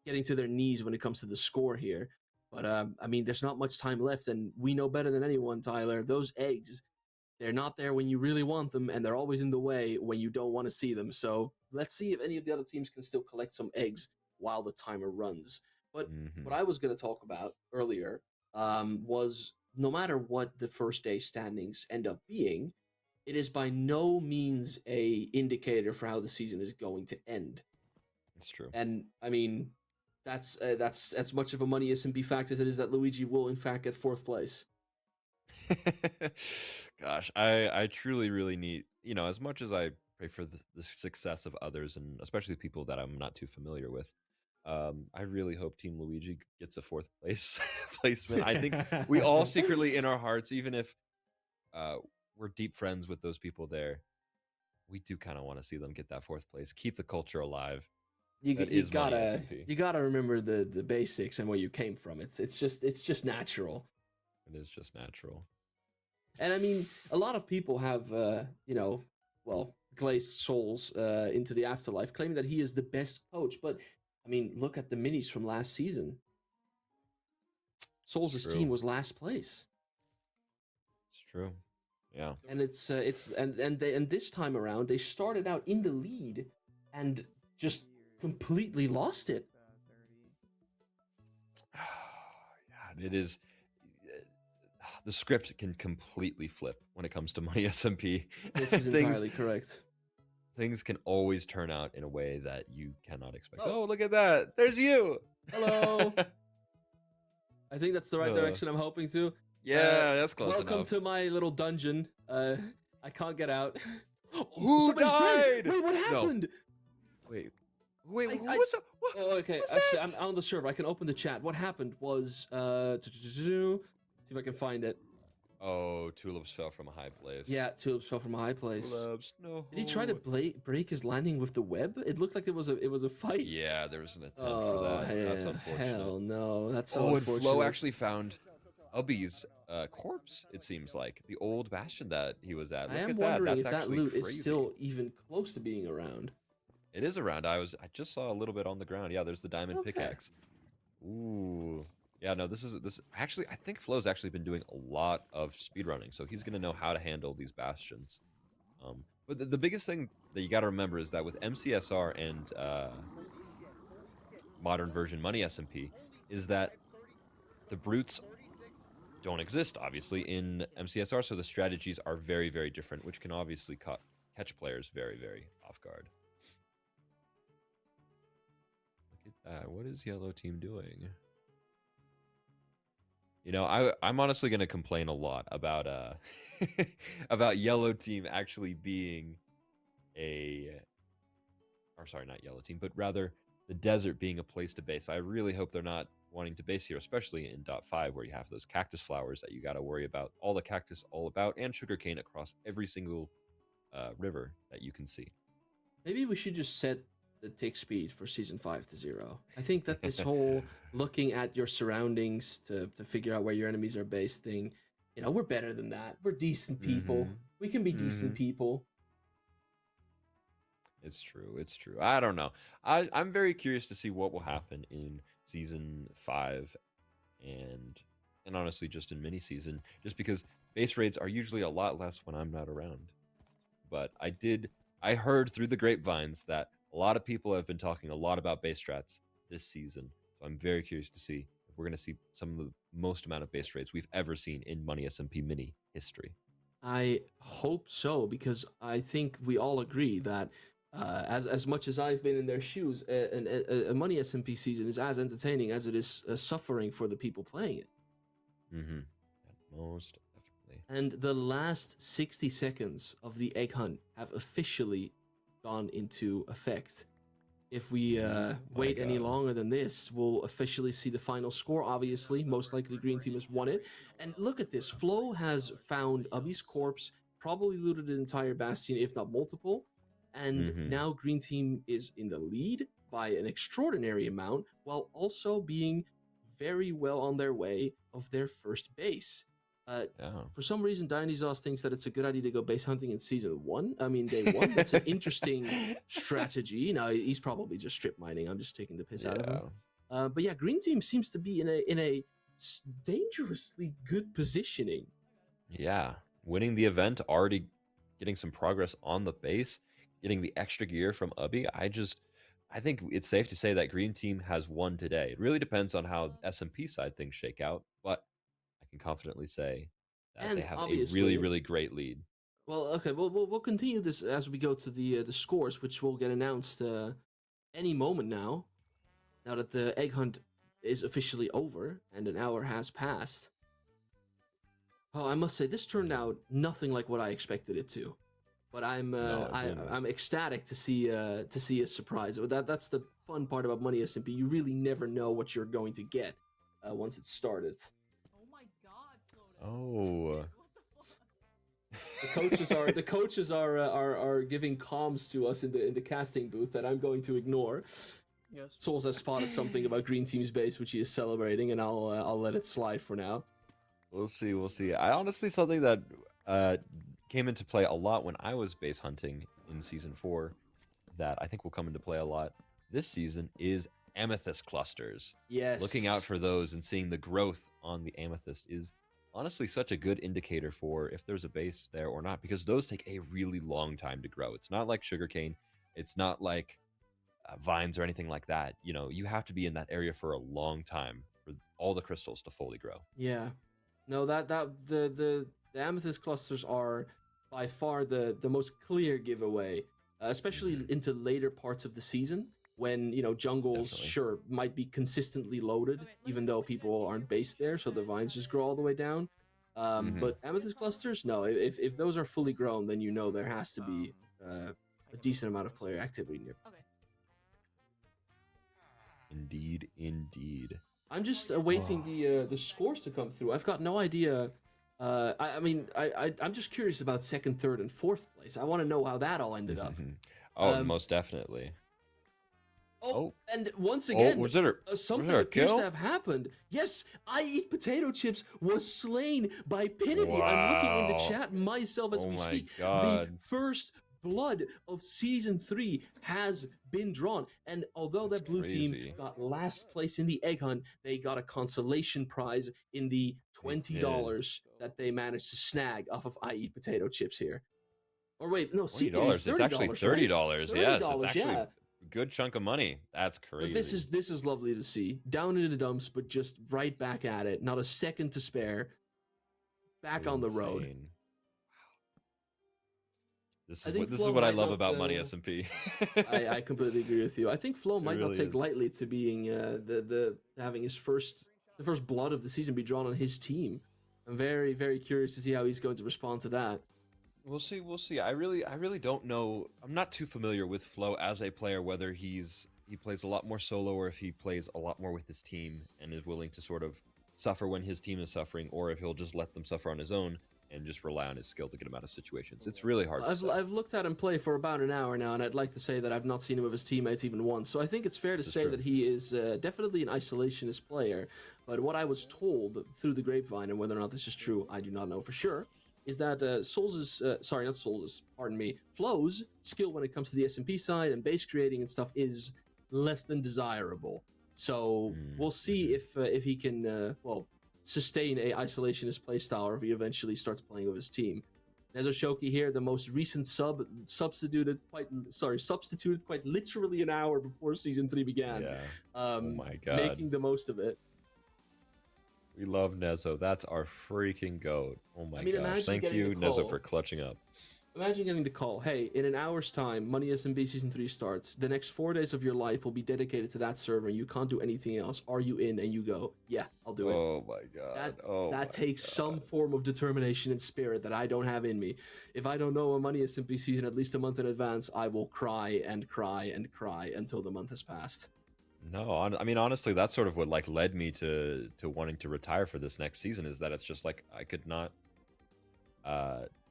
getting to their knees when it comes to the score here. But I mean, there's not much time left, and we know better than anyone, Tyler. Those eggs, they're not there when you really want them, and they're always in the way when you don't want to see them. So let's see if any of the other teams can still collect some eggs while the timer runs. But what I was going to talk about earlier was no matter what the first day standings end up being, it is by no means a indicator for how the season is going to end. It's true. And I mean, that's as much of a Money SMP fact as it is that Luigi will in fact get fourth place. Gosh, I truly, really need, as much as I pray for the success of others, and especially people that I'm not too familiar with, I really hope Team Luigi gets a fourth place placement. I think we all secretly in our hearts, even if we're deep friends with those people there, we do kind of want to see them get that fourth place. Keep the culture alive. That You is Money gotta SMP. remember the basics and where you came from. It's just natural. It is just natural. And I mean, a lot of people have, well, glazed souls into the afterlife, claiming that he is the best coach. But I mean, look at the minis from last season. Souls' True. team was last place, It's true. Yeah. and and this time around they started out in the lead and just completely lost it. Yeah, it is. The script can completely flip when it comes to Money SMP. This is entirely correct. Things can always turn out in a way that you cannot expect. Oh. Oh, look at that. There's you. Hello. I think that's the right Uh, direction I'm hoping to. Yeah, that's close Welcome enough. to my little dungeon. I can't get out. Who Somebody's dead! died? Wait, what No. happened? Wait, I- what's up? What? Oh, okay. What's Actually, that? I'm on the server. I can open the chat. What happened was, see if I can find it. Oh, tulips fell from a high place. Yeah, tulips fell from a high place. Tulips, no. Did he try to break his landing with the web? It looked like it was a fight. Yeah, there was an attempt Oh, for that. That's hell, unfortunate. hell no. That's so Oh, and unfortunate. Flo actually found Ubby's corpse, it seems like. The old bastion that he was at. I Look am at that. wondering That's if that actually loot crazy. is still even close to being around. It is around. I just saw a little bit on the ground. Yeah, there's the diamond Okay. pickaxe. Ooh. Yeah, no, this actually I think Flo's actually been doing a lot of speedrunning, so he's gonna know how to handle these bastions. But the biggest thing that you gotta remember is that with MCSR and modern version Money SMP is that the brutes don't exist, obviously, in MCSR, so the strategies are very, very different, which can obviously catch players very, very off guard. Look at that. What is yellow team doing? You know, I'm honestly going to complain a lot about about yellow team actually being or sorry, not yellow team, but rather the desert being a place to base. I really hope they're not wanting to base here, especially in .5 where you have those cactus flowers that you got to worry about, all the cactus all about, and sugarcane across every single river that you can see. Maybe we should just set the tick speed for season 5 to 0. I think that this whole looking at your surroundings to figure out where your enemies are based thing, we're better than that. We're decent people. Mhm. We can be decent people. It's true. It's true. I don't know. I'm very curious to see what will happen in season 5 and honestly just in mini season, just because base raids are usually a lot less when I'm not around. But I heard through the grapevines that a lot of people have been talking a lot about base strats this season. So I'm very curious to see if we're going to see some of the most amount of base raids we've ever seen in Money SMP Mini history. I hope so, because I think we all agree that as much as I've been in their shoes, a Money SMP season is as entertaining as it is suffering for the people playing it. Mm-hmm. Most definitely. And the last 60 seconds of the egg hunt have officially gone into effect. If we wait any God. longer than this, we'll officially see the final score, obviously. Most likely Green Team has won it. And look at this. Flo has found Ubby's corpse, probably looted an entire bastion, if not multiple. And Mhm. now Green Team is in the lead by an extraordinary amount, while also being very well on their way of their first base. Yeah. For some reason, Dionysos thinks that it's a good idea to go base hunting in season 1. I mean, day 1. That's an interesting strategy. Now, he's probably just strip mining. I'm just taking the piss out of him. But yeah, Green Team seems to be in a dangerously good positioning. Yeah. Winning the event, already getting some progress on the base, getting the extra gear from Ubby. I think it's safe to say that Green Team has won today. It really depends on how SMP side things shake out, but I can confidently say that And they have a obviously- really, really great lead. Well, okay, we'll continue this as we go to the scores, which will get announced any moment now. Now that the egg hunt is officially over and an hour has passed. Oh, I must say, this turned out nothing like what I expected it to. but I'm No, agreement. I'm ecstatic to see a surprise. That's the fun part about Money SMP. You really never know what you're going to get once it's started. Oh my god, Floater. Oh. What the fuck? The coaches are giving comms to us in the casting booth that I'm going to ignore. Yes. Souls has spotted something about Green Team's base, which he is celebrating, and I'll let it slide for now. We'll see. We'll see. I honestly something that came into play a lot when I was base hunting in season 4, that I think will come into play a lot this season is amethyst clusters. Yes. Looking out for those and seeing the growth on the amethyst is honestly such a good indicator for if there's a base there or not, because those take a really long time to grow. It's not like sugarcane. It's not like vines or anything like that. You know, you have to be in that area for a long time for all the crystals to fully grow. Yeah. No, the amethyst clusters are by far the most clear giveaway, especially into later parts of the season when, you know, jungles Definitely. sure might be consistently loaded, Okay, even let's though see what you guys people think aren't here. based there, so the vines just grow all the way down. Mhm. But amethyst clusters, no, if those are fully grown, then you know there has to be a decent amount of player activity near. Okay. Indeed, indeed. I'm just awaiting the scores to come through. I've got no idea. I'm just curious about second, third, and fourth place. I want to know how that all ended up. Oh, Um, most definitely. Oh. And once again, was there something a appears kill? to have happened. Yes, I Eat Potato Chips was slain by Pinity. I'm looking in the Wow. chat myself as Oh we my speak. The God. first blood of season 3 has been drawn, and although That's that blue crazy. team got last place in the egg hunt, they got a consolation prize in the $20 that they managed to snag off of I Eat Potato Chips here. Or wait, no, $20. CTV is It's $30. actually right? $30. Yes, it's $30, actually yeah. a good chunk of money. That's crazy. But this is lovely to see. Down in the dumps, but just right back at it. Not a second to spare. Back on the road. Insane. This I is think what, this is Flo what I might love not, about Money SMP. I completely agree with you. I think Flo might not really take is. lightly to being the having the first blood of the season be drawn on his team. I'm very, very curious to see how he's going to respond to that. We'll see. We'll see. I really don't know. I'm not too familiar with Flo as a player, whether he plays a lot more solo or if he plays a lot more with his team and is willing to sort of suffer when his team is suffering, or if he'll just let them suffer on his own and just rely on his skill to get him out of situations. It's really hard. I've looked at him play for about an hour now, and I'd like to say that I've not seen him with his teammates even once. So I think it's fair to This is say true. that he is definitely an isolationist player. But what I was told through the grapevine, and whether or not this is true, I do not know for sure, is that Flo's skill when it comes to the SMP side and base creating and stuff is less than desirable. So we'll see if he can sustain a isolationist playstyle, or if he eventually starts playing with his team. Nezoshoki here, the most recent substituted quite literally an hour before season 3 began. Yeah. Oh my God. Making the most of it. We love Nezo. That's our freaking goat. Oh my I mean, gosh. imagine Thank getting you, the call. Nezo, for clutching up. Imagine getting the call, hey, in an hour's time, Money SMB Season 3 starts. The next 4 days of your life will be dedicated to that server, and you can't do anything else. Are you in? And you go, yeah, I'll do it. Oh my God. That takes some form of determination and spirit that I don't have in me. If I don't know a Money SMP season at least a month in advance, I will cry and cry and cry until the month has passed. No, I mean, honestly, that's sort of what led me to wanting to retire for this next season, is that it's just like I could not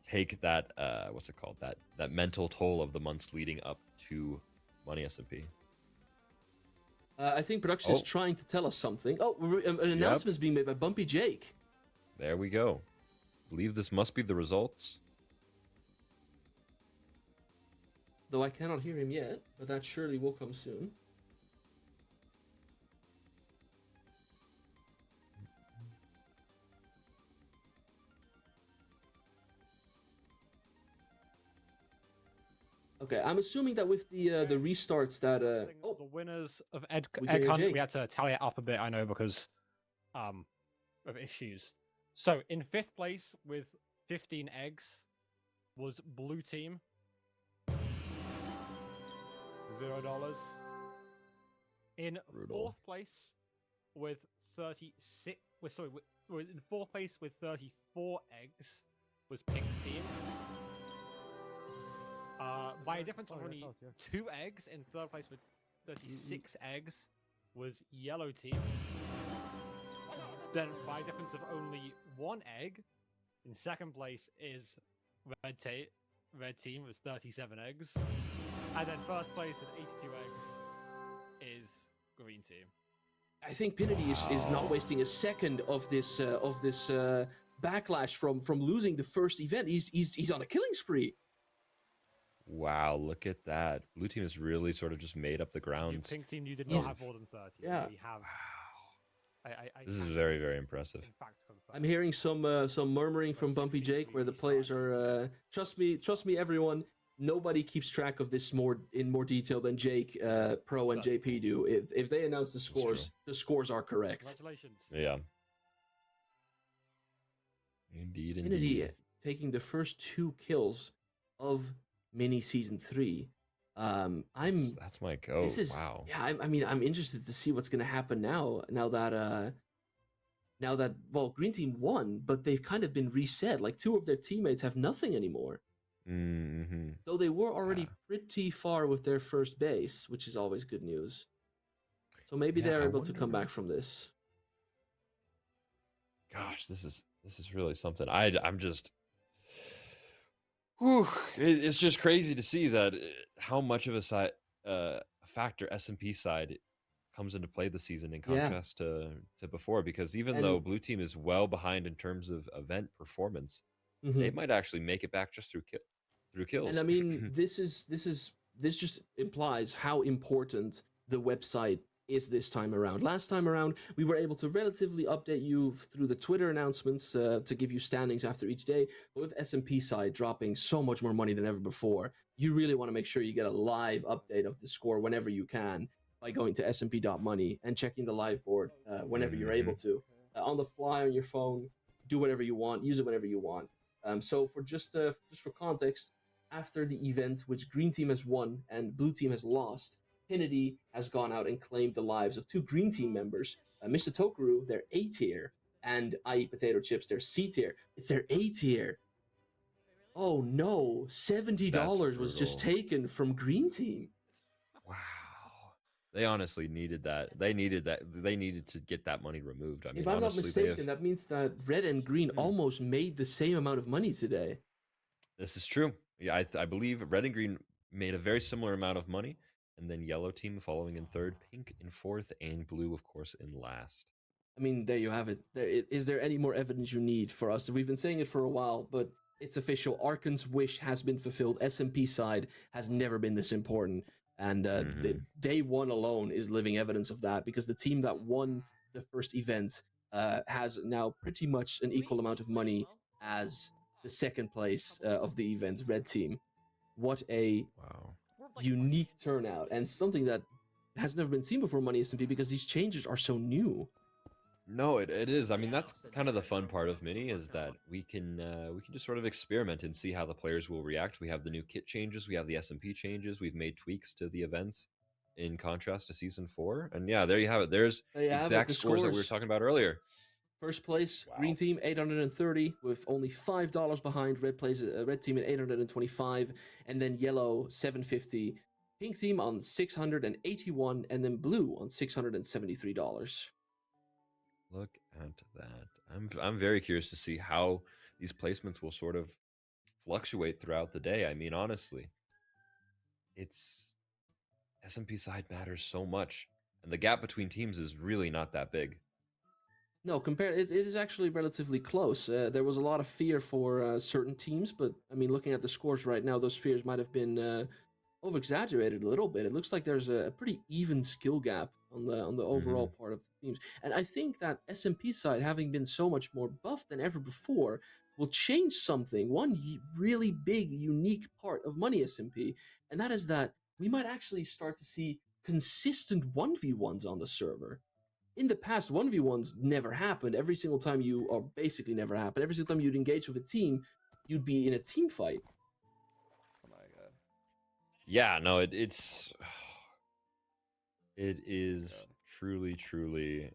take that what's it called, that mental toll of the months leading up to Money SMP. I think production is trying to tell us something. Oh, an announcement is being made by Bumpy Jake. There we go. Believe this must be the results. Though I cannot hear him yet, but that surely will come soon. Okay, I'm assuming that with the restarts that The winners of We Egg can Hunt, hear Jake. we had to tally it up a bit, I know, because of issues. So in 5th place with 15 eggs was Blue Team. $0. In Brutal. 4th place with 36, in 4th place with 34 eggs was Pink Team. By a difference of only 2 eggs, in third place with 36 eggs was yellow team. Then by a difference of only 1 egg, in second place is red team with 37 eggs. And then first place with 82 eggs is green team. I think Pinity is not wasting a second of this backlash from losing the first event. He's on a killing spree. Wow, look at that. Blue team has really sort of just made up the You grounds. pink team, you did He's- not have more than 30. Yeah. We have. This is very, very impressive. In fact, confirmed. I'm hearing some murmuring from Bumpy Jake where the players are. Trust me, everyone. Nobody keeps track of this in more detail than Jake, Pro, and JP do. If they announce the scores, the scores are correct. Congratulations. Yeah. Indeed, Infinity indeed. taking the first 2 kills of Mini Season 3. That's my go. This is Wow. yeah. I mean, I'm interested to see what's going to happen now. Now that well, Green Team won, but they've kind of been reset. Like 2 of their teammates have nothing anymore. Mm-hmm. Though they were already Yeah. pretty far with their first base, which is always good news. So maybe Yeah, they're I able to come wonder- back from this. Gosh, this is really something. I'm just, whew, it's just crazy to see that how much of a factor SMP side comes into play this season in Yeah. contrast to before. Because even And- though Blue Team is well behind in terms of event performance, Mhm. they might actually make it back just through kills. And I mean, this just implies how important the website is this time around. Last time around, we were able to relatively update you through the Twitter announcements to give you standings after each day. But with SMP side dropping so much more money than ever before, you really want to make sure you get a live update of the score whenever you can by going to smp.money and checking the live board whenever you're able to. On the fly on your phone, do whatever you want, use it whenever you want. So for just for context, after the event, which Green Team has won and Blue Team has lost, Pinity has gone out and claimed the lives of 2 Green Team members, Mr. Tokaru, their A tier, and I Eat Potato Chips, their C tier. It's their A tier. Oh no, $70 was just brutal. taken from Green Team. Wow. They honestly needed that. They needed to get that money removed. I mean, If I'm not honestly, mistaken, that means that Red and Green almost made the same amount of money today. this is true. Yeah, I believe Red and Green made a very similar amount of money, and then Yellow Team following in third, Pink in fourth, and Blue, of course, in last. I mean, there you have it. Is there any more evidence you need for us? We've been saying it for a while, but it's official. Arkan's wish has been fulfilled. SMP side has never been this important. And the day 1 alone is living evidence of that, because the team that won the first event has now pretty much an equal amount of money as the second place of the event, Red Team. What a Wow. unique turnout, and something that has never been seen before Money SMP, because these changes are so new. No, it is. I mean, that's kind of the fun part of Mini, is that we can just sort of experiment and see how the players will react. We have the new kit changes, we have the SMP changes, we've made tweaks to the events in contrast to season 4. And yeah, there you have it. There's There you have it, exact the scores that we were scores. talking about earlier. First place, Wow. Green Team 830 with only $5 behind. Red Team at 825, and then Yellow 750. Pink Team on 681, and then Blue on $673. Look at that. I'm very curious to see how these placements will sort of fluctuate throughout the day. I mean, honestly, it's SMP side matters so much, and the gap between teams is really not that big. No, it is actually relatively close. There was a lot of fear for certain teams, but I mean, looking at the scores right now, those fears might have been over-exaggerated a little bit. It looks like there's a pretty even skill gap on the overall part of the teams, and I think that SMP side, having been so much more buff than ever before, will change something. One really big, unique part of Money SMP, and that is that we might actually start to see consistent 1v1s on the server. In the past, 1v1s never happened. Every single time or basically never happened. Every single time you'd engage with a team, you'd be in a team fight. Oh my god. Yeah, no, it is truly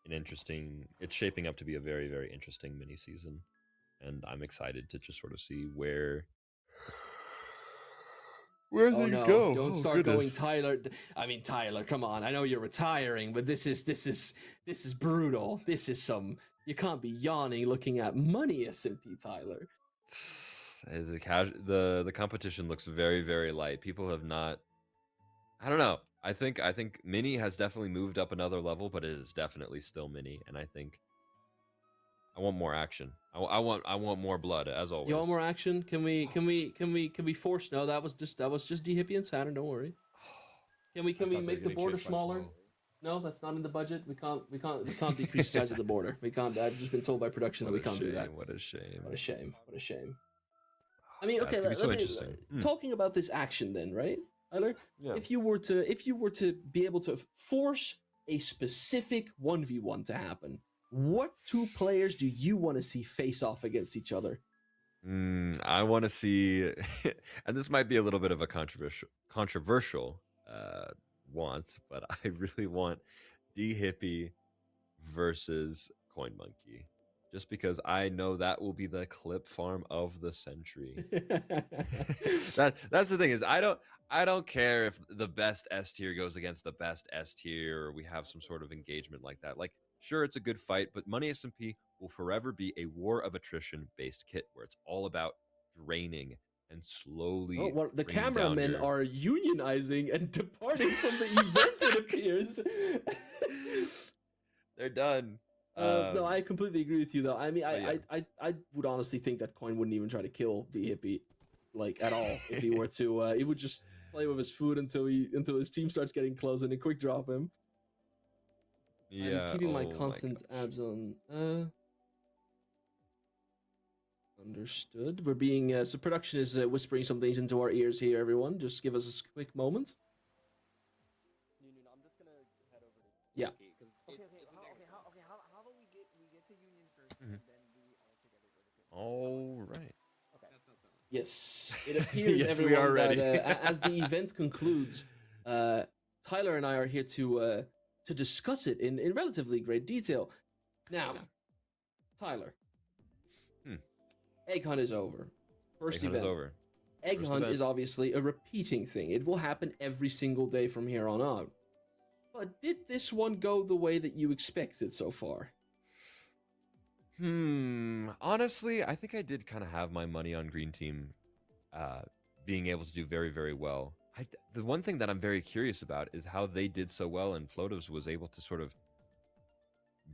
an interesting. It's shaping up to be a very, very interesting mini season, and I'm excited to just sort of see where Where Oh things no! go? Don't Oh, start going, goodness. Tyler. I mean, Tyler, come on. I know you're retiring, but this is brutal. This is some. You can't be yawning looking at money, SMP Tyler. The competition looks very, very light. People have not. I don't know. I think Mini has definitely moved up another level, but it is definitely still Mini, and I think I want more action. I want more blood, as always. You want more action? Can we force? No, that was just D Hippie and Saturn. Don't worry. Can we make the border smaller? No, that's not in the budget. We can't decrease the size of the border. We can't. I've just been told by production that we can't do that. What a shame. What a shame. What a shame. I mean, That's okay. gonna be so interesting. Talking about this action, then, right, Tyler? Yeah. If you were to be able to force a specific 1v1 to happen, what two players do you want to see face off against each other? I want to see, and this might be a little bit of a controversial want, but I really want D Hippie versus Coin Monkey, just because I know that will be the clip farm of the century. That's the thing, is I don't care if the best S tier goes against the best S tier, or we have some sort of engagement like that. Like, sure, it's a good fight, but Money SMP will forever be a war of attrition based kit where it's all about draining and slowly. Oh, well, the bringing down cameramen your- are unionizing and departing from the event. It appears. They're done. No, I completely agree with you, though. I mean, yeah. I would honestly think that Coin wouldn't even try to kill D Hippie, like, at all. If he were to, he would just play with his food until his team starts getting close and then quick drop him. Yeah, I'm keeping my oh constant abs on. Understood. We're being so production is whispering some things into our ears here. Everyone, just give us a quick moment. I'm just gonna head over to. Yeah. Okay. How about we get to Union first, Mhm. and then we all together go to. All right. Okay. Yes, it appears Yes, we everyone are ready. that as the event concludes, Tyler and I are here to discuss it in relatively great detail. Now, Tyler, Egg Hunt is over. First Egg Hunt event. is over. Egg First Hunt event. is obviously a repeating thing. It will happen every single day from here on out. But did this one go the way that you expected so far? Honestly, I think I did kind of have my money on Green Team being able to do very, very well. The one thing that I'm very curious about is how they did so well, and Floativs was able to sort of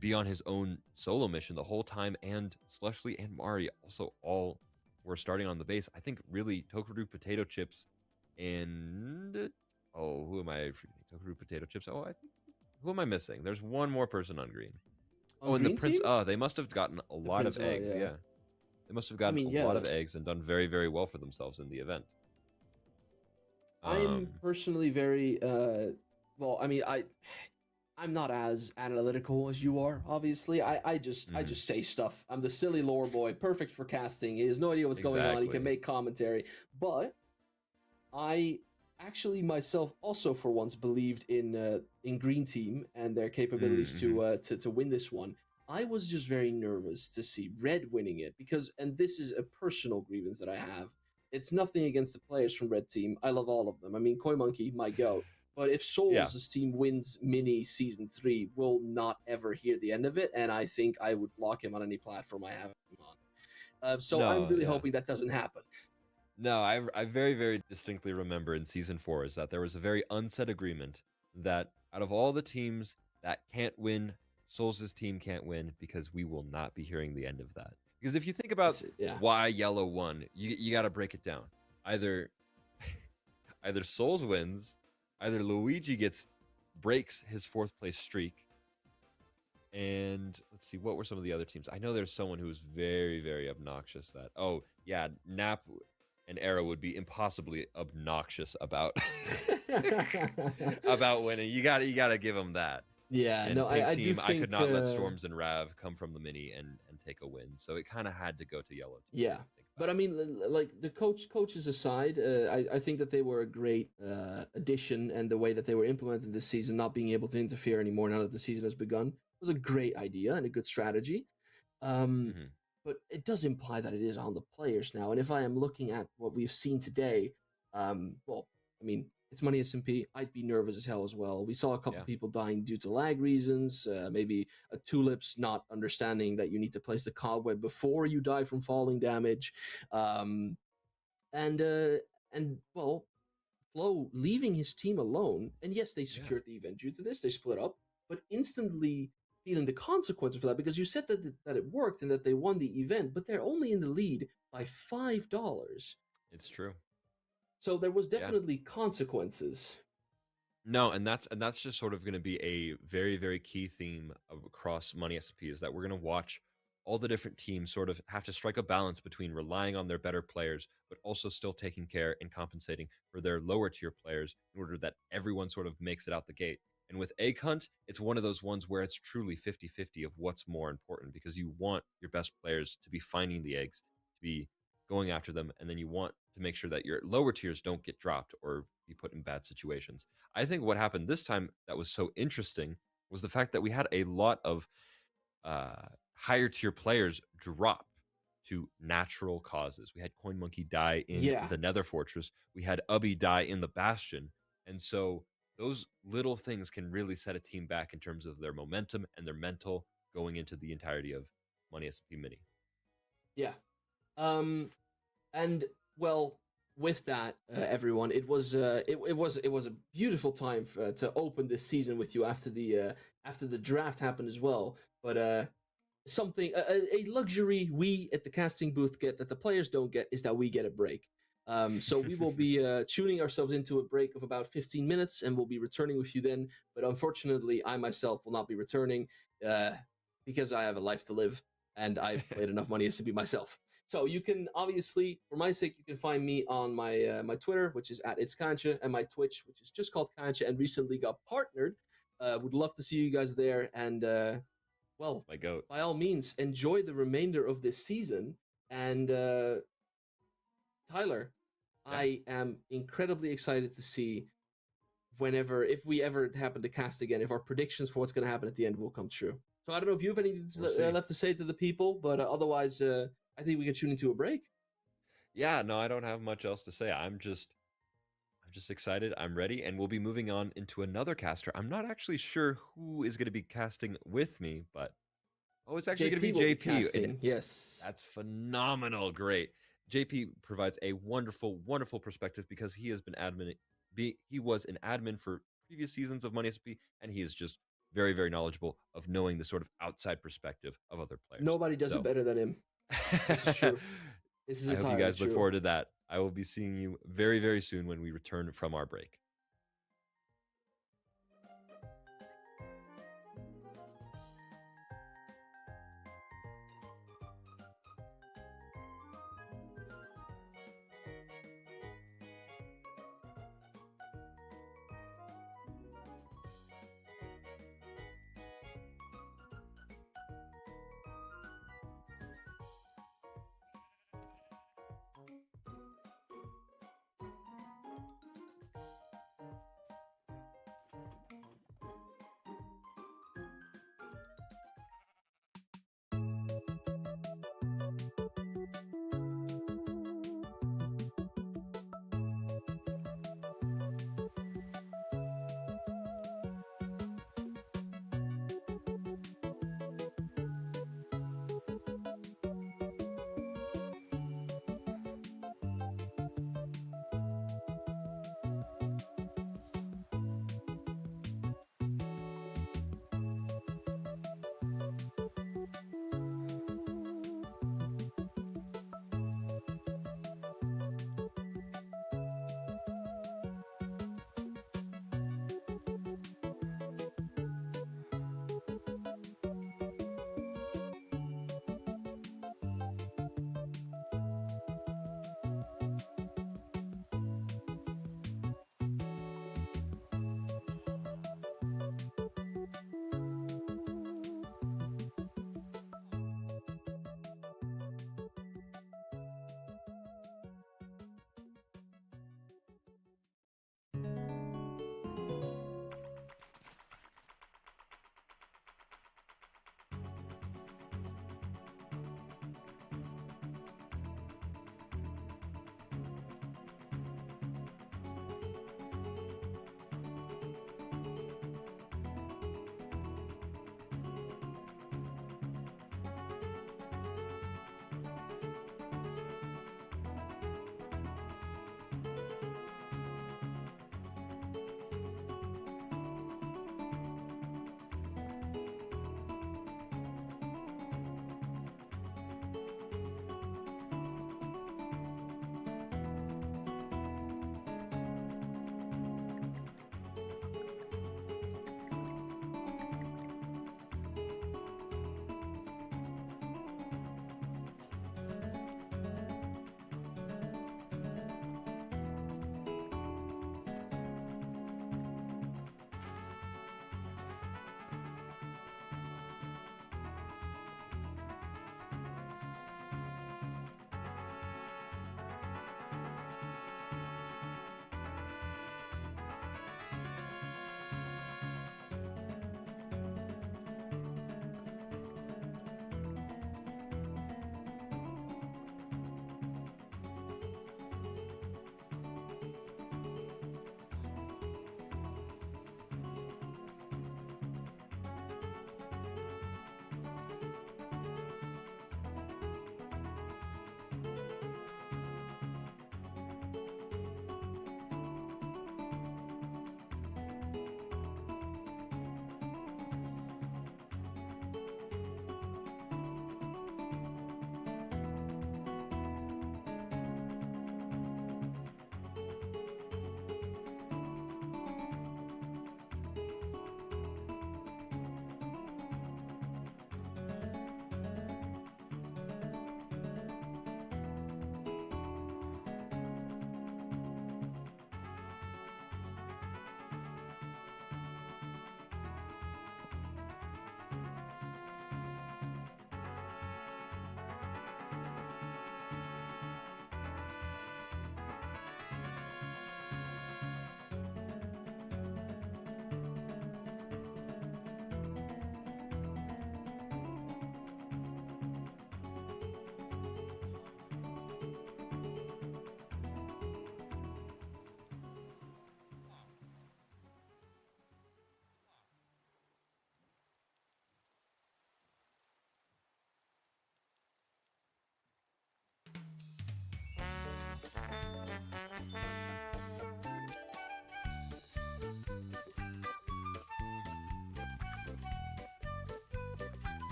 be on his own solo mission the whole time, and Slushly and Mari also all were starting on the base. I think really Tokaru Potato Chips and who am I forgetting? Tokaru Potato Chips. I think, who am I missing? There's one more person on green. On And the Green Prince. Team? They must have gotten a lot Prince, of eggs. yeah. Yeah, they must have gotten mean, a lot yeah. of eggs and done very, very well for themselves in the event. I'm personally very well. I mean, I'm not as analytical as you are. Obviously, I just say stuff. I'm the silly lore boy, perfect for casting. He has no idea what's going on. He can Exactly. make commentary, but I actually myself also for once believed in Green Team and their capabilities to win this one. I was just very nervous to see Red winning it because, and this is a personal grievance that I have. It's nothing against the players from Red Team. I love all of them. I mean, Koi Monkey, my goat. But if Souls' team wins Mini Season 3, we'll not ever hear the end of it, and I think I would block him on any platform I have him on. So I'm really hoping that doesn't happen. No, I very, very distinctly remember in Season 4 is that there was a very unsaid agreement that out of all the teams that can't win, Souls' team can't win because we will not be hearing the end of that. Because if you think about why Yellow won, you got to break it down. Either Souls wins, either Luigi breaks his 4th place streak, and let's see, what were some of the other teams? I know there's someone who was very, very obnoxious that, Nap and Arrow would be impossibly obnoxious about about winning. You gotta give them that. Yeah, And no, Pink I team, do I think could not let Storms and Rav come from the mini and take a win. So it kind of had to go to Yellow team. Yeah, but I mean, like the coaches aside, I think that they were a great addition, and the way that they were implemented this season, not being able to interfere anymore now that the season has begun, was a great idea and a good strategy. But it does imply that it is on the players now. And if I am looking at what we've seen today, Well, I mean, it's Money SMP. I'd be nervous as hell as well. We saw a couple Yeah. people dying due to lag reasons. Maybe a tulips not understanding that you need to place the cobweb before you die from falling damage. Um, and well, Flo leaving his team alone, and yes, they secured the event due to this. They split up, but instantly feeling the consequences for that because you said that it worked and that they won the event, but they're only in the lead by $5. It's true. So there was Yeah. definitely consequences. No, and that's just sort of going to be a very, very key theme across Money SP is that we're going to watch all the different teams sort of have to strike a balance between relying on their better players, but also still taking care and compensating for their lower tier players in order that everyone sort of makes it out the gate. And with Egg Hunt, it's one of those ones where it's truly 50-50 of what's more important because you want your best players to be finding the eggs, to be going after them, and then you want to make sure that your lower tiers don't get dropped or be put in bad situations. I think what happened this time that was so interesting was the fact that we had a lot of higher tier players drop to natural causes. We had Coin Monkey die in the Nether Fortress. We had Ubby die in the Bastion. And so those little things can really set a team back in terms of their momentum and their mental going into the entirety of Money SMP Mini. Yeah. And well, with that, everyone, it was a beautiful time to open this season with you after the draft happened as well. But something a luxury we at the casting booth get that the players don't get is that we get a break. So we will be tuning ourselves into a break of about 15 minutes, and we'll be returning with you then. But unfortunately, I myself will not be returning because I have a life to live, and I've played enough Money SMP myself. So you can obviously, for my sake, you can find me on my my Twitter, which is @itskancha, and my Twitch, which is just called Kancha, and recently got partnered. Would love to see you guys there, and well, My goat. by all means, enjoy the remainder of this season. And Tyler, I am incredibly excited to see if we ever happen to cast again, if our predictions for what's going to happen at the end will come true. So I don't know if you have anything left to say to the people, but otherwise, I think we can tune into a break. Yeah, no, I don't have much else to say. I'm just excited. I'm ready, and we'll be moving on into another caster. I'm not actually sure who is going to be casting with me, but it's actually going to be JP. Yes, that's phenomenal. Great. JP provides a wonderful, wonderful perspective because he has been he was an admin for previous seasons of Money SP, and he is just very, very knowledgeable of knowing the sort of outside perspective of other players. Nobody does it better than him. This is true. This is I hope you guys true. look forward to that. I will be seeing you very, very soon when we return from our break.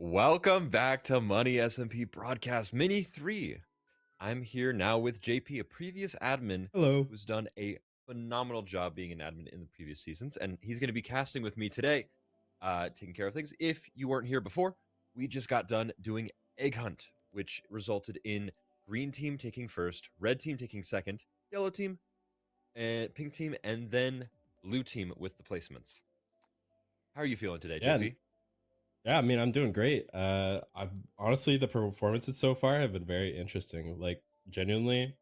Welcome back to Money SMP Broadcast Mini 3. I'm here now with JP, a previous admin Hello. who's done a phenomenal job being an admin in the previous seasons, and he's going to be casting with me today, taking care of things. If you weren't here before, we just got done doing Egg Hunt, which resulted in green team taking first, red team taking second, yellow team, and pink team, and then blue team with the placements. How are you feeling today, Yeah, JP? yeah. I mean, I'm doing great. I'm honestly, the performances so far have been very interesting. Like, genuinely,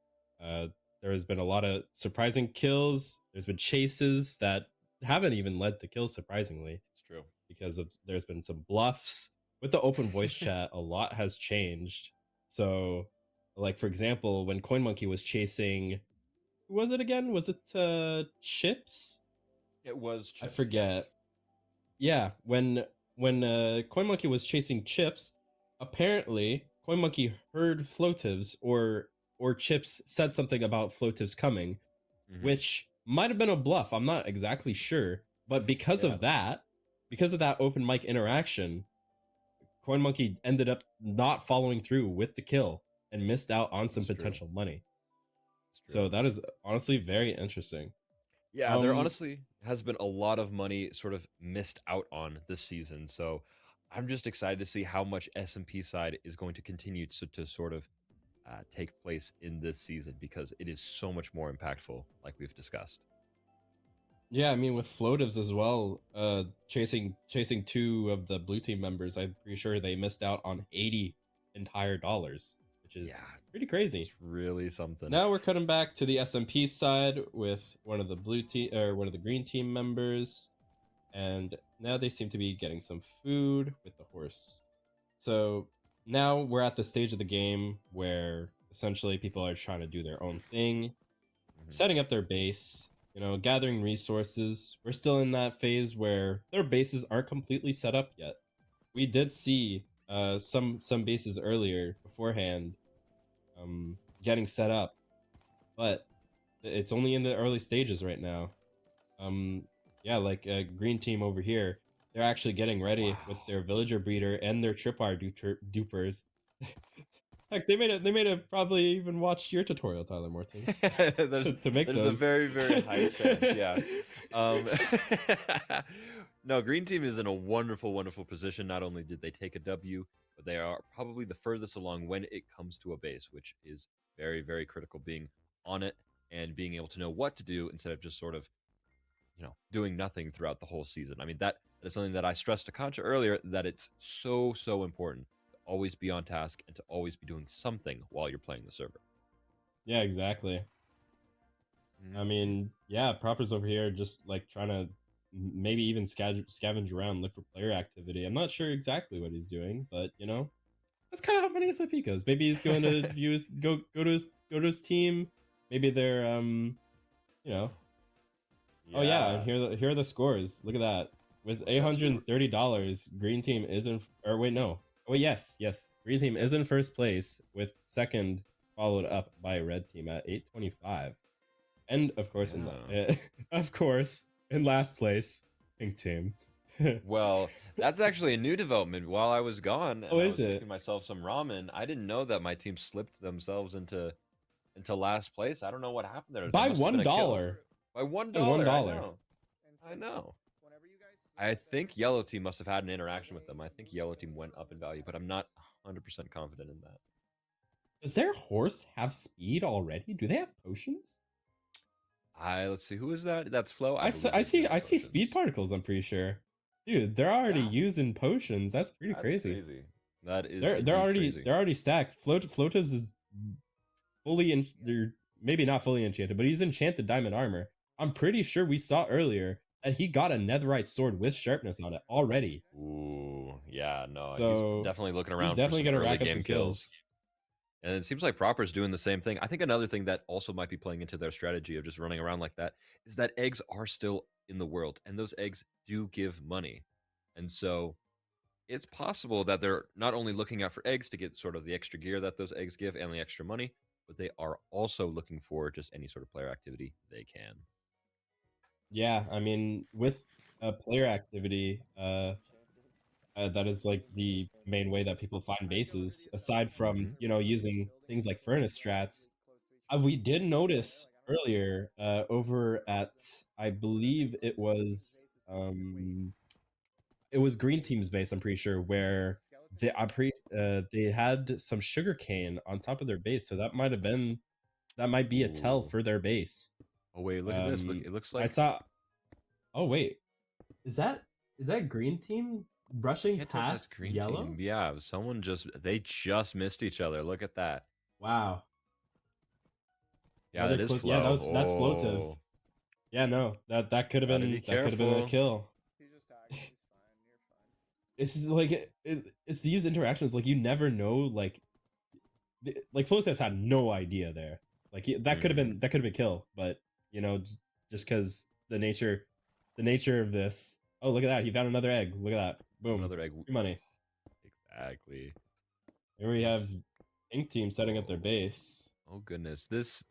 uh, there has been a lot of surprising kills. There's been chases that haven't even led to kills, surprisingly, It's true. because of there's been some bluffs with the open voice chat. A lot has changed. So, like for example, when CoinMonkey was chasing, who was it again? Was it Chips? It was I Chips, forget. yes. Yeah, when CoinMonkey was chasing Chips, apparently CoinMonkey heard Floatives or Chips said something about Floatives coming, Mhm. which might have been a bluff. I'm not exactly sure, but because Yeah. of that open mic interaction, CoinMonkey ended up not following through with the kill and missed out on some That's true. potential money. It's true. So that is honestly very interesting. Yeah, there honestly has been a lot of money sort of missed out on this season. So I'm just excited to see how much S&P side is going to continue to sort of take place in this season, because it is so much more impactful, like we've discussed. Yeah, I mean with Floatives as well, chasing two of the blue team members, I'm pretty sure they missed out on 80 entire dollars, which is pretty crazy. It's really something. Now we're cutting back to the SMP side with one of the one of the green team members, and now they seem to be getting some food with the horse. So now we're at the stage of the game where essentially people are trying to do their own thing, setting up their base, gathering resources. We're still in that phase where their bases aren't completely set up yet. We did see some bases earlier beforehand getting set up, but it's only in the early stages right now. Yeah, like green team over here, they're actually getting ready with their villager breeder and their tripwire dupers. Heck, they made a probably even watched your tutorial, Tyler Mortons, to make there's those. a very, very high chance, yeah. No, green team is in a wonderful, wonderful position. Not only did they take a W, but they are probably the furthest along when it comes to a base, which is very, very critical, being on it and being able to know what to do instead of just sort of, doing nothing throughout the whole season. I mean, that is something that I stressed to Concha earlier, that it's so, so important to always be on task and to always be doing something while you're playing the server. Yeah, exactly. I mean, yeah, Proper's over here just like trying to maybe even scavenge around, look for player activity. I'm not sure exactly what he's doing, but that's kind of how Money SMP goes. Maybe he's going to go to his team. Maybe they're Oh yeah, and here are the scores. Look at that. With $830, Green Team is in, or wait, no. Oh yes. Green Team is in first place, with second followed up by Red Team at 825. And of course in last place, Pink Team. Well, that's actually a new development. While I was gone, and Oh, I is was it? making myself some ramen, I didn't know that my team slipped themselves into last place. I don't know what happened there. By There must have been a kill. $1. By $1. By $1. I know. I think yellow team must have had an interaction with them. I think yellow team went up in value, but I'm not 100% confident in that. Does their horse have speed already? Do they have potions? Let's see, who is that? That's Flo. I see speed particles. I'm pretty sure, dude. They're already using potions. That's pretty crazy. That is. They're crazy. already stacked. Floatives is fully they're maybe not fully enchanted, but he's enchanted diamond armor. I'm pretty sure we saw earlier that he got a netherite sword with sharpness on it already. Ooh, yeah, no. So he's definitely looking around. He's definitely for some gonna early rack up game some kills. And it seems like Proper's doing the same thing. I think another thing that also might be playing into their strategy of just running around like that is that eggs are still in the world, and those eggs do give money. And so it's possible that they're not only looking out for eggs to get sort of the extra gear that those eggs give and the extra money, but they are also looking for just any sort of player activity they can. Yeah, I mean, with player activity, That is like the main way that people find bases, aside from Mhm. using things like furnace strats. We did notice earlier over at, I believe it was Green Team's base. I'm pretty sure where they had some sugar cane on top of their base, so that might be a tell Ooh. for their base. Oh wait, look at this. Look, it looks I like saw. Oh wait, is that Green Team brushing can't tell if that's past green yellow? team. Yeah, they just missed each other. Look at that. Wow. Yeah, Another that is close. Yeah, flow. that's Floatives. Oh, Yeah, no, that could have gotta be been a careful. kill. He's just tagging. He's fine. You're fine. It's like it's these interactions, like you never know, like Floatives had no idea there. Like that could have Mhm. been kill, but just because the nature of this. Oh, look at that! He found another egg. Look at that! Found Boom! another egg. Free money. Exactly. Here we have This- Ink Team setting up their Oh, base. oh goodness. This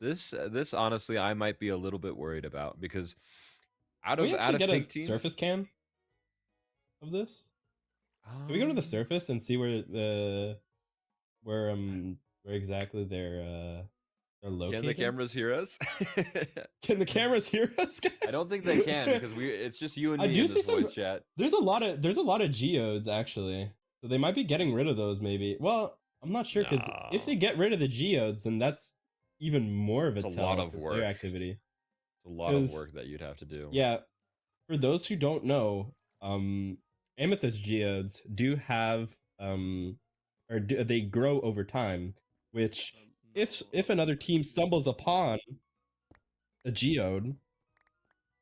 honestly, I might be a little bit worried about because Can we out actually of get a pink team. surface cam of this? Can we go to the surface and see where exactly they're Can the located? cameras hear us? Can the cameras hear us, guys? I don't think they can because it's just you and I me do in see this some. voice chat. There's a lot of geodes actually, so they might be getting rid of those. Maybe. Well, I'm not sure because if they No. get rid of the geodes, then that's even more of a It's a lot tell of for player work. activity. It's a lot of 'Cause, work that you'd have to do. yeah, for those who don't know, amethyst geodes do have they grow over time, which if another team stumbles upon a geode,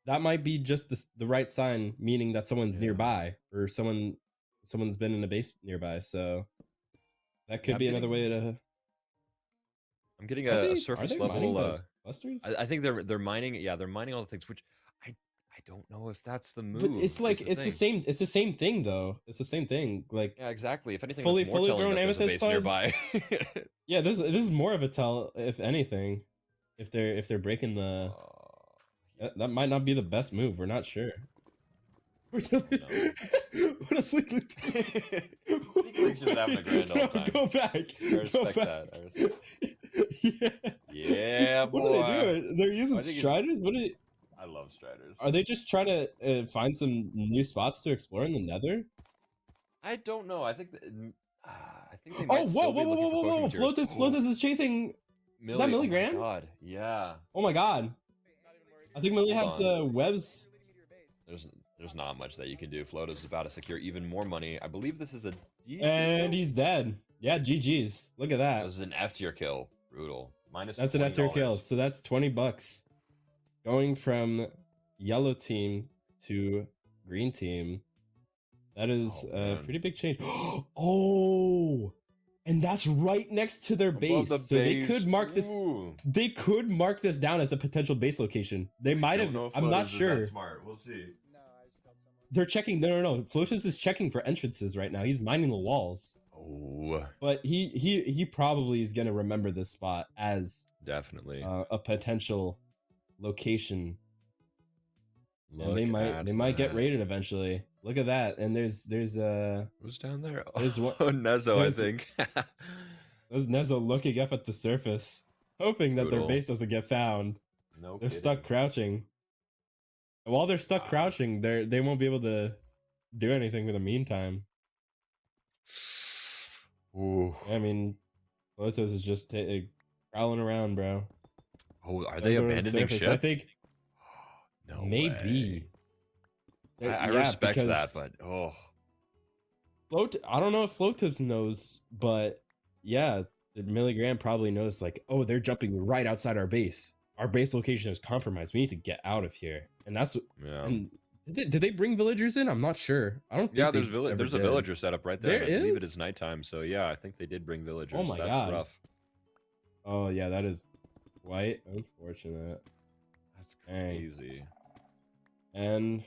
that might be just the right sign, meaning that someone's Yeah. nearby or someone's been in a base nearby. So that could Yeah, be another way to. I'm getting Are a they surface mining level. the clusters? I think they're mining. Yeah, they're mining all the things, which I don't know if that's the But move. it's like Is the thing. it's the same thing though. It's the same thing. Like Yeah, exactly. If anything, that's more fully telling grown that there's a amethyst base buds. nearby. Yeah, this is more of a tell, if anything. If they're breaking the, Yeah. that might not be the best move. We're not sure. What is League League's just having a grand old time. Go back. I respect that. I respect. Yeah. Yeah, What are they boy. doing? They're using I think striders. I love Striders. Are they just trying to find some new spots to explore in the Nether? I don't know. I think they Oh, might whoa, still whoa, be whoa, looking whoa, for whoa, potion whoa! materials. Floatus is chasing. Is that Oh my Milligram? god. Yeah. Oh my god! I think Millie Hold has on. webs. There's not much that you can do. Float is about to secure even more money. I believe this is a D tier And kill? he's dead. Yeah, GG's. Look at that. This is an F tier kill. Brutal. Minus That's an F tier kill. $20. So that's $20. Going from yellow team to green team. That is Oh, a man. pretty big change. Oh, and that's right next to their Above base. the So they base. could mark this. Ooh. They could mark this down as a potential base location. They might have. I'm not sure. Smart. We'll see. No, I just got someone. They're checking. No. Flotus is checking for entrances right now. He's mining the walls. Oh, But he probably is gonna remember this spot as definitely. a potential location. And Look they might get that. raided eventually. Look at that. And there's Who's down there? There's one- Oh, Nezo, I there's- think. there's Nezo looking up at the surface, hoping that their Brutal. base doesn't get found. No They're kidding. stuck crouching. And while they're stuck Wow. crouching, they won't be able to do anything for the meantime. Ooh. I mean, Lotus is just prowling around, bro. Oh, are Gotta they go to the abandoning surface. ship? I think No maybe. way. I Yeah, respect that, because but oh, I don't know if Floatives knows, but yeah, the Milligram probably knows. Like, oh, they're jumping right outside our base. Our base location is compromised. We need to get out of here. And that's yeah. and did they bring villagers in? I'm not sure. I don't think. Yeah, they there's ever a did. villager set up right there. There and I believe it is? is nighttime, so yeah, I think they did bring villagers. Oh my That's God. rough. Oh yeah, that is quite unfortunate. That's Dang. crazy. And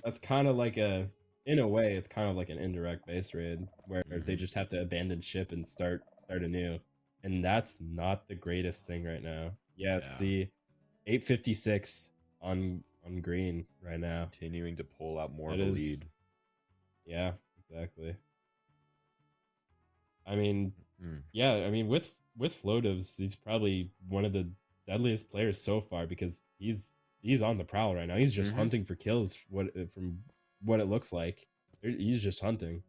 that's kind of like in a way, it's kind of like an indirect base raid where they Mhm. just have to abandon ship and start anew. And that's not the greatest thing right now. Yeah, Yeah. see, 856 on green right now. Continuing to pull out more That of a is- lead. Yeah, Exactly. I mean, Mm. yeah. I mean, with Flotivs, he's probably one of the deadliest players so far because he's on the prowl right now. He's just Mhm. hunting for kills. From what it looks like, he's just hunting.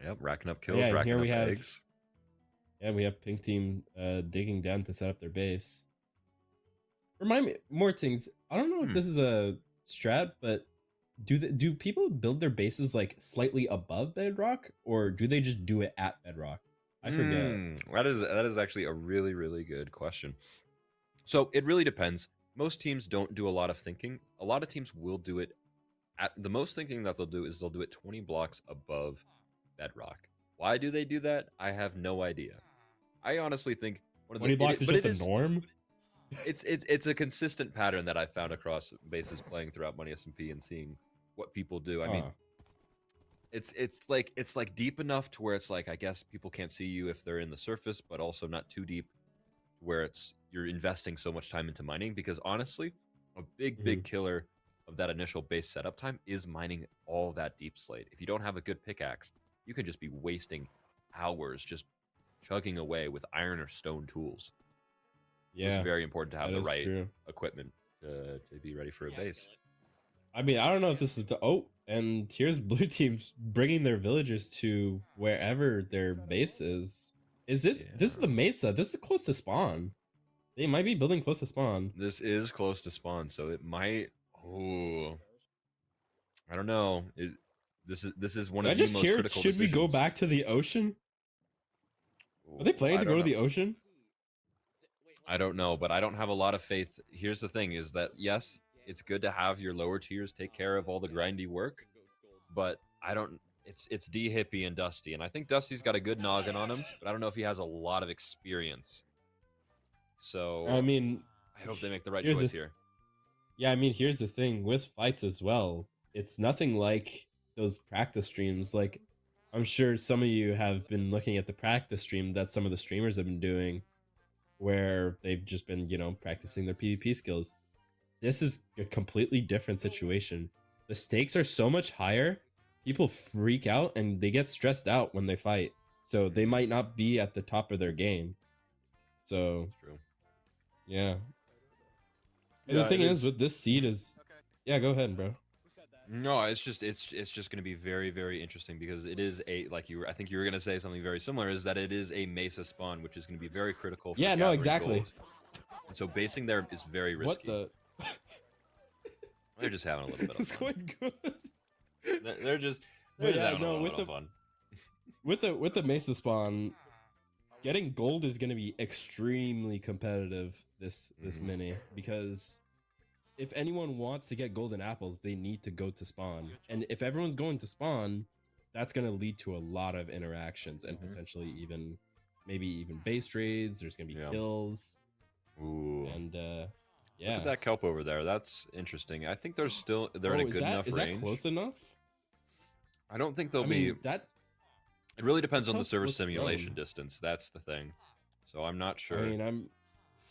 Yep, racking up But kills, yeah, and racking here up we have eggs. Pink Team digging down to set up their base. Remind me more things. I don't know if Hmm. this is a strat, but do people build their bases like slightly above bedrock, or do they just do it at bedrock? I forget. That is actually a really, really good question. So it really depends. Most teams don't do a lot of thinking. A lot of teams will do it at the most thinking that they'll do is they'll do it 20 blocks above bedrock. Why do they do that? I have no idea. I honestly think one of the 20 blocks is but just it the is norm. it's a consistent pattern that I've found across bases playing throughout Money SMP and seeing what people do. I mean, Huh. it's like deep enough to where it's like I guess people can't see you if they're in the surface, but also not too deep where it's you're investing so much time into mining because honestly, a big killer of that initial base setup time is mining all that deep slate. If you don't have a good pickaxe, you can just be wasting hours just chugging away with iron or stone tools. It's Yeah, very important to have that the is right true. equipment to be ready for a base. I mean, I don't know if this is the and here's blue team bringing their villagers to wherever their base is. Is this is Yeah. the Mesa? This is close to spawn. They might be building close to spawn. This is close to spawn, so it might. Oh, I don't know. This is one Did I of the just most hear? critical Should we go decisions. back to the ocean? Are they Ooh, planning I to go don't to know. the ocean? I don't know, but I don't have a lot of faith. Here's the thing: is that yes, it's good to have your lower tiers take care of all the grindy work, but I don't. It's D Hippie and Dusty, and I think Dusty's got a good noggin on him, but I don't know if he has a lot of experience. I So mean, I hope they make the right here's choice the here. yeah. I mean, here's the thing with fights as well. It's nothing like those practice streams. Like, I'm sure some of you have been looking at the practice stream that some of the streamers have been doing, where they've just been, practicing their PvP skills. This is a completely different situation. The stakes are so much higher. People freak out and they get stressed out when they fight. So they might not be at the top of their game. So, It's true. yeah. And the Yeah, thing it is is. with this seed is yeah, go ahead, bro. No, it's just going to be very very interesting because it is a like you were, I think you were going to say something very similar is that it is a Mesa spawn which is going to be very critical for Yeah, no, gathering exactly. gold. And so basing there is very What risky. the They're just having a little bit of It's fun. going good. They're just But yeah, having a no, little with bit the of fun. with the Mesa spawn, getting gold is going to be extremely competitive this Mhm. mini because if anyone wants to get golden apples, they need to go to spawn. And if everyone's going to spawn, that's going to lead to a lot of interactions and Mhm. potentially even maybe even base raids. There's going to be Yeah. kills Ooh. and Look yeah. at that kelp over there. That's interesting. I think they're in a Is good enough is range. that close enough? I don't think they'll I be. mean, that It really depends on the kelp server looks simulation grown. distance. That's the thing. So I'm not I sure. mean,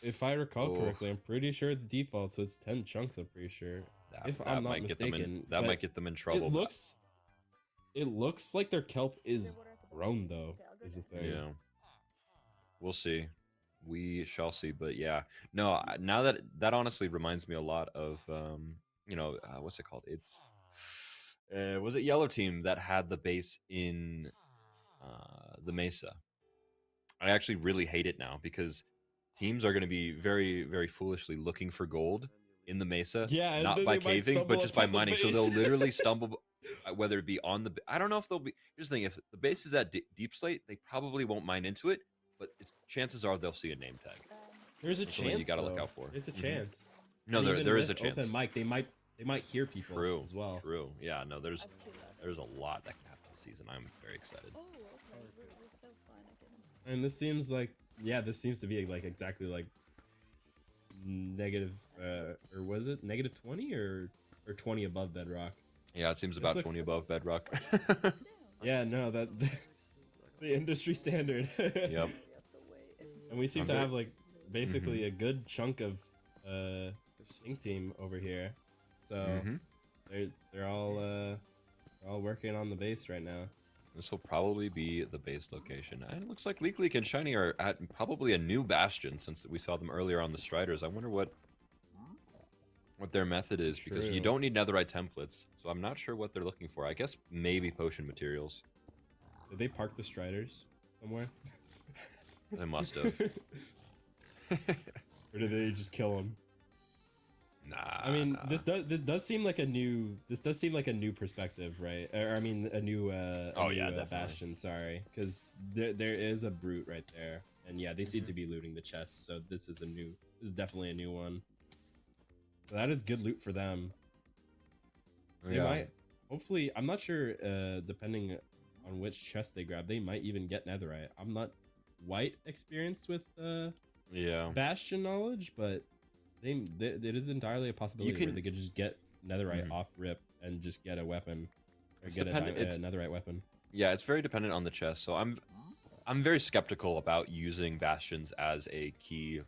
if I recall Oh, correctly, I'm pretty sure it's default, so it's 10 chunks, I'm pretty sure. If I'm that not might get them in. mistaken. That But might get them in trouble. it looks like their kelp is grown though, is the thing. Yeah, we'll see. We shall see. But yeah, no. Now that honestly reminds me a lot of what's it called? It's was it Yellow Team that had the base in the Mesa? I actually really hate it now because teams are going to be very, very foolishly looking for gold in the Mesa, Yeah, and not then by they might caving, but stumble just by upon the mining. So base. they'll literally stumble, whether it be on the. I don't know if they'll be. Here's the thing: if the base is at deep slate, they probably won't mine into it, but chances are they'll see a name tag. There's a That's something chance you got to look though. out for. There's a Mhm. chance. No, And there even there is with a chance. open mic, they might hear people True, as well. true. Yeah, no, there's a lot that can happen this season. I'm very excited. And this seems like this seems to be like exactly like negative or was it negative 20 or 20 above bedrock? Yeah, it seems This about looks- 20 above bedrock. Yeah, no, that the industry standard. Yep. And we seem I'm to very- have like basically a good chunk of Ink team over here. So Mhm. they're all working on the base right now. This will probably be the base location. And it looks like Leak Leak and Shiny are at probably a new bastion since we saw them earlier on the Striders. I wonder what their method is, because you True. don't need netherite templates, so I'm not sure what they're looking for. I guess maybe potion materials. Did they park the Striders somewhere? They must have. Or did they just kill them? Nah. I mean, nah. this does seem like a new perspective, right? Or I mean, a new definitely. bastion. Sorry, because there is a brute right there, and yeah, they seem to be looting the chests. So this is definitely a new one. So that is good loot for them. They might, hopefully, I'm not sure. Depending on which chest they grab, they might even get netherite. I'm not quite experienced with bastion knowledge, but it is entirely a possibility where they could just get netherite off rip and just get a weapon or get a netherite weapon. Yeah, it's very dependent on the chest. So I'm very skeptical about using bastions as a key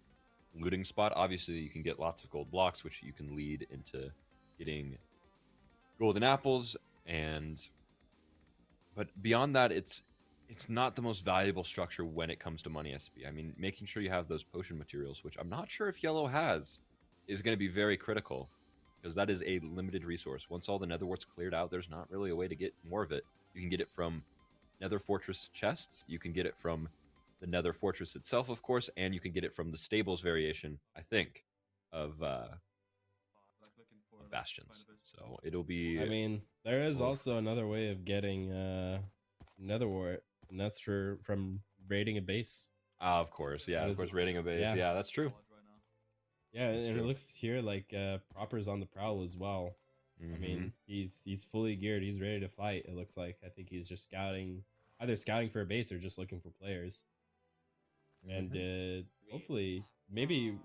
looting spot. Obviously, you can get lots of gold blocks, which you can lead into getting golden apples, but beyond that, it's not the most valuable structure when it comes to money SP. I mean, making sure you have those potion materials, which I'm not sure if yellow has, is going to be very critical, because that is a limited resource. Once all the nether wart's cleared out, there's not really a way to get more of it. You can get it from nether fortress chests, you can get it from the nether fortress itself, of course, and you can get it from the stables variation, I think, of bastions. So it'll be... I mean, there is also another way of getting nether wart, and that's from raiding a base. of course, yeah, of course, raiding a base. Yeah, that's true. Yeah, That's and true. it looks here like Proper's on the prowl as well. I mean, he's fully geared. He's ready to fight. It looks like. I think he's just either scouting for a base or just looking for players. And hopefully, maybe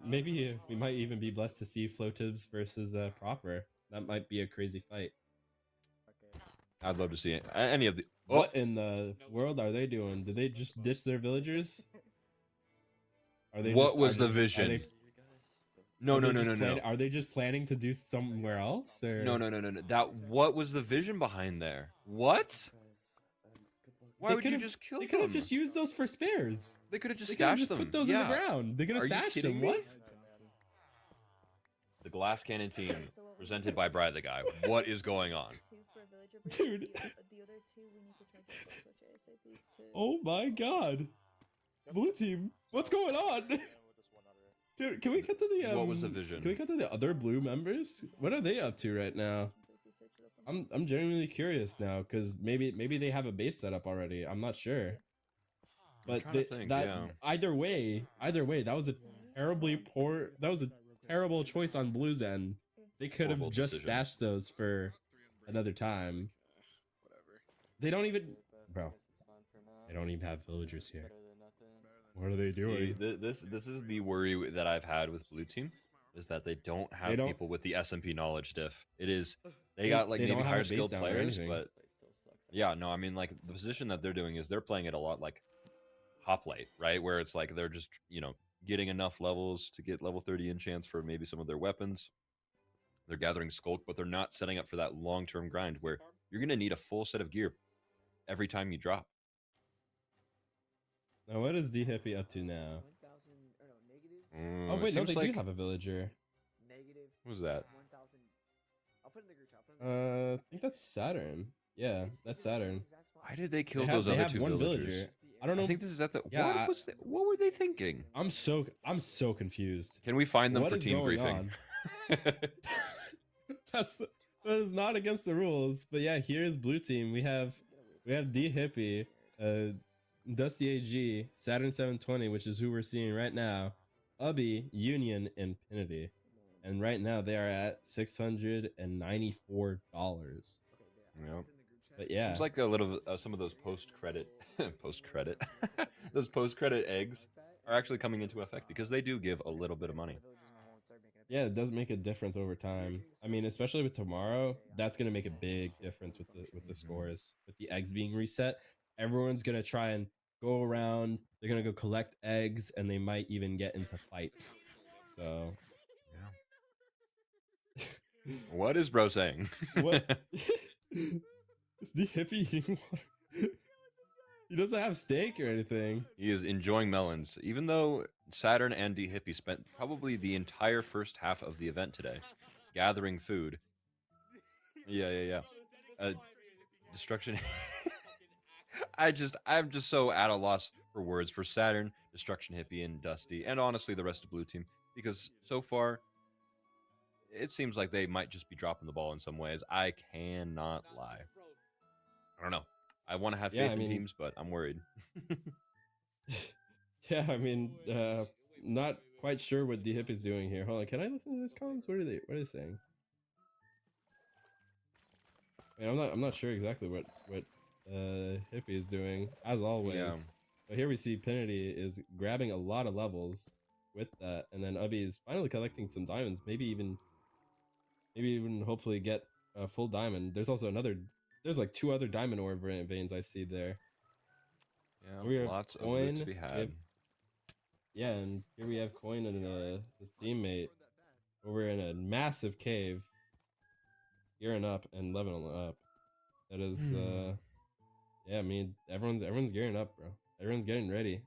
we might even be blessed to see Flotibs versus Proper. That might be a crazy fight. I'd love to see it. Any of the... What in the world are they doing? Did they just ditch their villagers? Are they? What was the vision? No. Are they just planning to do somewhere else? Or? No. What was the vision behind there? What? Why would you just kill them? They could have just used those for spares. They could have just They could have stashed just them. put those in the ground. They're gonna Are you stash kidding them. me? What? The Glass Cannon team, presented by Bride the Guy. What is going on? Dude. Oh my god. Blue team, what's going on? Dude, can we cut to the What was the vision? Can we cut to the other blue members? What are they up to right now? I'm genuinely curious now, because maybe they have a base set up already. I'm not sure. But either way, that was a terrible choice on Blue's end. They could have Horrible just decision. stashed those for another time. They don't even, bro. They don't even have villagers here. What are they doing? This is the worry that I've had with Blue Team, is that they don't have people with the SMP knowledge diff. It is they got like they maybe don't have a higher base skilled down or players, anything. but yeah, no, I mean like the position that they're doing is they're playing it a lot like hoplite, right? Where it's like they're just getting enough levels to get level 30 enchants for maybe some of their weapons. They're gathering skulk, but they're not setting up for that long-term grind where you're gonna need a full set of gear every time you drop. Now, what is D Hippie up to now? 1,000 or no, negative. Oh wait, no, seems they like, do have a villager. Negative. What was that? 1,000. I'll put it in the group chat. I think that's Saturn. Yeah, that's Saturn. Why did they kill They those other have two one villagers? villager. I don't know. I think this is at the. Yeah, What were they thinking? I'm so confused. Can we find them What for is team going briefing? on? That is not against the rules. But yeah, here's blue team. We have D Hippie, Dusty AG, Saturn 720, which is who we're seeing right now, Ubby, Union, Infinity, and right now they are at $694. Yep. But yeah, Seems like a little some of those post credit those post credit eggs are actually coming into effect because they do give a little bit of money. yeah, it does make a difference over time. I mean, especially with tomorrow, that's gonna make a big difference with the scores. With the eggs being reset, everyone's gonna try and go around. They're gonna go collect eggs, and they might even get into fights. So, What is bro saying? what? Is the hippie eating water? He doesn't have steak or anything. He is enjoying melons, even though Saturn and D Hippie spent probably the entire first half of the event today gathering food. Yeah. Destruction. I'm just so at a loss for words for Saturn, Destruction Hippie, and Dusty, and honestly the rest of Blue Team, because so far it seems like they might just be dropping the ball in some ways. I cannot lie. I don't know. I want to have faith in teams, but I'm worried. Yeah, I mean, not quite sure what D Hippie's doing here. Hold on, can I listen to those comms? What are they saying? I mean, I'm not sure exactly what Hippie is doing, as always. Yeah. But here we see Penity is grabbing a lot of levels with that, and then Ubby is finally collecting some diamonds. Maybe even hopefully get a full diamond. There's also there's like 2 other diamond ore veins I see there. Yeah, We have lots of loot to be we had. have- yeah, and here we have Coin and his teammate over in a massive cave, gearing up and leveling up. That is, yeah. I mean, everyone's gearing up, bro. Everyone's getting ready.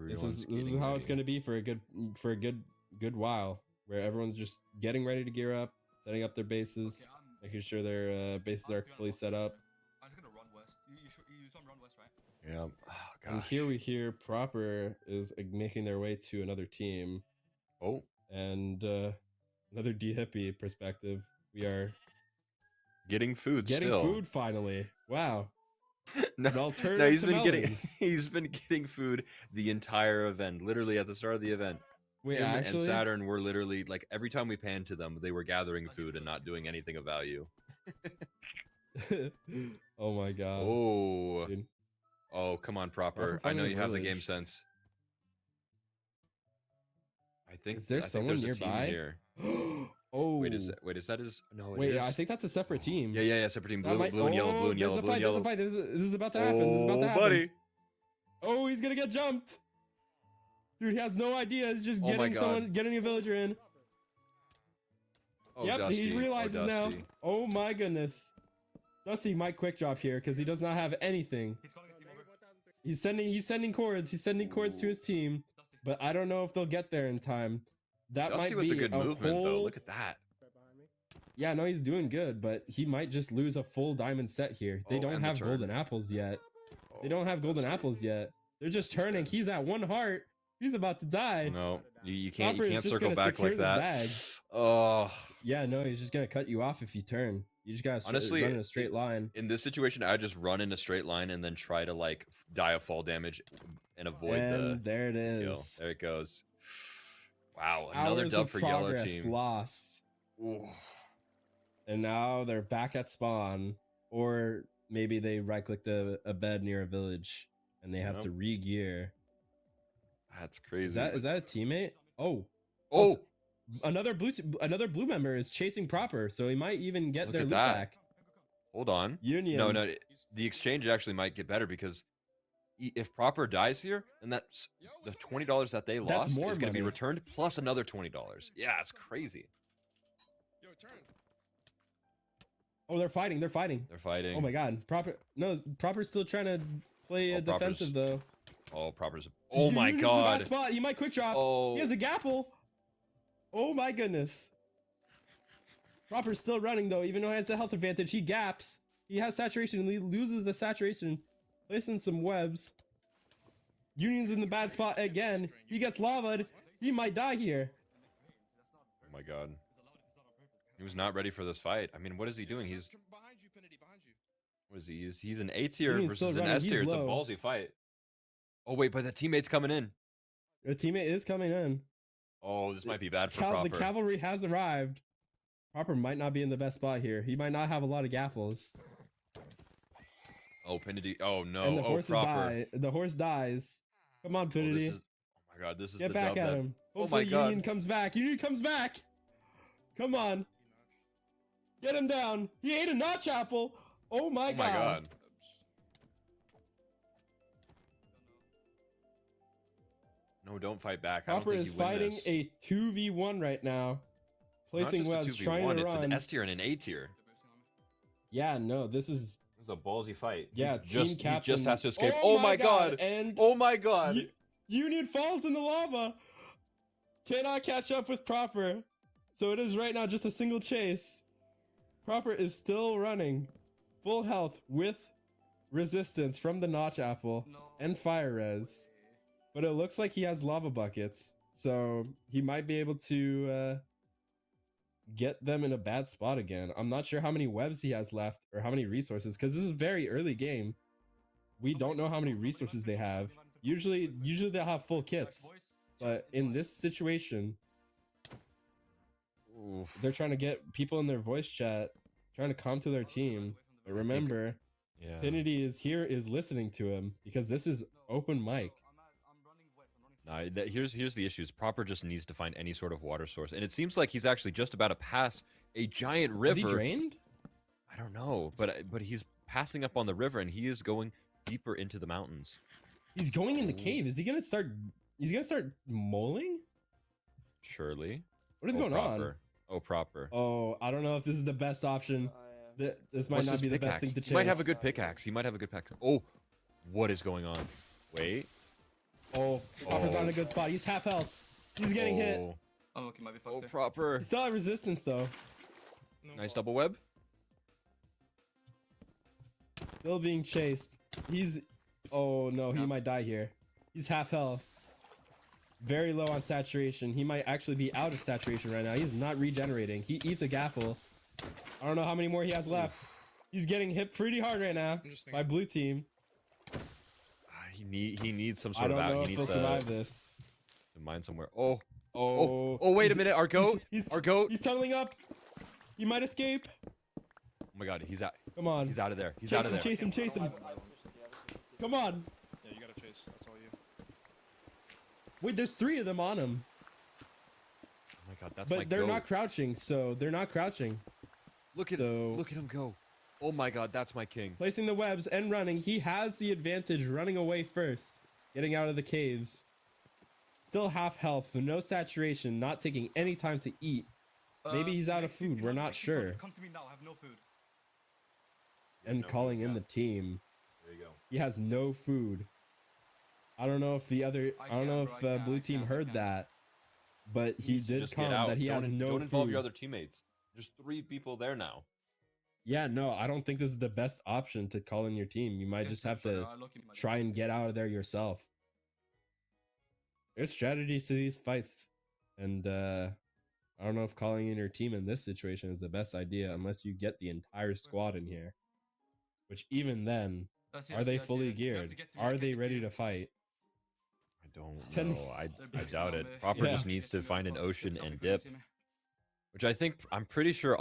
This is how it's gonna be for a good while, where everyone's just getting ready to gear up, setting up their bases, making sure their bases are fully set up. I'm just gonna run west. You saw him run west, right? Yeah. Oh, And gosh. here we hear Proper is making their way to another team, Oh, and another D Hippie perspective. We are getting food getting still. food finally. Wow. No, An alternative no, he's to been melons. he's been getting food the entire event. Literally at the start of the event. Wait, Him actually, and Saturn were literally like every time we panned to them, they were gathering food and not doing anything of value. oh my god. Oh, Dude. oh, come on, Proper. Proper I know finally you have the game village. sense. I think Is there I think someone there's a nearby? team here. Oh. Wait, is that his? No, it Wait, is. I think that's a separate team. Yeah. Separate team. That Blue, might- blue and yellow. Blue and there's yellow. a Blue and fight, there's yellow. a fight. This is about to happen. This is about to happen. buddy. Oh, he's gonna get jumped. Dude, he has no idea. He's just Oh my getting a villager in. Oh, Yep, Dusty. he realizes oh, now. Dusty. Oh my goodness. Dusty might quick drop here because he does not have anything. He's calling his team over. He's sending cords. He's sending cords to his team, Dusty. but I don't know if they'll get there in time. That Dusty might with be the good a movement whole... though. Look at that. Yeah, no, he's doing good, but he might just lose a full diamond set here. They Oh, don't and the have turn. golden apples yet. They don't have golden Dusty. apples yet. They're just These turning. guys. He's at 1 heart. He's about to die. No, you can't Proper is just circle gonna back secure like this that. bag. Oh, Yeah, no, he's just gonna cut you off if you turn. You just gotta Honestly, run in a straight line. in this situation, I just run in a straight line and then try to like die of fall damage and avoid And there it the kill. is. There it goes. Wow, another Hours dub of for yellow progress team. lost. Ooh. And now they're back at spawn, or maybe they right-clicked a bed near a village and they have Yep. to re-gear. That's crazy. Is that a teammate? Oh, Oh, another blue member is chasing Proper, so he might even get Look their at loot that. back. hold on. Union. No, the exchange actually might get better because if Proper dies here, then that's the $20 that they That's lost more is going to be money. returned plus another $20. Yeah, it's crazy. Oh, they're fighting. They're fighting. Oh my god, Proper's still trying to play Oh, Proper's- defensive though. Oh, Proper's. Oh my Union's in a bad god. spot. He might quick drop. Oh. He has a gapple. Oh my goodness. Proper's still running though, even though he has the health advantage. He gaps. He has saturation and he loses the saturation. Placing some webs. Union's in the bad spot again. He gets lavaed. He might die here. Oh my god. He was not ready for this fight. I mean, what is he doing? He's what is he? He's an A tier Union's still versus an running. S tier. He's It's a low. ballsy fight. Oh wait, but the teammate's coming in. Your teammate is coming in. Oh, this might be bad for The Proper. cavalry has arrived. Proper might not be in the best spot here. He might not have a lot of gapples. Oh, Pinity. Oh no. And the Oh, horses Proper. die. The horse dies. Come on, Oh, Pinity. oh my god, this is Get the back dub at that- him. Oh Hopefully my god. Union comes back. Union comes back. Come on. Get him down. He ate a notch apple. Oh my Oh my god. No, don't fight back. I don't Proper think is you win fighting this. a 2v1 right now. Not Placing just a webs, trying 2v1, to it's run. an S tier and an A tier. Yeah, no, this is a ballsy fight. Yeah, He's team just, captain. He just has to escape. Oh, my god! And Oh my god! Union falls in the lava. Cannot catch up with Proper. So it is right now just a single chase. Proper is still running. Full health with resistance from the Notch Apple and Fire Res. But it looks like he has lava buckets. So he might be able to get them in a bad spot again. I'm not sure how many webs he has left or how many resources, because this is a very early game. We don't know how many resources they have. Usually they'll have full kits. But in this situation, Oof. they're trying to get people in their voice chat, trying to come to their team. But remember, Yeah. Pinity is listening to him because this is open mic. Nah, here's the issue. Is Proper just needs to find any sort of water source, and it seems like he's actually just about to pass a giant river. Is he drained? I don't know, but he's passing up on the river, and he is going deeper into the mountains. He's going in the cave. Is he gonna start? He's gonna start moling? Surely. What is Oh, going Proper. on? Oh, Proper. Oh, I don't know if this is the best option. This might What's not his be the best pickaxe? thing to chase. He might have a good pickaxe. He might have a good pickaxe. Oh, what is going on? Wait. Oh, Proper's not in a good spot. He's half health. He's getting hit. Oh. Oh, okay, might be fucked Oh, there. Proper. He still has resistance though. Nice double web. Still being chased. He's. Oh no, he might die here. He's half health. Very low on saturation. He might actually be out of saturation right now. He's not regenerating. He eats a gaffle. I don't know how many more he has left. He's getting hit pretty hard right now by blue team. He needs some I sort don't of out. know He if needs he'll survive this. to mine somewhere. Oh. Oh. Oh, wait a He's- minute. Our goat. Our goat. He's tunneling up. He might escape. Oh my god, he's out. Come on. He's out of there. He's Chase out of him, there. chase him, chase him. Come on. Yeah, you gotta chase. That's all you. Wait, there's 3 of them on him. Oh my god, that's my But they're goat. not crouching, so they're not crouching. Look at So- look at him go. Oh my god, that's my king. Placing the webs and running. He has the advantage running away first. Getting out of the caves. Still half health, no saturation, not taking any time to eat. Maybe he's out of food, we're not sure. Come to me now. I have no food. And calling in the team. There you go. He has no food. I don't know if the other, I don't know if blue team heard that, but he did Just get come out. that he Don't has no Don't involve food. your other teammates. There's 3 people there now. Yeah, no, I don't think this is the best option to call in your team. You might just have to try and get out of there yourself. There's strategies to these fights, and I don't know if calling in your team in this situation is the best idea unless you get the entire squad in here. Which even then, are they fully geared? Are they ready to fight? I don't Ten- know. I doubt it. Proper Yeah. just needs to find an ocean and dip, which I'm pretty sure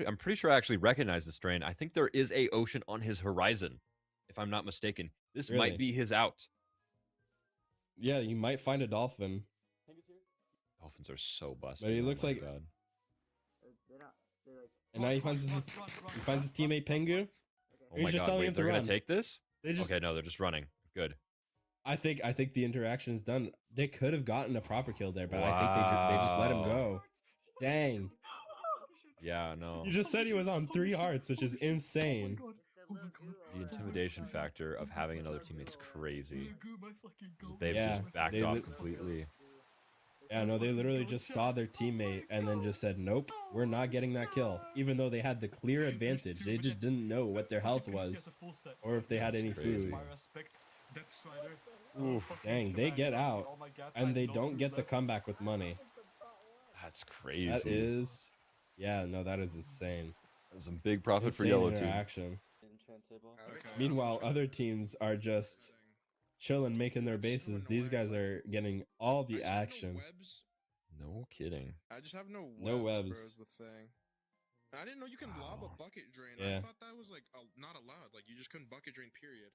I'm pretty sure I actually recognize this train. I think there is a ocean on his horizon, if I'm not mistaken. This Really? might be his out. Yeah, you might find a dolphin. Dolphins are so busted. But he oh looks my like- God. And now he finds his teammate Pengu. Oh he's my just god, telling wait, him to they're run. gonna take this? They just, Okay, no, they're just running. Good. I think the interaction is done. They could have gotten a proper kill there, but I think they just let him Wow. go. Dang. Yeah, no. You just said he was on 3 hearts, which is insane. The intimidation factor of having another teammate's crazy. 'Cause They've Yeah, just backed they off lit- completely. Yeah, no, they literally just saw their teammate and then just said, nope, we're not getting that kill. Even though they had the clear advantage. They just didn't know what their health was or if they had any crazy. food. Dang, they get out and they don't get the comeback with money. That's crazy. That is, yeah, no, that is insane. That's some big profit for Insane yellow team. interaction. Meanwhile, other teams are just chilling, making their bases. These guys are getting all the action. No kidding. I just have no webs. No bro, webs. is the thing. And I didn't know you can lava Wow. bucket drain. Yeah. I thought that was like not allowed. Like you just couldn't bucket drain. Period.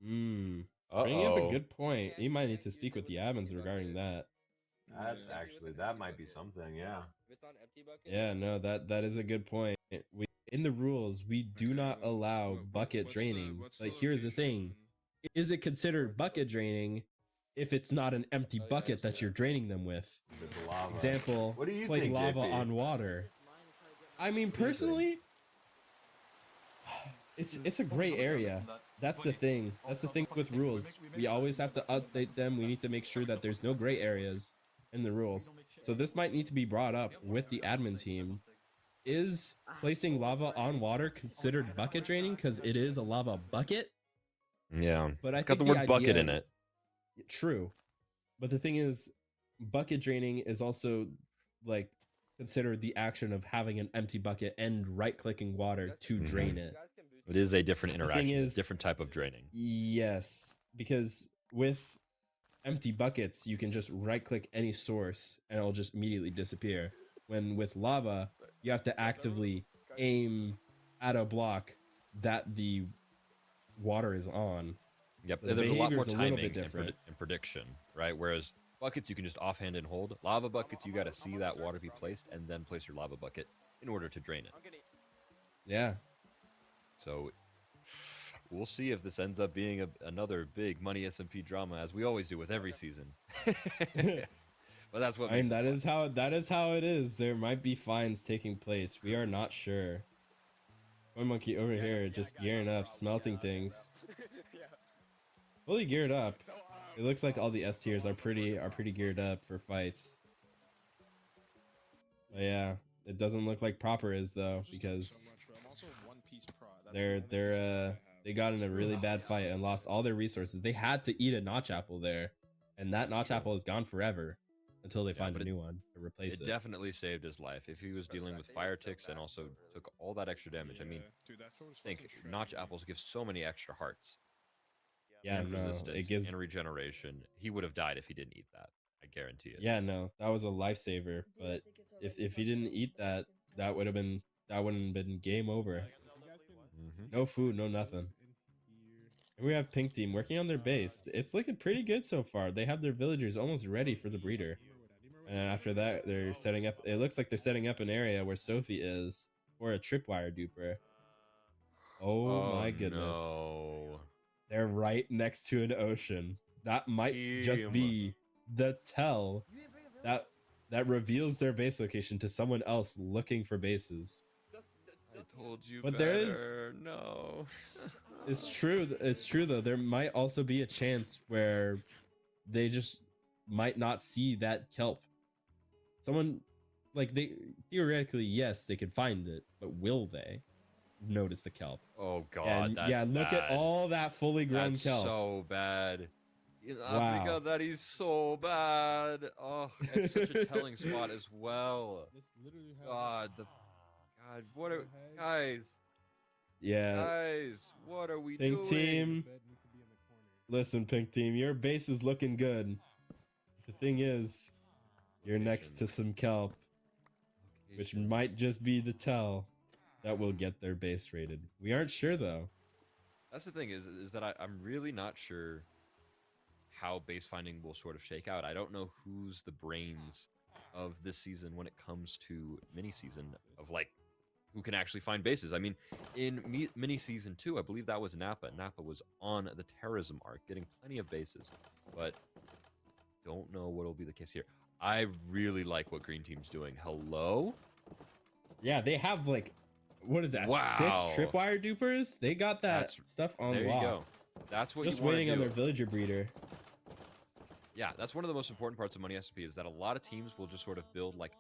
Bringing up a good point. You might need to speak with the admins regarding that. That's Yeah. actually, that might be something, yeah. Yeah, no, that is a good point. In the rules, we do not allow bucket draining. But here's the thing. Is it considered bucket draining if it's not an empty bucket that you're draining them with? Example, What do you place think, lava JP? on water. I mean, personally, It's a gray area. That's the thing. That's the thing with rules. We always have to update them. We need to make sure that there's no gray areas in the rules. So this might need to be brought up with the admin team. Is placing lava on water considered bucket draining? Because it is a lava bucket. Yeah, But I it's got think the the word bucket idea- in it. True. But the thing is, bucket draining is also like considered the action of having an empty bucket and right-clicking water to drain it. It is a different The thing interaction, a is- different type of draining. Yes, because with empty buckets, you can just right-click any source and it'll just immediately disappear. When with lava, you have to actively aim at a block that the water is on. Yep, The there's a lot more behavior's a little timing bit different. and prediction, right? Whereas buckets you can just offhand and hold. Lava buckets you got to see that water be placed and then place your lava bucket in order to drain it. Yeah. So we'll see if this ends up being another big money SMP drama, as we always do with every season. But that's what I mean, makes it fun. that is how it is. There might be fines taking place. We are not sure. One monkey over here just gearing up, smelting things. Fully geared up. It looks like all the S tiers are pretty geared up for fights. But yeah, it doesn't look like proper is though, because they got in a really bad fight and lost all their resources. They had to eat a notch apple there, and that notch apple is gone forever until they find a new one to replace It it. definitely saved his life. If he was dealing with fire ticks and also took all that extra damage, I mean, think notch apples give so many extra hearts. Yeah, and no, resistance it gives. and regeneration. He would have died if he didn't eat that. I guarantee it. Yeah, no, that was a lifesaver. But if he didn't eat that, that wouldn't have been game over. No food, no nothing. And we have Pink Team working on their base. It's looking pretty good so far. They have their villagers almost ready for the breeder. And after that, they're setting up. It looks like they're setting up an area where Sophie is for a tripwire duper. Oh my goodness. No. They're right next to an ocean. That might just Team. be the tell that reveals their base location to someone else looking for bases. I told you But better. there is- No. It's true. It's true though. There might also be a chance where they just might not see that kelp. Someone like they theoretically, yes, they can find it, but will they notice the kelp? Oh god, And that's yeah, look at bad. all that fully grown That's kelp. so bad. In Wow. Africa, that is so bad. Oh, it's such a telling spot as well. God, what are guys? Yeah. Guys, what are we Pink doing? Team. Listen, Pink Team, your base is looking good. The thing is, you're next to some kelp, which Location. might just be the tell that will get their base rated. We aren't sure though. That's the thing is that I'm really not sure how base finding will sort of shake out. I don't know who's the brains of this season when it comes to mini season of like who can actually find bases. I mean, in mini season 2, I believe that was Nappa. Nappa was on the terrorism arc, getting plenty of bases, but don't know what'll be the case here. I really like what Green Team's doing. Hello? Yeah, they have like, what is that? Wow. 6 tripwire dupers. They got that That's- stuff on There you lock. go. That's what Just you want waiting to on do. their villager breeder. Yeah, that's one of the most important parts of Money SP is that a lot of teams will just sort of build like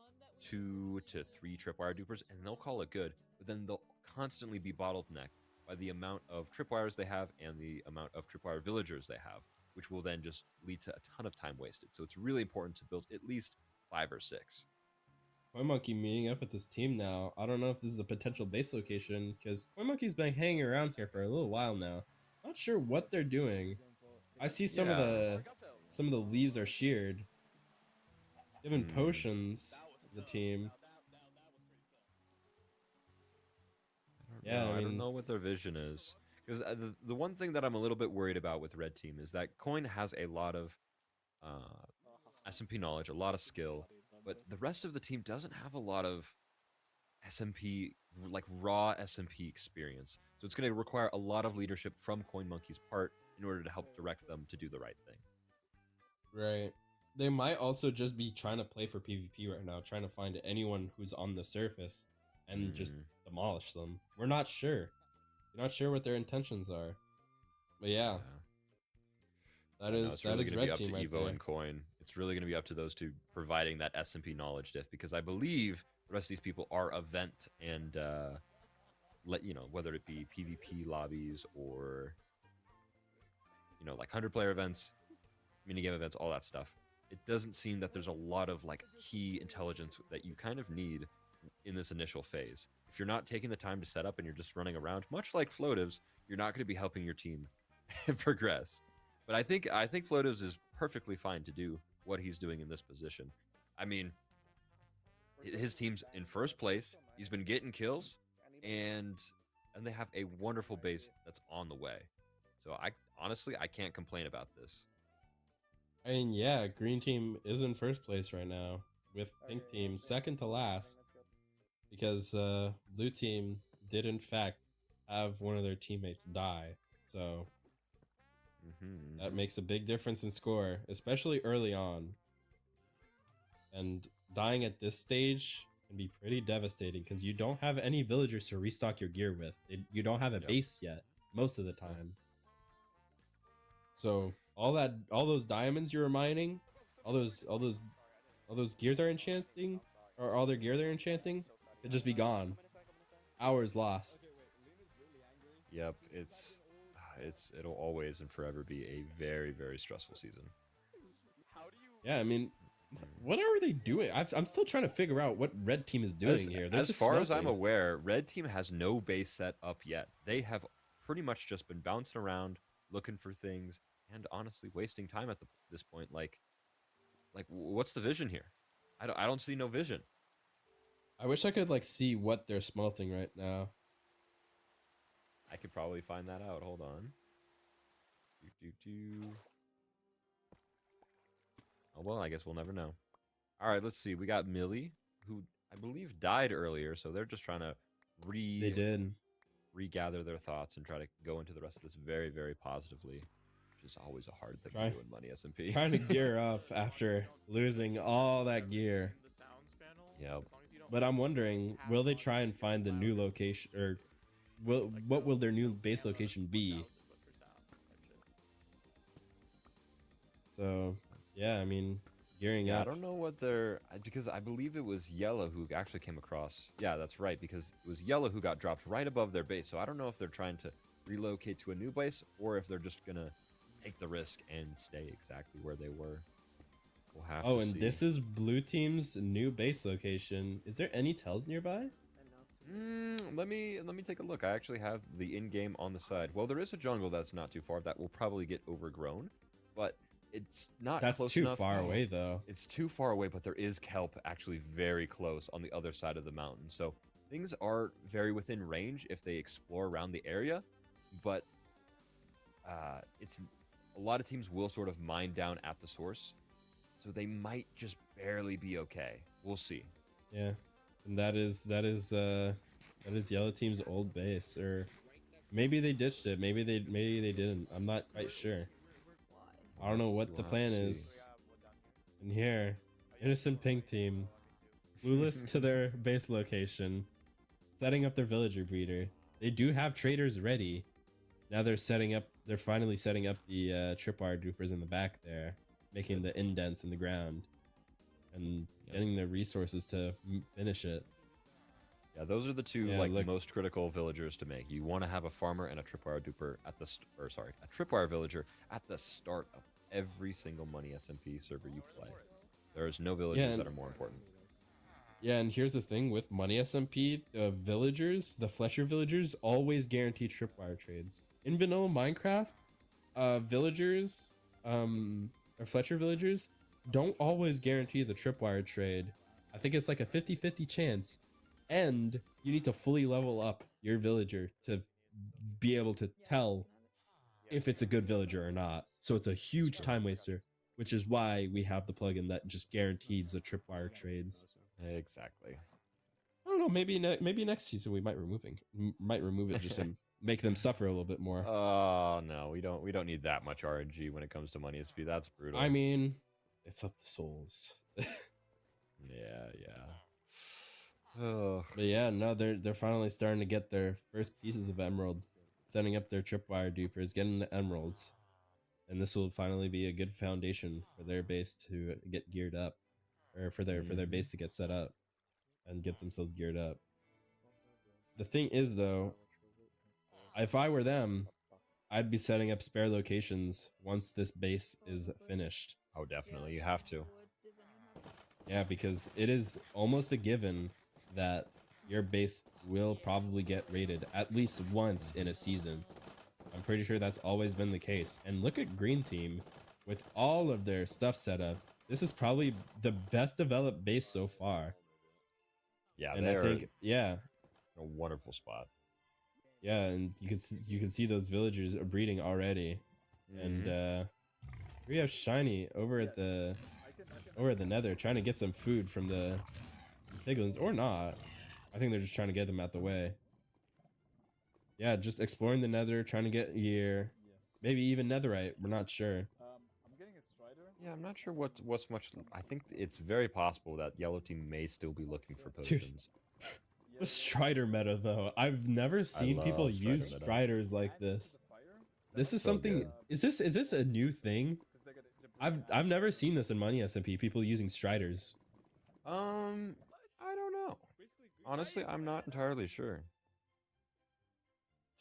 2 to 3 tripwire dupers and they'll call it good, but then they'll constantly be bottlenecked by the amount of tripwires they have and the amount of tripwire villagers they have, which will then just lead to a ton of time wasted. So it's really important to build at least 5 or 6. Coin Monkey meeting up with this team now. I don't know if this is a potential base location because Coin Monkey's been hanging around here for a little while now. Not sure what they're doing. I see some of the leaves are sheared. Given potions, the team. Yeah, I I don't mean- know what their vision is. Because the one thing that I'm a little bit worried about with Red Team is that Coin has a lot of SMP knowledge, a lot of skill, but the rest of the team doesn't have a lot of SMP, like raw SMP experience. So it's going to require a lot of leadership from Coin Monkey's part in order to help direct them to do the right thing. Right. They might also just be trying to play for PvP right now, trying to find anyone who's on the surface and just demolish them. We're not sure. not sure what their intentions are. But yeah, that No, is it's really that is going to be red up team to right Evo there. and Coin. It's really going to be up to those two providing that SMP knowledge diff, because I believe the rest of these people are event and whether it be PvP lobbies or like 100-player events, minigame events, all that stuff. It doesn't seem that there's a lot of like key intelligence that you kind of need in this initial phase. If you're not taking the time to set up and you're just running around, much like Floatives, you're not going to be helping your team progress. But I think Floatives is perfectly fine to do what he's doing in this position. I mean, his team's in first place. He's been getting kills, and they have a wonderful base that's on the way. So I honestly can't complain about this. I mean, yeah, green team is in first place right now, with pink team second to last, because blue team did in fact have one of their teammates die. So that makes a big difference in score, especially early on. And dying at this stage can be pretty devastating because you don't have any villagers to restock your gear with. You don't have a base yet most of the time. So all those diamonds you were mining, all those gears are enchanting, or all their gear they're enchanting, could just be gone. Hours lost. Yep, it'll always and forever be a very, very stressful season. Yeah, I mean, what are they doing? I'm still trying to figure out what red team is doing here. They're As just far as I'm smoking. aware, red team has no base set up yet. They have pretty much just been bouncing around, looking for things, and honestly wasting time at this point. Like what's the vision here? I don't see no vision. I wish I could like see what they're smelting right now. I could probably find that out. Hold on. Oh well, I guess we'll never know. All right, let's see. We got Millie, who I believe died earlier, so they're just trying to They did. regather their thoughts and try to go into the rest of this very, very positively, which is always a hard thing to do in Money SMP. Trying to gear up after losing all that gear. Yep. But I'm wondering, will they try and find the new location, or what will their new base location be? So, yeah, I mean, gearing up. I don't know what because I believe it was Yellow who actually came across. Yeah, that's right, because it was Yellow who got dropped right above their base. So I don't know if they're trying to relocate to a new base or if they're just gonna take the risk and stay exactly where they were. We'll have to see. This is blue team's new base location. Is there any tells nearby? Let me take a look. I actually have the in-game on the side. Well, there is a jungle that's not too far that will probably get overgrown, but it's not That's close too enough. far away, though. It's too far away, but there is kelp actually very close on the other side of the mountain. So things are very within range if they explore around the area, but it's a lot of teams will sort of mine down at the source, so they might just barely be okay. We'll see. Yeah, and that is Yellow team's old base, or maybe they ditched it. Maybe they didn't. I'm not quite sure. I don't know what the plan is. And here, innocent pink team, clueless to their base location, setting up their villager breeder. They do have traders ready. Now they're finally setting up the tripwire dupers in the back there, making the indents in the ground, and getting the resources to finish it. Yeah, those are the two most critical villagers to make. You want to have a farmer and a tripwire duper at the a tripwire villager at the start of every single Money SMP server you play. There's no villagers that are more important. Yeah, and here's the thing with Money SMP, the Fletcher villagers always guarantee tripwire trades. In vanilla Minecraft, villagers, or Fletcher villagers don't always guarantee the tripwire trade. I think it's like a 50-50 chance. And you need to fully level up your villager to be able to tell if it's a good villager or not. So it's a huge time waster, which is why we have the plugin that just guarantees the tripwire trades. Exactly. I don't know. Maybe next season we might remove it just to make them suffer a little bit more. Oh no, we don't need that much RNG when it comes to Money SP. That's brutal. I mean, it's up to souls. Yeah. Oh. But yeah, no, they're finally starting to get their first pieces of emerald. setting up their tripwire dupers, getting the emeralds, and this will finally be a good foundation for their base to get geared up, or for their base to get set up and get themselves geared up. The thing is, though, if I were them, I'd be setting up spare locations once this base is finished. Oh, definitely. You have to. Yeah, because it is almost a given that your base will probably get raided at least once in a season. I'm pretty sure that's always been the case. And look at Green Team with all of their stuff set up. This is probably the best developed base so far. Yeah, And they're I think, yeah, in a wonderful spot. yeah, and you can see those villagers are breeding already. And we have Shiny over at the Nether trying to get some food from the piglins, or not. I think they're just trying to get them out the way. Yeah, just exploring the Nether, trying to get gear, maybe even Netherite. We're not sure. Yeah, I'm not sure what's much. I think it's very possible that Yellow Team may still be looking for Dude. potions. The Strider meta, though, I've never seen people love Strider use meta. Striders like this. This is So something. good. Is this a new thing? I've never seen this in Money SMP. People using Striders. I don't know. Honestly, I'm not entirely sure.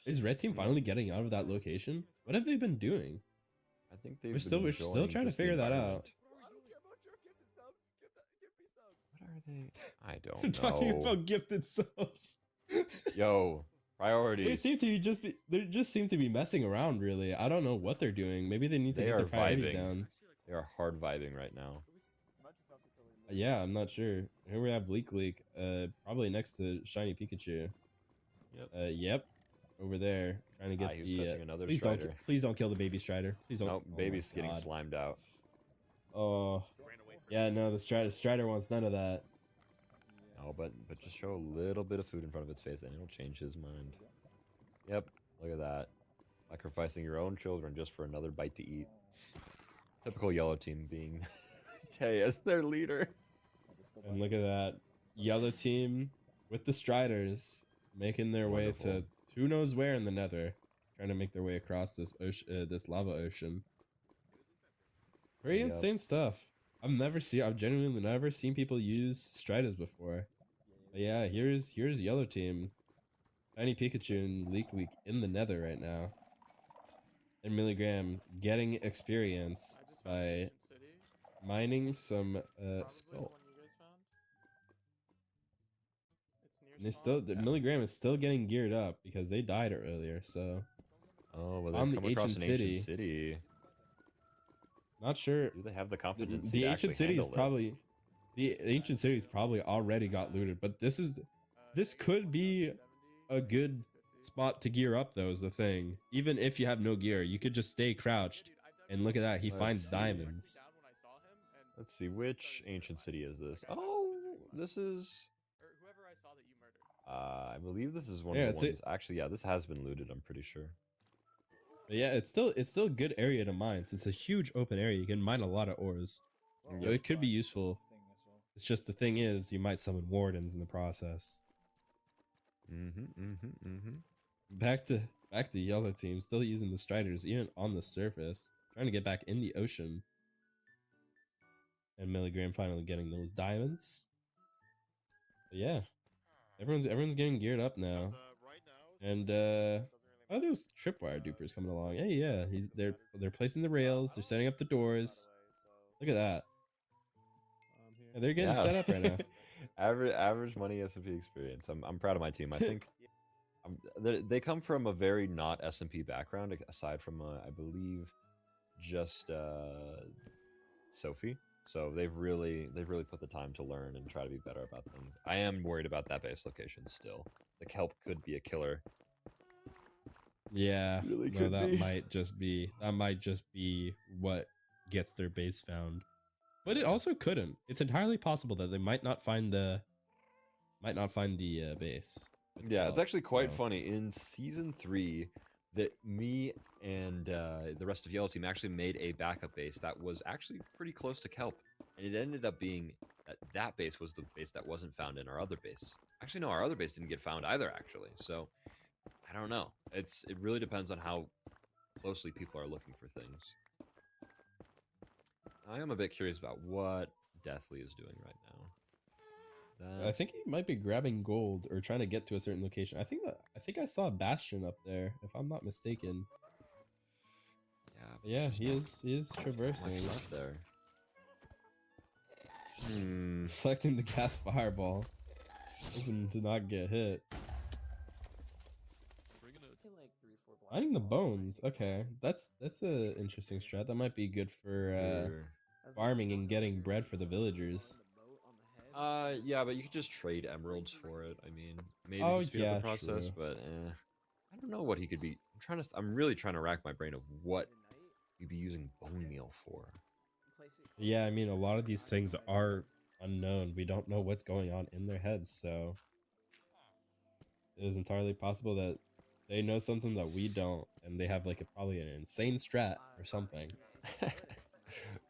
Is Red Team finally getting out of that location? What have they been doing? I think they've We're still enjoying trying to just the figure that environment. out. What are they? I don't know. Talking about gifted subs. Yo, They priorities. seem to just seem to be messing around. Really, I don't know what they're doing. Maybe they need to They get are their priorities vibing. down. They are hard vibing right now. Yeah, I'm not sure. Here we have Leak, probably next to Shiny Pikachu. Yep. Yep, over there trying to get He was the. touching another Please Strider. please don't kill the baby Strider. Please don't. Nope, Oh my baby's getting God. slimed out. Oh, yeah, no, the Strider wants none of that. Oh, but just show a little bit of food in front of its face, and it'll change his mind. Yep, look at that. Sacrificing your own children just for another bite to eat. Typical Yellow Team being Tay as their leader. And look at that, Yellow Team with the Striders making their way to Wonderful. who knows where in the Nether, trying to make their way across this ocean, this lava ocean. Very Yep. insane stuff. I've genuinely never seen people use Striders before. But yeah, here's Yellow Team, Tiny Pikachu and Leak in the Nether right now, and Milligram getting experience by mining some skull. And the Milligram is still getting geared up because they died earlier. So Oh, well, On they've the come across ancient an ancient city. city. not sure. Do they have the The, competency the to ancient actually city is handle it? probably the ancient city's probably already got looted, but this could be a good spot to gear up, though, is the thing. Even if you have no gear, you could just stay crouched, and look at that, he Let's finds see. diamonds. Let's see, which ancient city is this? Oh, this is... I believe this is one Yeah, of it's the ones... Actually, yeah, this has been looted, I'm pretty sure. But yeah, it's still a good area to mine. Since it's a huge open area, you can mine a lot of ores. So it could be useful. It's just the thing is, you might summon wardens in the process. Back to Yellow Team, still using the Striders even on the surface, trying to get back in the ocean. And Milligram finally getting those diamonds. But yeah, everyone's getting geared up now. And oh, those tripwire dupers coming along. Hey, yeah, they're placing the rails. They're setting up the doors. Look at that. Yeah, they're getting set up right now. average money SMP experience. I'm proud of my team. I think they come from a very not SMP background, aside from I believe just Sophie. So they've really put the time to learn and try to be better about things. I am worried about that base location still. The kelp could be a killer. Yeah, Really no, could that be. might just be what gets their base found. But it also couldn't. It's entirely possible that they might not find the base. Yeah, it's actually quite So- funny. In season 3, that me and the rest of Yellow Team actually made a backup base that was actually pretty close to kelp, and it ended up being that base was the base that wasn't found in our other base. Actually, no, our other base didn't get found either. Actually, so I don't know. It really depends on how closely people are looking for things. I am a bit curious about what Deathly is doing right now. I think he might be grabbing gold or trying to get to a certain location. I think I saw a bastion up there, if I'm not mistaken. Yeah, he is traversing. Much left there. Reflecting the gas fireball. Hoping to not get hit. Finding the bones. Okay, that's a interesting strat. That might be good for farming and getting bread for the villagers. Yeah, but you could just trade emeralds for it. I mean, maybe Oh, speed up yeah, the process, true. but I don't know what he could be. I'm really trying to rack my brain of what he'd be using bone meal for. Yeah, I mean, a lot of these things are unknown. We don't know what's going on in their heads, so it is entirely possible that they know something that we don't, and they have like probably an insane strat or something.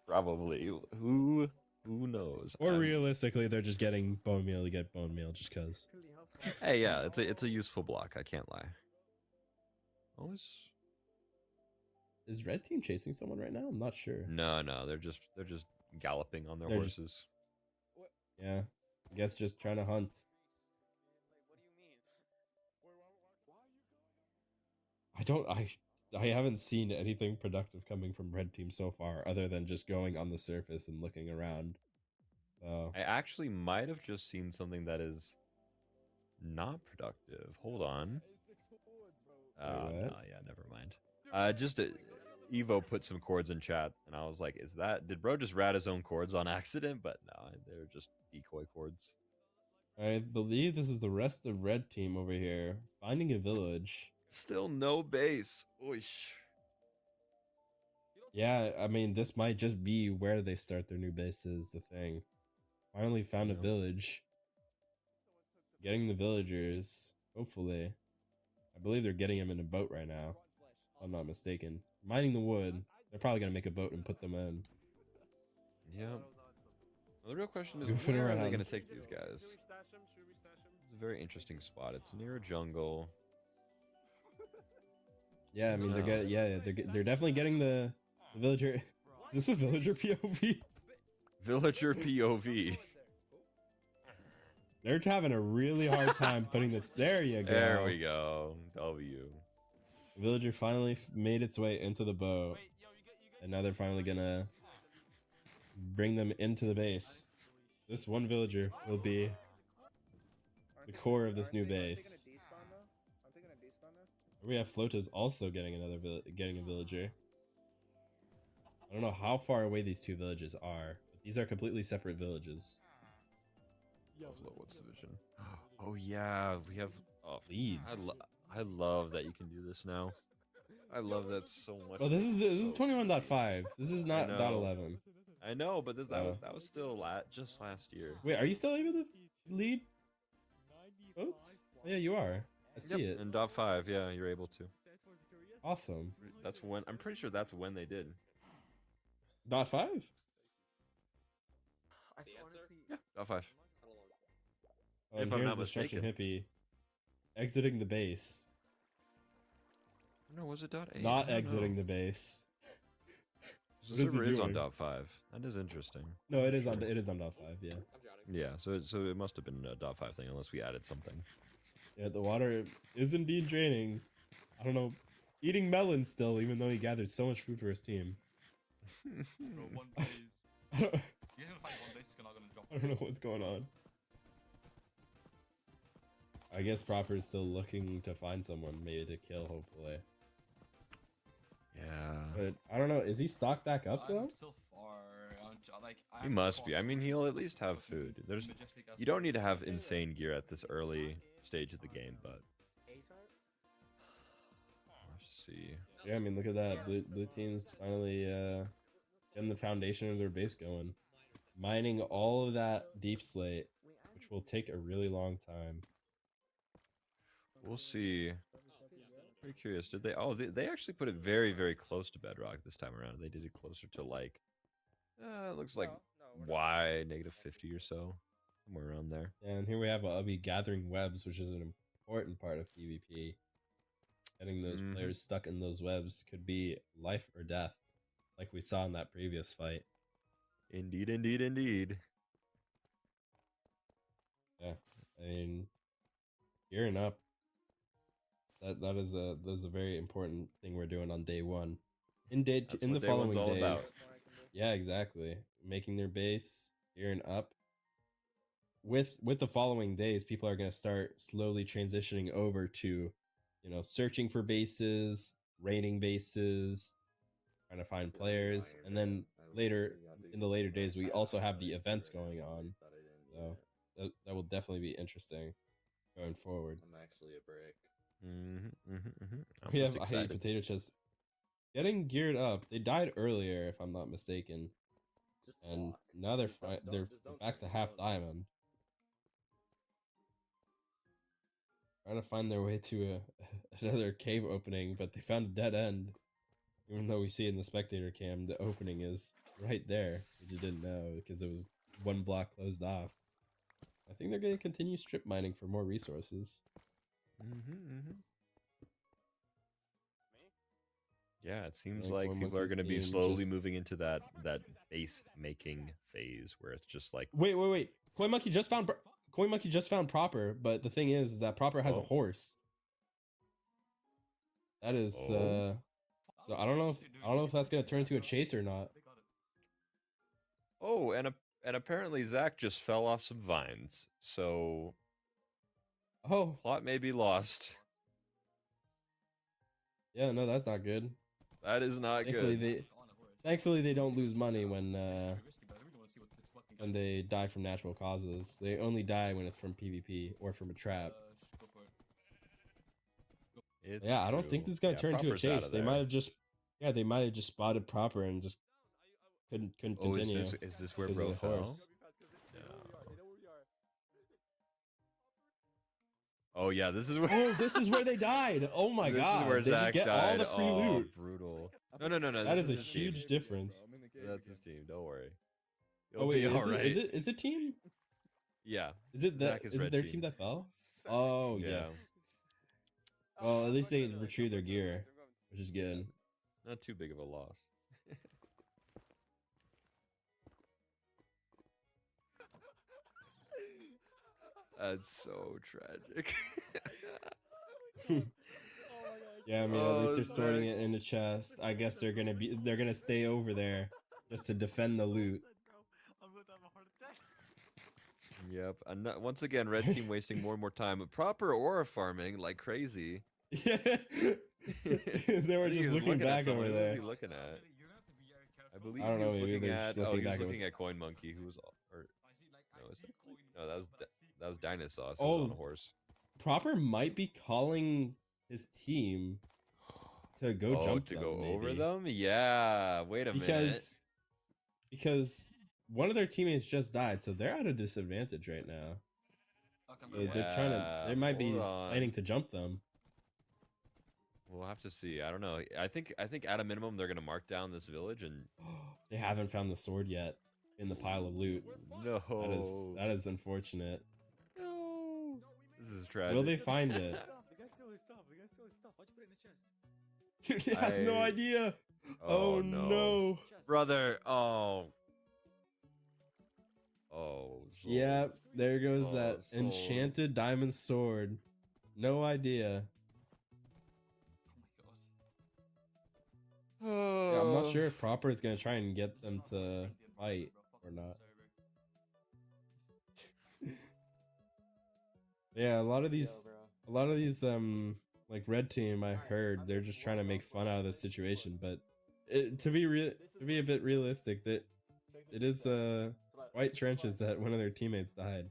Probably. Who knows? Or realistically, they're just getting bone meal to get bone meal just because. Hey, yeah, it's a useful block. I can't lie. Always. Is red team chasing someone right now? I'm not sure. No, they're just galloping on their horses. Yeah, I guess just trying to hunt. I haven't seen anything productive coming from red team so far, other than just going on the surface and looking around. So I actually might have just seen something that is not productive. Hold on. No, yeah, never mind. Evo put some chords in chat, and I was like, did bro just rat his own chords on accident? But no, they're just decoy chords. I believe this is the rest of red team over here, finding a village. Still no base. Oish. Yeah, I mean, this might just be where they start their new base is the thing. Finally found a village. Getting the villagers, hopefully. I believe they're getting them in a boat right now, if I'm not mistaken. Mining the wood. They're probably going to make a boat and put them in. Yeah. Well, the real question is, Goofing where are they around. going to take these guys? It's a very interesting spot. It's near a jungle. Yeah, I mean, they're definitely getting the villager. Is this a villager POV? Villager POV. They're having a really hard time putting this. There you go. There we go. W. The villager finally made its way into the boat, and now they're finally gonna bring them into the base. This one villager will be the core of this new base. We have Flota's also getting getting a villager. I don't know how far away these two villages are, but these are completely separate villages. What's division? Oh yeah, we have Leads. I love that you can do this now. I love that so much. Well, this is 21.5. This is not .11. I know, but that was still just last year. Wait, are you still able to lead votes? Oh, yeah, you are. I see it. In .5, yeah, you're able to. Awesome. That's when I'm pretty sure that's when they did. .5? Yeah, .5. Oh, and If I'm here's not Destruction mistaken. Hippie exiting the base. No, was it .8? Not exiting the base. The What is server it is on doing? .5. That is interesting. No, it is on .5. Yeah. Yeah, so it must have been a .5 thing unless we added something. Yeah, the water is indeed draining. I don't know. Eating melons still, even though he gathered so much food for his team. Bro, one base. I You guys gonna find one base, it's not gonna jump. don't know what's going on. I guess Proper is still looking to find someone maybe to kill, hopefully. Yeah. But I don't know. Is he stocked back up though? I'm still far. I He have must to be. cross I mean, he'll at least have food. You don't need to have insane gear at this early stage of the game, but let's see. Yeah, I mean, look at that. Blue team's finally getting the foundation of their base going. Mining all of that deep slate, which will take a really long time. We'll see. Pretty curious. Did they? Oh, they actually put it very, very close to bedrock this time around. They did it closer to like, it looks like Y -50 or so, somewhere around there. And here we have Ubby gathering webs, which is an important part of PvP. Getting those Mhm. players stuck in those webs could be life or death, like we saw in that previous fight. Indeed, indeed, indeed. Yeah, I mean, gearing up. That is a very important thing we're doing on day one. That's In what the day one's following all about. days. Yeah, exactly. Making their base, gearing up. With the following days, people are going to start slowly transitioning over to, searching for bases, raiding bases, trying to find players, and then later in the later days, we also have the events going on. So that will definitely be interesting going forward. I'm actually a brick. I'm We just have I hate excited. potato chips getting geared up. They died earlier, if I'm not mistaken, Just and walk. now they're Just don't- they're just don't back to swing, half don't swing. diamond, trying to find their way to another cave opening, but they found a dead end. Even though we see in the spectator cam the opening is right there, we just didn't know because it was one block closed off. I think they're going to continue strip mining for more resources. Yeah, it seems Like like Corn people are Monkey's going to be team slowly just- moving into that base making phase where it's just like, Wait. Coin Monkey just found Proper, but the thing is that Proper has a Oh. horse. That is Oh. so I don't know if that's gonna turn into a chase or not. oh, and apparently Zach just fell off some vines, so Oh, plot may be lost. yeah, no, that's not good. That is not good. Thankfully they don't lose money when they die from natural causes. They only die when it's from PvP or from a trap. It's Yeah, I don't think true. this is gonna Yeah, turn into a Proper's out chase. of They there. might have just spotted Proper and just couldn't Oh, continue. is this where because of bro the fell? horse. Oh yeah, this is where. Oh, this is where they died. Oh my this god. is where they Zach just get died. all the free oh, loot. brutal. No. That This is a his team. huge difference. That's his team. Don't worry. Oh You'll wait, be all right. is it team? Yeah. Is it Zach is is it red their team. team that fell? Oh Yeah. yes. Well, at least they retrieved their gear, which is good. Not too big of a loss. That's so tragic. Yeah, I mean, at least Oh, they're storing Zach. it in a chest. I guess they're gonna stay over there just to defend the loot. Yep. And once again, red team wasting more and more time. Proper aura farming like crazy. Yeah, they were I think just he's looking at back someone. over Who was there. he looking at? I believe I don't he know, was maybe looking they're at. just Oh, looking he was back at looking at Coin Monkey, who was or no, is that, no, that was Dinosaur. Who was on a horse. Proper might be calling his team to go Oh, jump to them, go over maybe. them? Yeah. Wait a minute. Because one of their teammates just died, so they're at a disadvantage right now. So they're trying to. They might be hold on. planning to jump them. We'll have to see. I don't know. I think at a minimum they're gonna mark down this village and They haven't found the sword yet in the pile of loot. no. That is unfortunate. No. This is tragic. Will they find it? The guy stole his stuff. The guy stole his stuff. Why'd you put it in the chest? Dude, he has no I- idea. Oh, no. brother. Oh. Oh. Yep, there goes that soul. enchanted diamond sword. No idea. Yeah, I'm not sure if Proper is gonna try and get them to fight or not. Yeah, a lot of these like red team, I heard they're just trying to make fun out of this situation, but to be a bit realistic, that it is white trenches that one of their teammates died.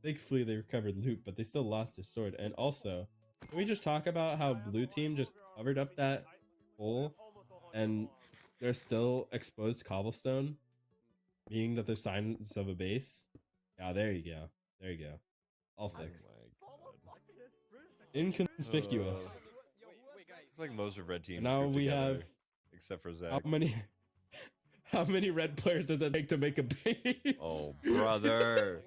Thankfully they recovered loot, but they still lost his sword. And also, can we just talk about how blue team just covered up that hole and there's still exposed cobblestone, meaning that there's signs of a base? Yeah, there you go. There you go. All fixed. Inconspicuous. It's like most of red team. And now we have except for how Zach. many red players does it take to make a base? Oh, brother.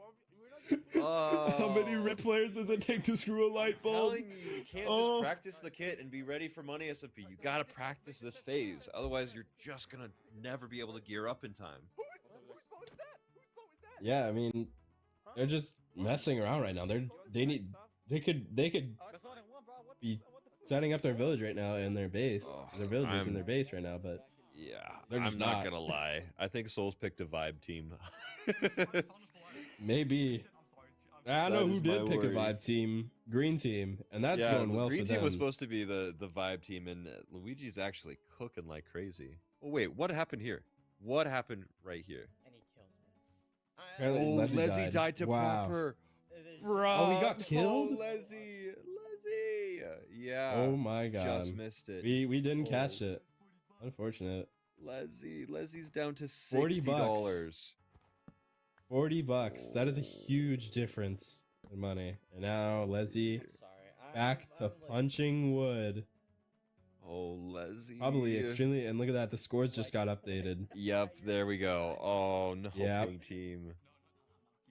How many Oh. red players does it take to screw a light I'm bulb? telling you can't Oh. just practice the kit and be ready for money SMP. You gotta practice this phase. Otherwise, you're just gonna never be able to gear up in time. Yeah, I mean, they're just messing around right now. They could be setting up their village right now in their base. Oh, Their villagers in I'm- their base right now, but Yeah, They're just I'm not not. gonna lie. I think Souls picked a vibe team. maybe. I know That who is did my pick a worry. vibe team, green team, and that's Yeah, going the well green for team them. was supposed to be the vibe team, and Luigi's actually cooking like crazy. Oh wait, what happened here? What happened right here? And he kills me. Apparently, Oh, Leslie Leslie died to wow. proper. Oh, he got killed? Leslie. Yeah. Oh my god. Just missed it. We didn't catch Oh. it. Unfortunate. Leslie's down to $40. $60. $40. That is a Oh. huge difference in money. And now Leslie I'm sorry. back to punching wood. Oh, Leslie. Probably extremely. And look at that. The scores just got updated. Yep, there we go. Oh no, Yep. pink team.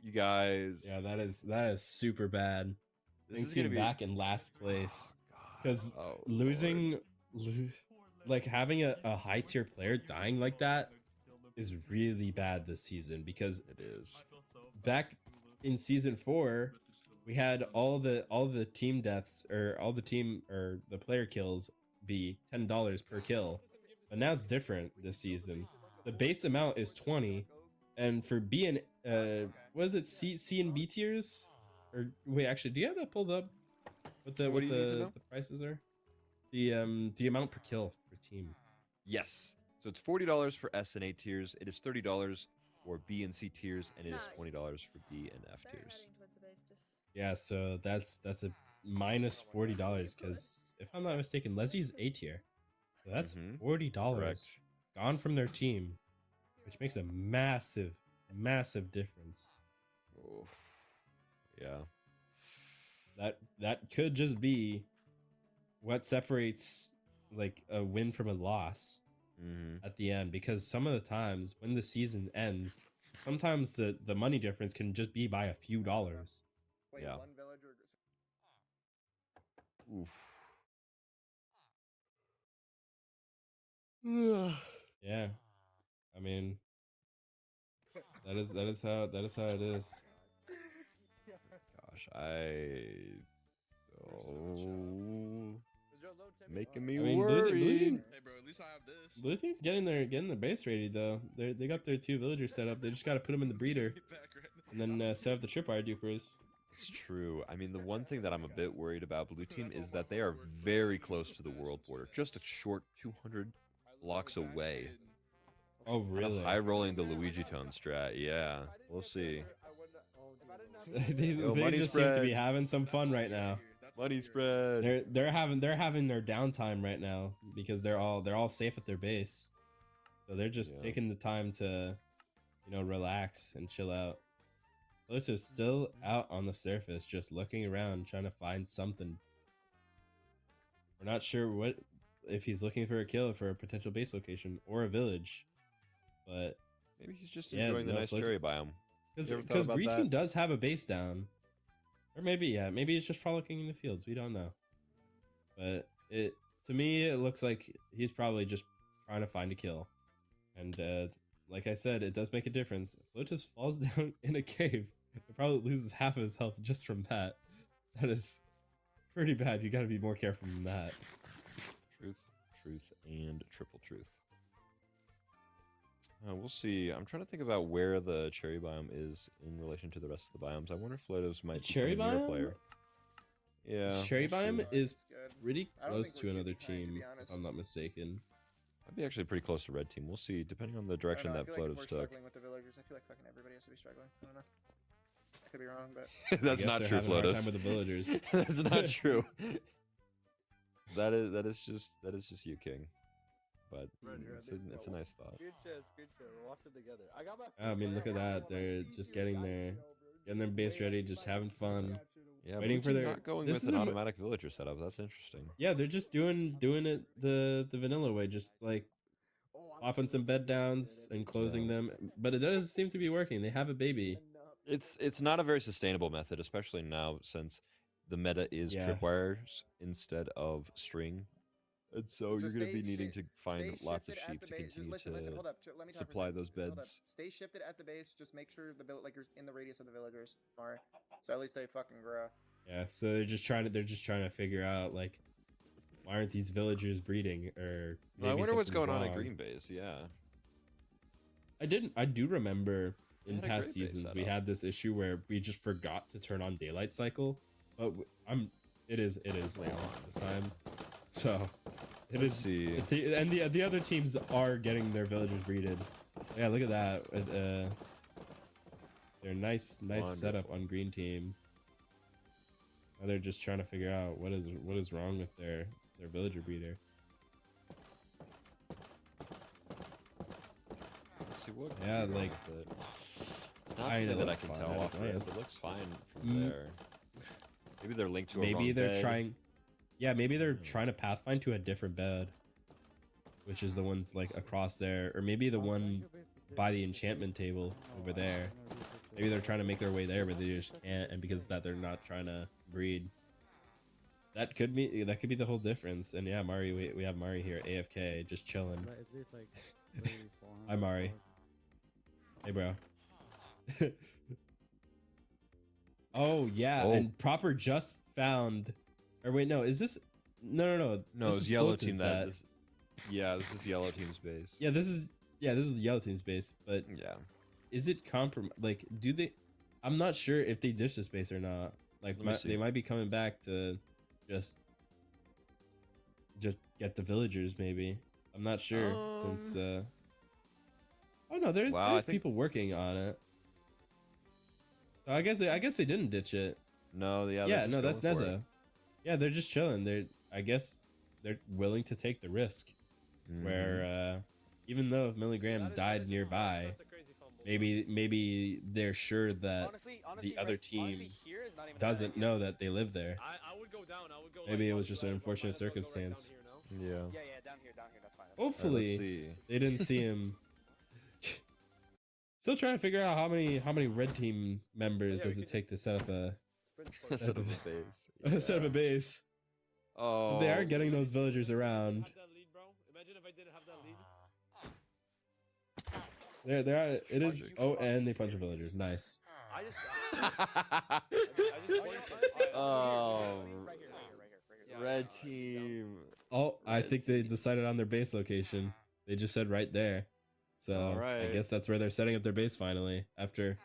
You guys. Yeah, that is super bad. This Pink is gonna team be back in last place. God. Because Oh, losing, like having a high tier player dying like that is really bad this season. Because Lord. It is. back in season 4, we had all the team deaths or all the team or the player kills be $10 per kill, but now it's different this season. The base amount is 20, and for B and what is it, C and B tiers? Or wait, actually, do you have that pulled up? What What do you need to know? the prices are? The amount per kill per team. Yes. So it's $40 for S and A tiers. It is $30 for B and C tiers, and it is $20 for D and F tiers. Yeah, so that's a minus $40 because if I'm not mistaken, Leslie's A tier. So that's Mhm. $40 Correct. gone from their team, which makes a massive, massive difference. Oof. Yeah. That could just be what separates like a win from a loss Mm-hmm. at the end, because some of the times when the season ends, sometimes the money difference can just be by a few dollars. Wait, Yeah. one villager. Oof. Yeah, I mean, that is how it is. Gosh, oh, making me I mean, worried. Hey, bro, at least I have this. Blue team's getting their base ready though. They got their 2 villagers set up. They just got to put them in the breeder Back right and then set up the tripwire dupers. It's true. I mean, the one thing that I'm a bit worried about Blue Team is that they are very close to the world border, just a short 200 blocks away. Oh really? High rolling the Luigi tone strat. Yeah, we'll see. they Yo, they money just seem to be spread. having some fun right now. Money spread. They're having their downtime right now because they're all safe at their base, so they're just Yeah. taking the time to, relax and chill out. Los is still out on the surface, just looking around, trying to find something. We're not sure what if he's looking for a kill for a potential base location or a village, but Maybe he's just Yeah, enjoying the no, nice Float- cherry biome. You ever thought because about Green that? Team does have a base down, or maybe it's just frolicking in the fields. We don't know, but to me it looks like he's probably just trying to find a kill, and like I said, it does make a difference. Lotus falls down in a cave. He probably loses half of his health just from that. That is pretty bad. You got to be more careful than that. Truth, and triple truth. We'll see. I'm trying to think about where the cherry biome is in relation to the rest of the biomes. I wonder if Lotus might The cherry become a near biome? player. Yeah. Cherry we'll see. biome is Good. pretty I don't close think to we're another too behind, to be team, if honest. I'm not mistaken. I'd be actually pretty close to red team. We'll see, depending on the I don't direction know, I that feel like if Flotus we're took. struggling with the villagers, I feel like fucking everybody has to be struggling. I don't know. I could be wrong, but I That's guess not they're true, having a hard Flotus. time with the villagers. That's not true. that is just you, King. But it's a nice thought. Good chess, good chess. We'll watch it together. I got my. I mean, look at that. They're just getting their base ready, just having fun. Yeah, Waiting Blue for Team their- not going this with is an a mo- automatic villager setup. That's interesting. Yeah, they're just doing it the vanilla way, just like popping some bed downs and closing Yeah. them. But it does seem to be working. They have a baby. It's not a very sustainable method, especially now since the meta is Yeah. tripwires instead of string. And so you're Just going to be stay needing shi- to find stay lots of shifted at sheep the to base. continue Listen, to hold up. Let me talk for a supply second. those Hold up. beds. Stay shifted at the base. Just make sure like you're in the radius of the villagers. Alright. So at least they fucking grow. Yeah, so they're just trying to figure out like why aren't these villagers breeding or maybe I wonder what's something's going on at wrong. Green Base. Yeah. I do remember They in had a past great base seasons we setup. had this issue where we just forgot to turn on daylight cycle, but it is like on this time. So it Let's is see. and the other teams are getting their villagers breeded. Yeah, look at that. They're nice setup Wonderful. on green team. Now they're just trying to figure out what is wrong with their villager breeder. Let's see what. Yeah, could be wrong like, with it. It's not I mean, something it that I looks can fine tell at a off rip. It glance. looks fine from Mm. there. Maybe they're linked to a Maybe wrong they're bed. trying. Yeah, maybe they're Hmm. trying to pathfind to a different bed, which is the ones like across there, or maybe the one by the enchantment table over there. Maybe they're trying to make their way there, but they just can't, and because of that, they're not trying to breed. That could be the whole difference. And yeah, Mari, we have Mari here, AFK, just chilling. Hi, Mari. Hey, bro. Oh yeah, Oh. and Proper just found. Or wait, no, is this? No. No, This it's is yellow Fulton's team that. Yeah, this is yellow team's base. Yeah, this is yellow team's base. But Yeah. is it like, do they? I'm not sure if they ditch this base or not. Like, Let me see. they might be coming back to just get the villagers. Maybe I'm not sure since. Oh no, there's Wow, I think- people working on it. So I guess they didn't ditch it. No, yeah. Yeah, they're no, just that's going for it. Neza. Yeah, they're just chilling. I guess they're willing to take the risk. Mhm. Where even though Milligram died nearby, maybe they're sure that Honestly, the other team here is not even a bad doesn't idea. know that they live there. I would go down. I would go. Maybe it was just an unfortunate circumstance. Yeah. Yeah, down here, that's fine. Alright, let's Hopefully see. they didn't see him. Still trying to figure out how many red team members does it take to set up a Set up a base. set up a base. Oh. They are getting those villagers around. Imagine if I didn't have that lead. There are. It is. Logic. Oh, and they punch the villagers. Nice. I just. Oh. Right here. Red team. Oh, I Red think they team. decided on their base location. They just said right there. So I Alright. guess that's where they're setting up their base finally. After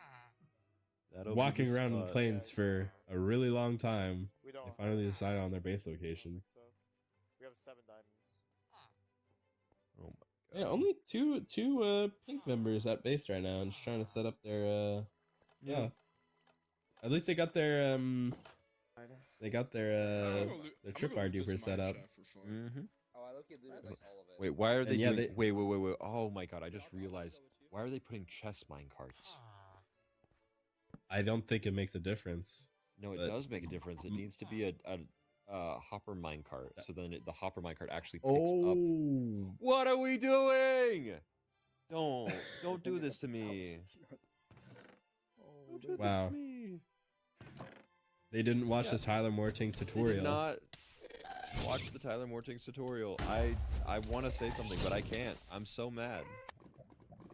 That'll be walking the around in the spot. plains for a really long time, We they don't. finally decided on their base location. So we have 7 diamonds. Oh Yeah, only two pink members at base right now, and just trying to set up their yeah. At least they got their tripwire duper set up. Mm-hmm. Oh, I look at literally all of it. Wait, why are they And yeah, doing? Wait. Oh my god! I just realized. Why are they putting chest mine carts? I don't think it makes a difference. No, it But- does make a difference. It needs to be a hopper mine cart, so then the hopper mine cart actually picks Oh. up. What are we doing? Don't do this to me. Don't do this Wow. to me. They didn't watch Yeah. the Tyler Morting's They did tutorial. not watch the Tyler Morting's tutorial. I want to say something, but I can't. I'm so mad.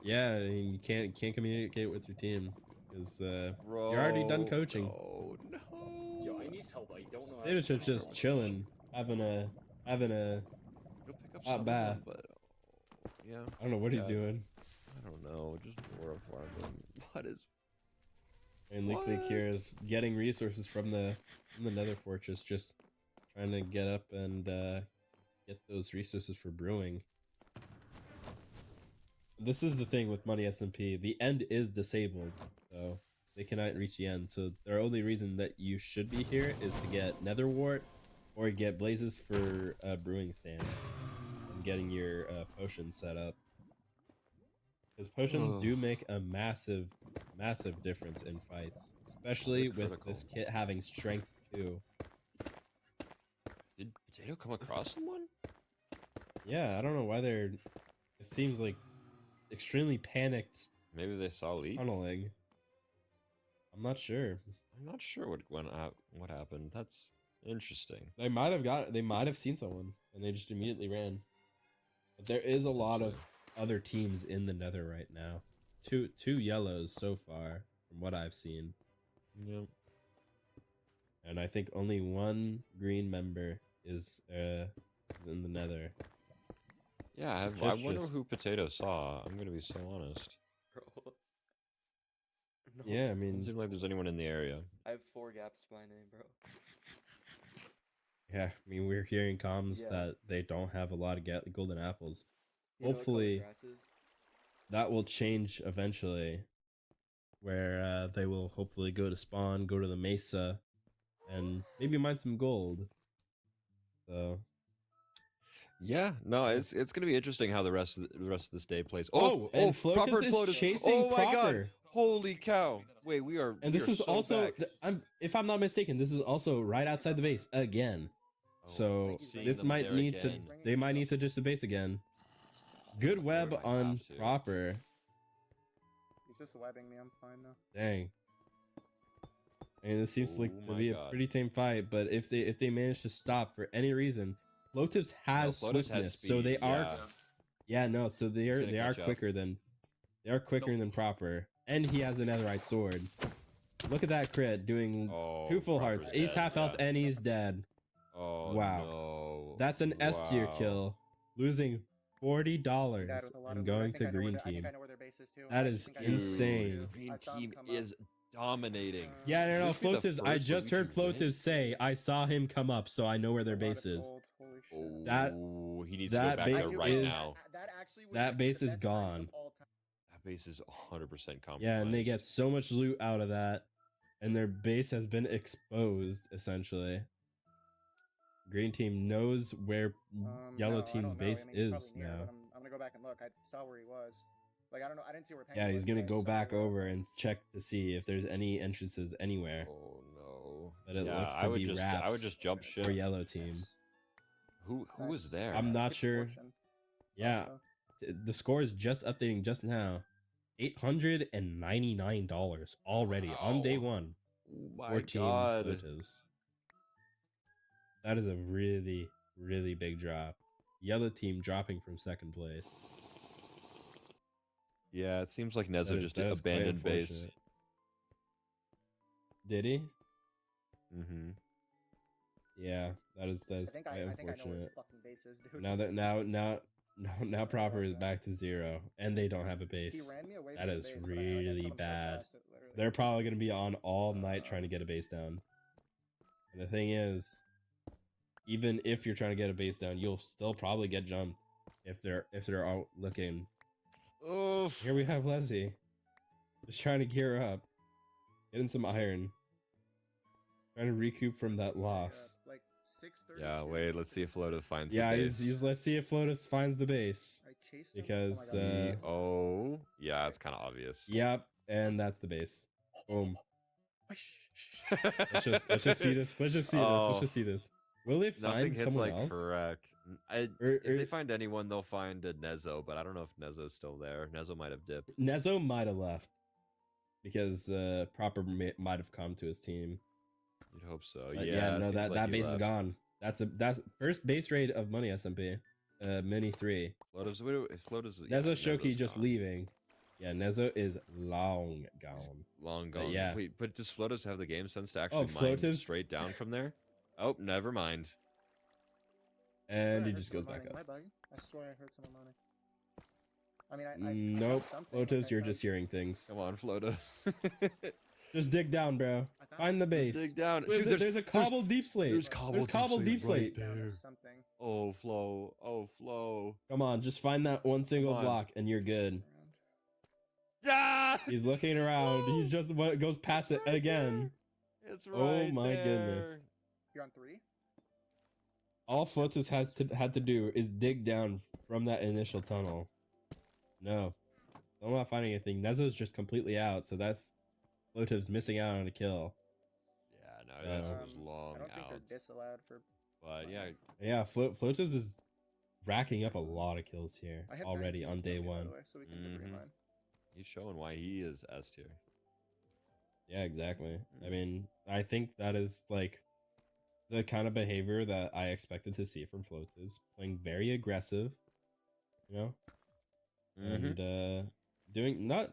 Yeah, I mean, you can't communicate with your team because Bro, you're already done coaching. No. Yo, I need help. I don't know. how to Data Chip's control just my chilling, having a You'll pick up Not some of bad. them, but yeah. I don't know what he's Yeah. doing. I don't know. Just more of farming. What is? And Liquid What? here is getting resources from the Nether Fortress, just trying to get up and get those resources for brewing. This is the thing with Money SMP. The end is disabled, so they cannot reach the end. So their only reason that you should be here is to get Nether Wart or get blazes for brewing stands and getting your potions set up. Because potions do make a massive difference in fights, especially They're with this critical. kit having strength 2. Did Potato come across someone? Yeah, I don't know why they're. It seems like extremely panicked Maybe they saw Leak. tunneling. I'm not sure. I'm not sure what happened. That's interesting. They might have seen someone and they just immediately ran. But there is a lot of other teams in the Nether right now. Two yellows so far from what I've seen. Yep. And I think only one green member is in the Nether. Yeah, I Just- wonder just- who Potato saw. I'm gonna be so honest. Bro. No. Yeah, I Doesn't mean, seem like there's anyone in the area. I have 4 gaps to my name, bro. yeah, I mean we're hearing comms Yeah. that they don't have a lot of golden apples. You know what color Hopefully- grass is? That will change eventually, where they will hopefully go to spawn, go to the mesa, and maybe mine some gold. So Yeah, no, it's gonna be interesting how the rest of this day plays. and Flotus Proper is Flotus. chasing Oh my god! Proper. Holy cow! Wait, we are. And we this are is so also, back. if I'm not mistaken, this is also right outside the base again. Oh, So seeing this them might there need to, again. they might need to just the base again. Good web might on have to. Proper. He's just webbing me. I'm fine though. Dang. I mean, this seems like Oh to my be a God. pretty tame fight, but if they manage to stop for any reason, Flotives has No, Flotus swiftness, has so they speed, are. yeah. No, so they He's are gonna catch up. quicker than Proper, and he has a netherite sword. Look at that crit doing Oh, 2 full Proper's hearts, ace dead, half health, yeah. and he's dead. Oh Wow. no. That's an S tier Wow. kill, losing $40 Dad with a lot and of loot. I going think to I know where green their- I think team. I know where their base is too. I That actually is think I know where their base is, insane. too. Green I saw him team come up. is dominating. Yeah, no, This be the Flotives. I first just heard Luigi win? Flotives say, I saw him come up, so I know where their A lot base of is. gold, holy shit. Oh, That- he needs to go that back base there right is- now. That actually was that the base is best timing gone. of all time. That base is 100% compromised. Yeah, and they get so much loot out of that, and their base has been exposed, essentially. Green team knows where yellow No, I team's don't know. base I mean, he's is probably near, now. but I'm gonna go back and look. I saw where he was. Like I don't know. I didn't see where. Penguin Yeah, he's was, gonna but I go saw back where- over and check to see if there's any entrances anywhere. Oh no. But it Yeah, looks to I would be just I would Raps just jump ship. for yellow team. Who was there? I'm not Good sure. fortune. Yeah, the score is just updating just now. $899 already on day Wow. 1 Oh my for Team god. Flotives. That is a really, really big drop. Yellow team dropping from second place. Yeah, it seems like Nezo just that is quite abandoned base. unfortunate. Did he? Mm-hmm. Yeah, that is I think quite I know where his unfortunate. fucking base is, dude. Now Proper is back to 0, and they don't have a He base. ran me away That from the is base, but I really killed him so bad. fast, it literally- They're probably gonna be on all night trying to get a base down. And the thing is, even if you're trying to get a base down, you'll still probably get jumped if they're out looking. Oof. Here we have Leslie, just trying to gear up, getting some iron, trying to recoup from that loss. Like 6:30. Yeah, wait, let's see if Floto finds Yeah, the base. he's let's see if Flotus finds the base. I chased him. Because, oh my God. Oh, yeah, it's kind of obvious. Yep, and that's the base. Boom. let's Let's just see this. Let's just see this. Let's just see this. Will they Nothing find hits someone like else? correct. If Or- they find anyone, they'll find a Nezo, but I don't know if Nezo's still there. Nezo might have dipped. Nezo might have left because Proper might have come to his team. You'd hope so. But yeah, it no, seems that like he base is left. gone. That's first base raid of Money SMP. Mini 3. Floto's Nezo Shoki Nezo's just gone. leaving. Yeah, Nezo is long gone. Long But gone. yeah. Wait, but does Flotos have the game sense to Oh, actually mine Flotos- straight down from there? Oh, never mind. And I he heard just goes someone back moaning. up. Am I bugging? I swear I heard someone moaning. I mean, I Nope. found something, like, Flotos, I you're found- just hearing things. Come on, Flotos. Just dig down, bro. I found Find the base. Dig down. There's, Dude, there's a cobbled deep slate. there's cobbled cobbled deep slate. down there. something. Oh, Flo. Oh, Flo. Come on, just find that one single on. block and you're good. Around. Ah! He's looking around. He's just goes past it again. It's Oh right my there. goodness. You're on 3. All Flotus had to do is dig down from that initial tunnel. No, I'm not finding anything. Nezo's just completely out, so that's Flotus missing out on a kill. Yeah, no, this was long I don't think out. they're disallowed for. But yeah, Yeah, Flotus is racking up a lot of kills here I have already 19 on day by the 1. way, so we can do green Mhm. line. he's showing why he is S tier. Yeah, exactly. I mean, I think that is like the kind of behavior that I expected to see from Flotus, playing very aggressive, you know, and doing not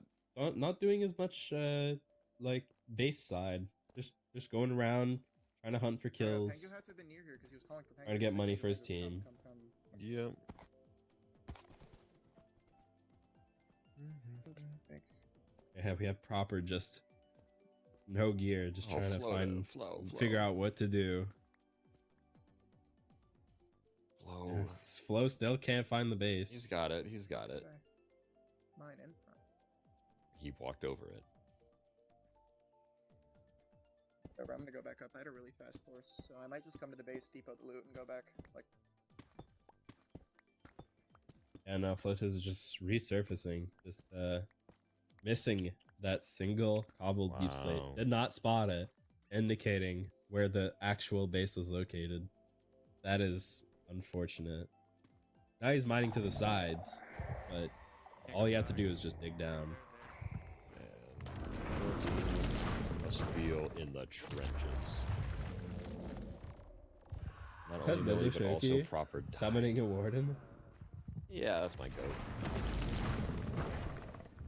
doing as much like base side, just going around trying to hunt for Pengu kills, had to have been near here because he was calling for Pengu. trying to get so money Pengu for his had to stop, team. come. Yep. Yeah, we have proper just no gear, just trying to find figure out what to do. Flow. Flo still can't find the base. He's got it. He's got it. Mine in front. He walked over it. Whatever, I'm gonna go back up. I had a really fast horse, so I might just come to the base, depot the loot, and go back. Like, And Flotus is just resurfacing, just missing that single cobbled deep slate. Wow. Did not spot it, indicating where the actual base was located. That is unfortunate. Now he's mining to the sides, but all you have to do is just dig down. And your team must feel in the trenches. Not only Millie, but also proper dive. Summoning a warden. Yeah, that's my goat.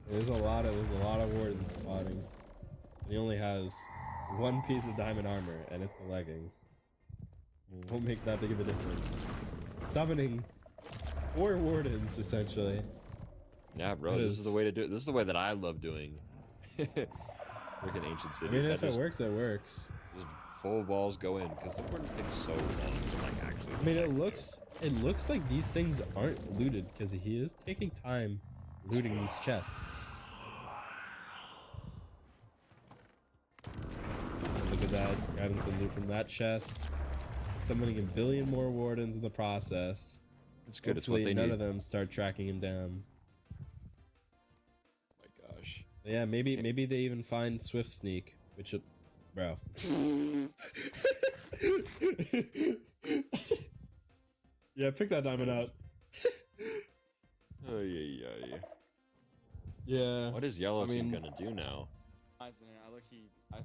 There's a lot of wardens spawning. And he only has one piece of diamond armor, and it's the leggings. Won't make that big of a difference. Summoning 4 wardens, essentially. Yeah, bro, this is the way to do it. This is the way that I love doing. Freaking ancient cities. I mean, if it works, it works. Just full balls go in, because the warden takes so long to like actually. I mean, it looks like these things aren't looted because he is taking time looting these chests. Look at that, grabbing some loot from that chest. Summoning a billion more wardens in the process. It's good. Hopefully It's what they none need. of them start tracking him down. My gosh. Yeah, maybe they even find Swift Sneak, which, bro. Yeah, pick that diamond up. Oh yeah. Yeah. What is Yellow Team mean- gonna do now?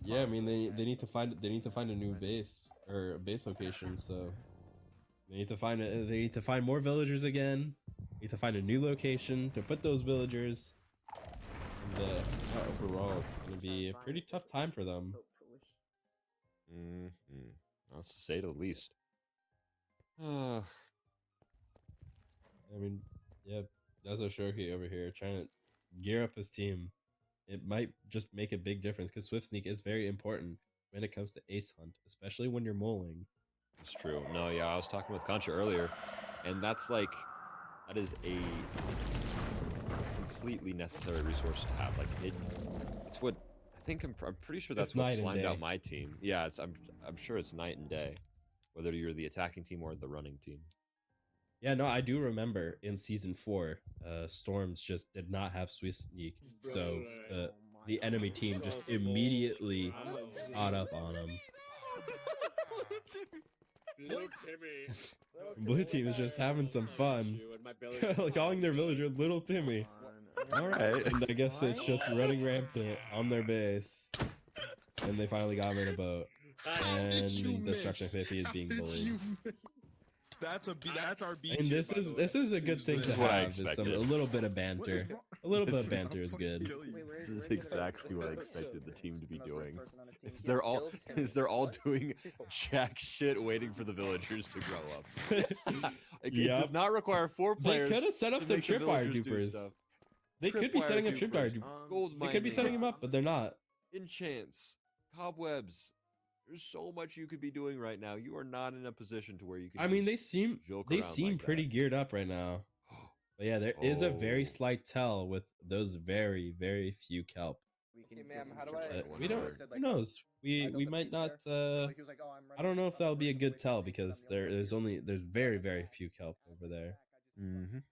Yeah, I mean they need to find a new base or a base location. So they need to find more villagers again. They need to find a new location to put those villagers. And overall, it's gonna be a pretty tough time for them. That's to say the least. I mean, yeah, that's Shoki over here trying to gear up his team. It might just make a big difference because Swift Sneak is very important when it comes to ace hunt, especially when you're mulling. It's true. No, yeah, I was talking with Concha earlier, and that is a completely necessary resource to have. Like it's what I think. I'm pretty sure that's It's what night and slimed day. out my team. Yeah, I'm sure it's night and day, whether you're the attacking team or the running team. Yeah, no, I do remember in season 4, Storms just did not have Swift Sneak, so the enemy team just immediately caught up on them. Blue team is just having some fun, calling their villager Little Timmy. All right. And I guess it's just running rampant on their base, and they finally got him in a boat. And Destruction 50 is being bullied. That's our beat. And this is a good thing This to is what I have. Is a expected. little bit of banter. A little bit of banter is good. This is exactly what I expected the team to be doing. They're all doing jack shit, waiting for the villagers to grow up. It does not require 4 They players. could have set up to some make the tripwire villagers do dupers. stuff. They could be setting up tripwire dupers. Gold They could be mining, setting them up, but they're not. enchants, cobwebs. There's so much you could be doing right now. You are not in a position to where you can. I mean, they just seem joke around like pretty that. geared up right now. But yeah, there is a very Oh. slight tell with those very few kelp. Hey, ma'am, how do We don't. Who knows? We might not. I don't know if that'll be a good tell because there's very few kelp over there. And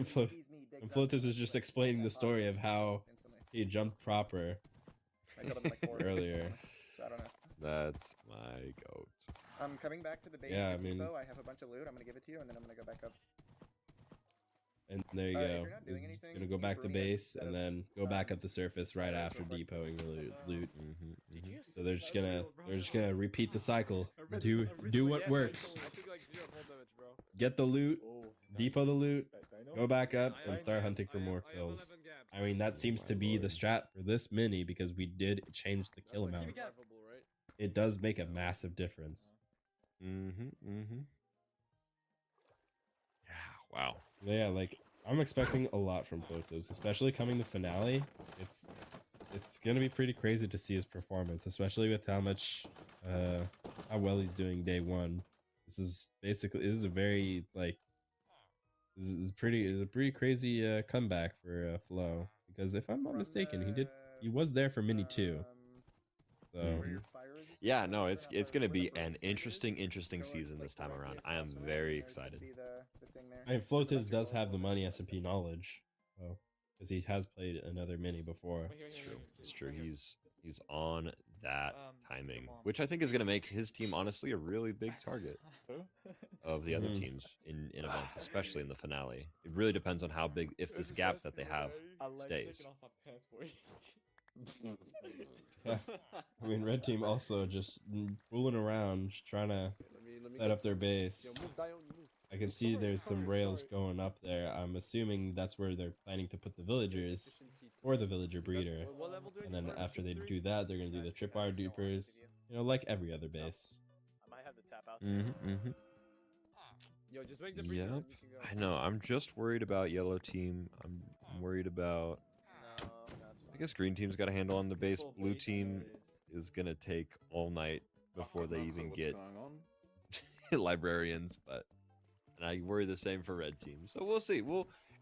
Flotus is just explaining the story of how he jumped proper earlier. So I don't know. That's my goat. I'm coming back to the base. Yeah, the I mean- depot. I have a bunch of loot. I'm gonna give it to you, and then I'm gonna go back up. And there you If go. you're not doing He's anything, gonna go use back to rooming it base instead and of, then go back up the surface right so after far. depoting the loot. Mm-hmm, mm-hmm. So they're just gonna repeat the cycle. Do what works. I took like 0 full damage, bro. Get the loot, depot the loot, go back up, I and start have- hunting for I have- more I have kills. 11 gaps. I mean, that seems to my be the lord. strat for this mini because we did change the kill That's like amounts. survivable, right? It does make a massive difference. Mm-hmm. Yeah. Wow. Yeah, like I'm expecting a lot from Photos, especially coming the finale. It's gonna be pretty crazy to see his performance, especially with how much how well he's doing day one. This is a very like this is a pretty crazy comeback for Flo, because if I'm not From mistaken, the, he was there for mini 2. So where Mhm. your fire resistance Yeah, was, no, or it's not it's fire- gonna where the be burn an state is. interesting So it's season like this time the around. rotate I am plus one, very and there should excited. be the thing there. I mean, So the Flotus bunch does of have the gold money and shit like SMP knowledge, because he has played another mini before. It's true. It's true. He's on that timing, come on. which I think is gonna make his team honestly a really big target of the other Mhm. teams in events, especially in the finale. It really depends on how big, if this gap that they have stays. Yeah. I mean, red team also just fooling around, just trying to set up their base. I can see there's some rails going up there. I'm assuming that's where they're planning to put the villagers or the villager breeder. And then after they do that, they're gonna do the tripwire dupers. You know, like every other base. I might have the tap out. Mm-hmm. Yo, just make the breeder Yep. and you can go. I know. I'm just worried about yellow team. I'm worried about. No, that's I fine. guess green team's got a handle on the base. Blue team is gonna take all night before they even get librarians, and I worry the same for red team. So we'll see.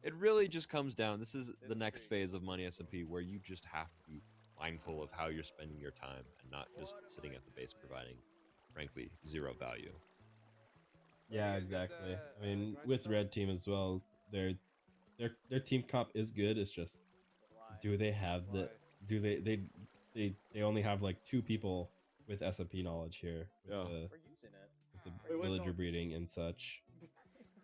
It really just comes down. This is the next phase of Money SMP where you just have to be mindful of how you're spending your time and not just sitting at the base providing, frankly, zero value. Yeah, exactly. I mean, with red team as well, their team comp is good. It's just, do they have the? Do they only have like 2 people with SMP knowledge here with Yeah. the, We're using it. with the villager breeding and such.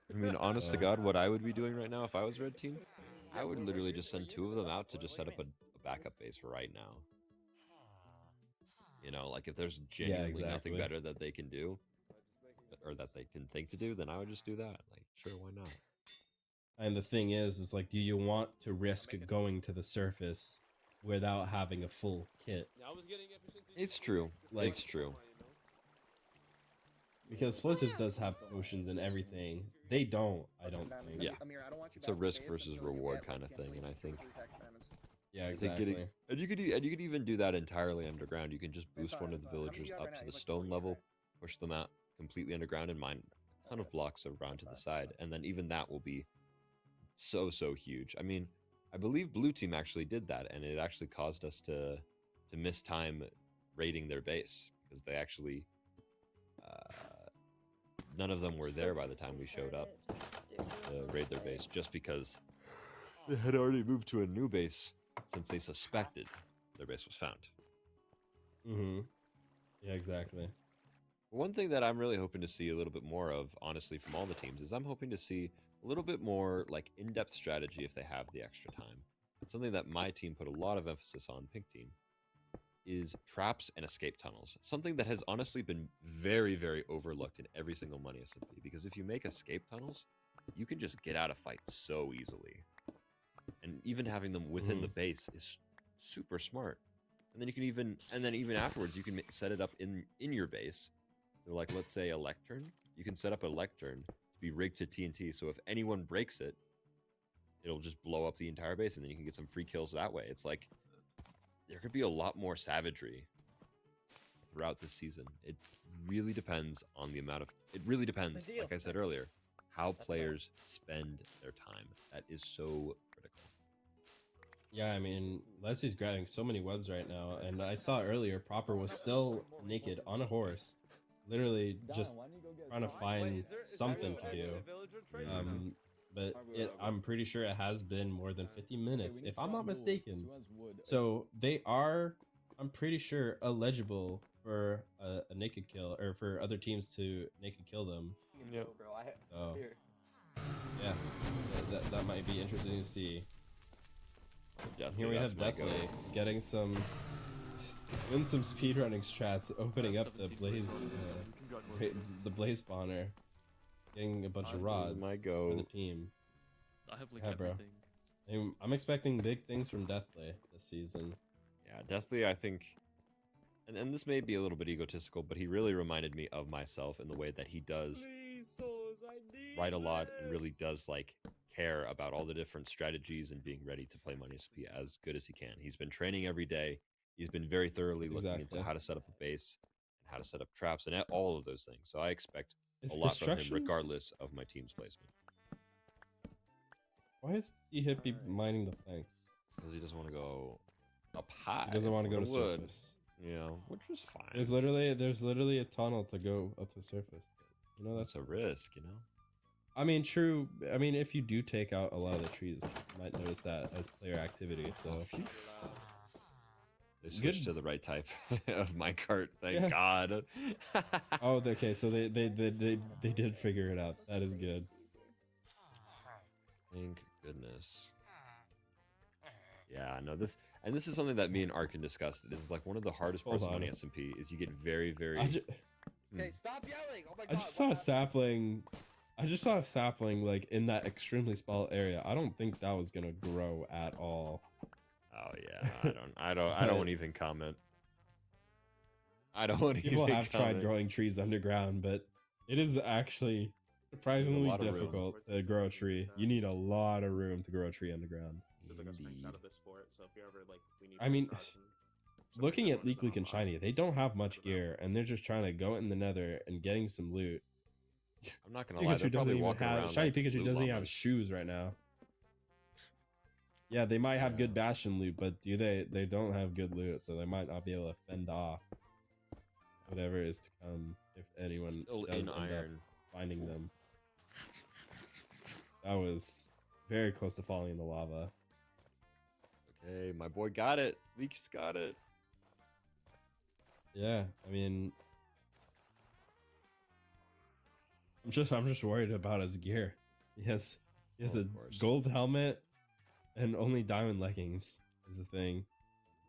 I mean, honest to So- God, what I would be doing right now if I was red team, I would literally just send 2 of them out to just set up a backup base for right now. You know, like if there's genuinely nothing exactly. better that they can do, or that they can think to do, then I would just do that. Like, sure, why not? And the thing is like, do you want to risk going to the surface without having a full kit? It's true. Like- It's true. Because Flotus does have potions and everything. They don't, I don't think. Yeah. Amir, I don't want you It's a back on risk base versus until you reward get, kinda like, thing, and I think- 3 tax diamonds. Yeah, I think exactly. and you could even do that entirely underground. You can just boost one of the villagers up to the stone level, push them out completely underground, and mine a ton of blocks around to the side, and then even that will be so huge. I mean, I believe blue team actually did that, and it actually caused us to miss time raiding their base because they actually none of them were there by the time we showed up to raid their base, just because they had already moved to a new base since they suspected their base was found. Mm-hmm. Yeah, exactly. One thing that I'm really hoping to see a little bit more of, honestly, from all the teams, is I'm hoping to see a little bit more like in-depth strategy if they have the extra time. Something that my team put a lot of emphasis on, Pink Team, is traps and escape tunnels. Something that has honestly been very overlooked in every single Money SMP, because if you make escape tunnels, you can just get out of fights so easily. And even having them within the base is super smart. And then you can even afterwards, you can set it up in your base. So like, let's say a lectern. You can set up a lectern to be rigged to TNT, so if anyone breaks it, it'll just blow up the entire base, and then you can get some free kills that way. It's like, there could be a lot more savagery throughout this season. It really depends on the amount of... It really depends, like I said earlier, how players spend their time. That is so critical. Yeah, I mean, Leslie's grabbing so many webs right now, and I saw earlier Proper was still naked on a horse, literally just trying to find something to do. But I'm pretty sure it has been more than 50 minutes, if I'm not mistaken. So they are, I'm pretty sure, eligible for a naked kill, or for other teams to naked kill them. Yep. So, yeah, that might be interesting to see. Deathly, Here we that's have my Deathly go. getting some, doing some speedrunning strats, opening up the blaze, the blaze spawner, getting a bunch of rods my for go. the team. I have like Yeah, bro. everything. I'm expecting big things from Deathly this season. Yeah, Deathly, I think, and this may be a little bit egotistical, but he really reminded me of myself in the way that he does write a lot and really does like care about all the different strategies and being ready to play Money SP as good as he can. He's been training every day. He's been very thoroughly looking Exactly. into how to set up a base and how to set up traps and all of those things. So I expect Is a lot from him destruction? regardless of my team's placement. Why is D-Hippie mining the flanks? Because he doesn't want to go up high. He doesn't want to for go the to wood, surface. you know, which was fine. There's literally a tunnel to go up to surface. You know, That's a risk, you know. I mean, true. I mean, if you do take out a lot of the trees, you might notice that as player activity. So They switched to the right type of minecart. Thank God. oh, okay. So they did figure it out. That is good. Thank goodness. Yeah, no, this is something that me and Arkin discussed. This is like one of the hardest parts of Money SMP is you get very, very. Okay, stop yelling! Oh my god! I just saw a sapling. I just saw a sapling like in that extremely small area. I don't think that was gonna grow at all. Oh yeah, I don't even comment. I don't People even have comment. tried growing trees underground, but it is actually surprisingly lot of room. difficult to grow a tree. You need a lot of room to grow a tree underground. There's like a screenshot of this for it, so if you ever like, we need. I mean, rods and- looking at Leak Leak and Shiny, they don't have much gear, and they're just trying to go in the Nether and getting some loot. I'm not gonna lie, they're Pikachu doesn't probably even walking have around Shiny like Pikachu loot doesn't even have llamas. shoes right now. Yeah, they might have good Bastion loot, but do they don't have good loot, so they might not be able to fend off whatever is to come if anyone Still does in end up iron. finding them. That was very close to falling in the lava. Okay, my boy got it. Leak's got it. Yeah, I mean, I'm just worried about his gear. He has Oh, a of course. gold helmet and only diamond leggings is the thing.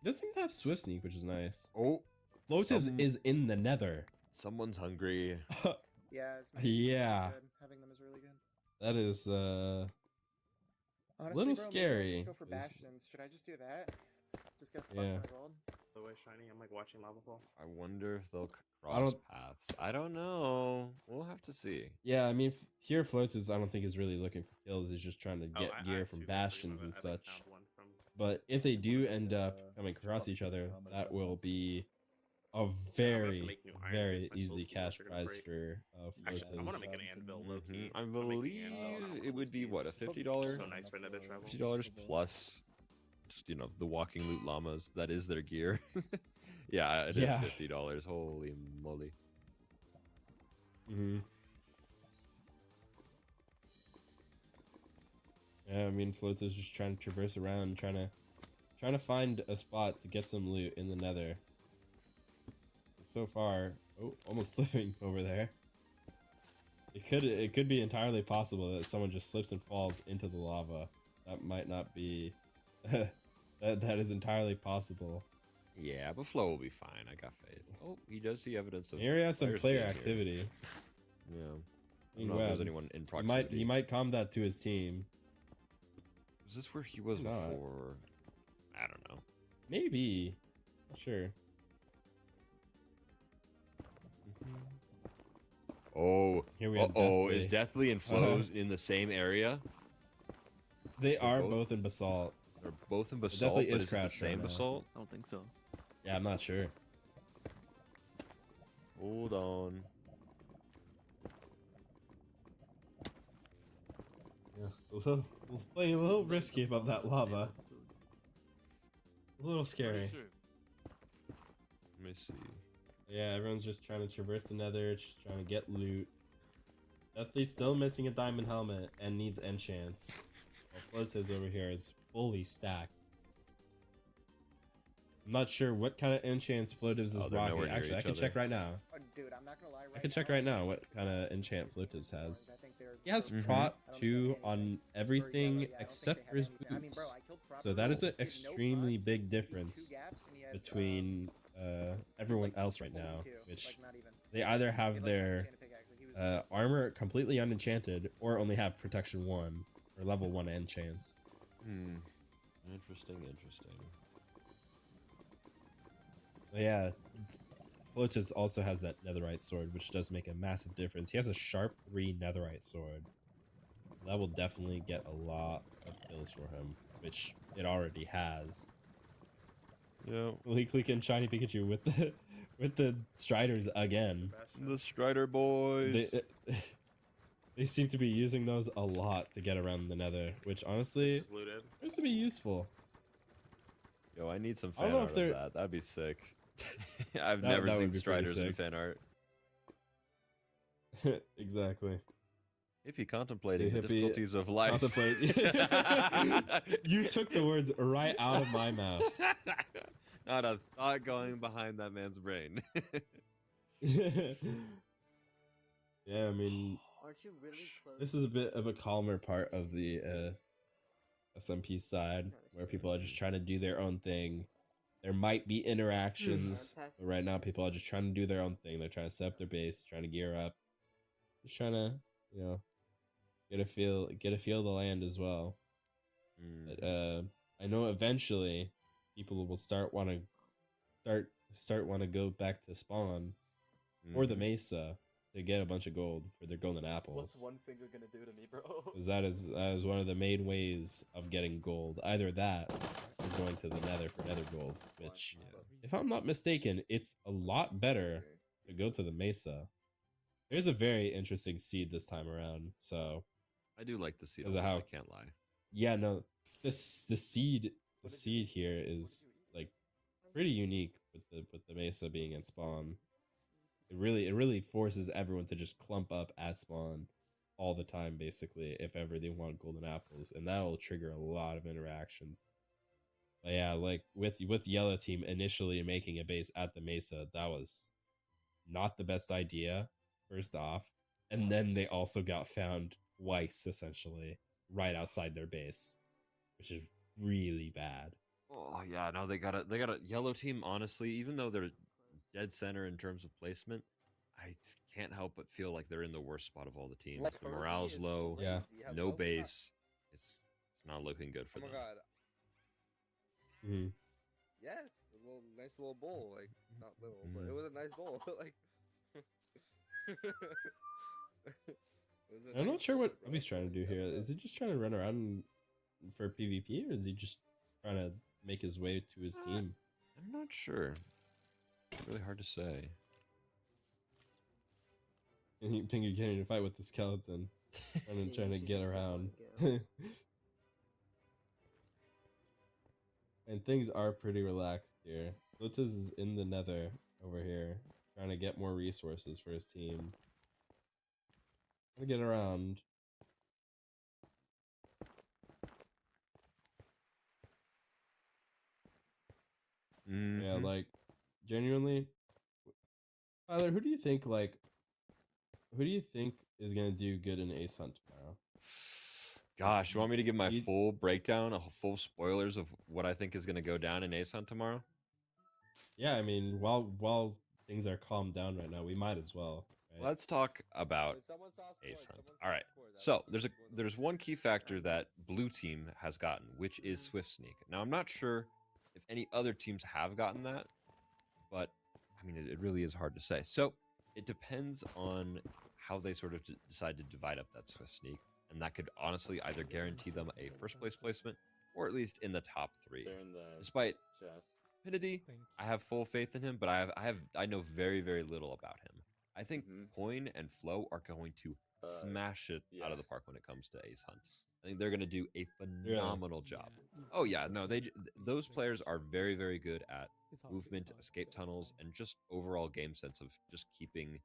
He doesn't seem to have swift sneak, which is nice. Oh, Floatives some- is in the Nether. someone's hungry. Yeah. Yeah. Good. Having them is really good. That is Honestly, little bro, maybe I'll scary. Just go for is- bastions. Should I just do that? Just get fucked Yeah. by gold. The way shiny, I'm like watching lava fall. I wonder if they'll I cross don't- paths. I don't know. We'll have to see. Yeah, I mean, here Floatives, I don't think is really looking for kills. He's just trying to get I gear have from two, bastions three, and I, such. found one from. But if they do end up coming across each other, that will be a very, make new iron very boots. My easy soul's cash gonna prize break. for Actually, I want to Floatives. make an anvil low key. I I'm gonna make the believe anvil. it would be what, a $50? So nice for nether travel. $50 plus, just the walking loot llamas. That is their gear. Yeah, it is Yeah. $50. Holy moly! Mm-hmm. Yeah, I mean, Floata's just trying to traverse around, trying to find a spot to get some loot in the Nether. So far, oh, almost slipping over there. It could be entirely possible that someone just slips and falls into the lava. That might not be. that is entirely possible. Yeah, but Flo will be fine. I got faith. Oh, he does see evidence of. Here we have some players player being here. activity. Yeah. I King don't know if there's Webs. anyone in He proximity. might combat to his team. Was this where he was Not. before? I don't know. Maybe. Not sure. Oh, Here we have is Deathly and Flo in the same area? They are both- both in basalt. They're both in basalt, definitely but is is it the crashed right same now. basalt? I don't think so. Yeah, I'm not sure. Hold on. Yeah, playing a little risky above that lava. A little scary. Let me see. Yeah, everyone's just trying to traverse the Nether, just trying to get loot. Deathly's still missing a diamond helmet and needs enchants. While Floatives over here is fully stacked. I'm not sure what kind of enchants Floatives is Oh, they're nowhere rocking. near Actually, I each can check other. right now. dude, I'm not gonna lie. I can check right now what kind of enchant Flotus has. I think they're He has Mhm. Prot I don't think 2 they have on anything. everything Yeah, I don't think except they for his have anything. I mean, bro, boots. I killed So that is Proper, an he had no extremely pots, big he had difference 2 gaps, and he had, between everyone like, else right only now, 2, which like, not even. they either He have had, like, their enchanted pickaxe, like, he was armor completely unenchanted or only have protection 1 or level 1 enchants. Hmm. Interesting. But yeah, Flotus also has that netherite sword, which does make a massive difference. He has a sharp 3 netherite sword. That will definitely get a lot of kills for him, which it already has. Yeah. Click and shiny Pikachu with the Striders again. The Strider boys. They seem to be using those a lot to get around the Nether, which honestly This is looted. seems to be useful. Yo, I need some I don't fan know art if of they're- that. That'd be sick. I've That- never that seen would be pretty Striders in sick. fan art. Exactly. Hippie contemplating the Hippie difficulties of life. Contemplate. You took the words right out of my mouth. Not a thought going behind that man's brain. Yeah, I mean, Aren't you really close? this is a bit of a calmer part of the SMP side where people are just trying to do their own thing. There might be interactions, but right now people are just trying to do their own thing. They're trying to set up their base, trying to gear up, just trying to, get a feel of the land as well. Mm. But, I know eventually people will start want to go back to spawn or the Mhm. Mesa to get a bunch of gold for their golden apples. What's one finger gonna do to me, bro? Because that is one of the main ways of getting gold. Either that or going to the Nether for Nether gold. Which, if I'm not mistaken, it's a lot better to go to the Mesa. There's a very interesting seed this time around. So I do like the seed a Because of lot, how- I can't lie. yeah, no, the seed here is like pretty unique with the Mesa being in spawn. It really forces everyone to just clump up at spawn all the time, basically, if ever they want golden apples, and that'll trigger a lot of interactions. But yeah, like with yellow team initially making a base at the Mesa, that was not the best idea, first off, and then they also got found twice essentially right outside their base, which is really bad. Oh yeah, no, they got a yellow team. Honestly, even though they're dead center in terms of placement, I can't help but feel like they're in the worst spot of all the teams. The morale's low. Yeah. No base. It's not looking good for Oh my them. god. Mm-hmm. Yes, a little nice little bowl, like not little, but Mm. it was a nice bowl. Like it was a I'm nice not sure bowl, what bro. Robbie's trying to do here. Is he just trying to run around for PvP, or is he just trying to make his way to his team? I'm not sure. It's really hard to say. And Pinky getting to fight with the skeleton, trying to get around. And things are pretty relaxed here. Lotus is in the Nether over here, trying to get more resources for his team. Trying to get around. Yeah, Mhm. like genuinely, Tyler, who do you think is gonna do good in Ace Hunt tomorrow? Gosh, you want me to give my You- full breakdown, full spoilers of what I think is going to go down in Ace Hunt tomorrow? Yeah, I mean, while things are calmed down right now, we might as well. Right? Let's talk about Someone saw Ace scores, Hunt. someone saw All right. scores. I So was there's looking for there's them. one key factor that blue team has gotten, which is Swift Sneak. Now I'm not sure if any other teams have gotten that, but I mean it really is hard to say. So it depends on how they sort of decide to divide up that Swift Sneak, and that could honestly either guarantee them a first place placement or at least in the top 3. Despite Pinity, I have full faith in him, but I know very, very little about him. I think Coin and Flo are going to smash it out of the park when it comes to Ace Hunt. I think they're going to do a phenomenal job. Oh yeah, no, those players are very, very good at movement, escape tunnels, and just overall game sense of just keeping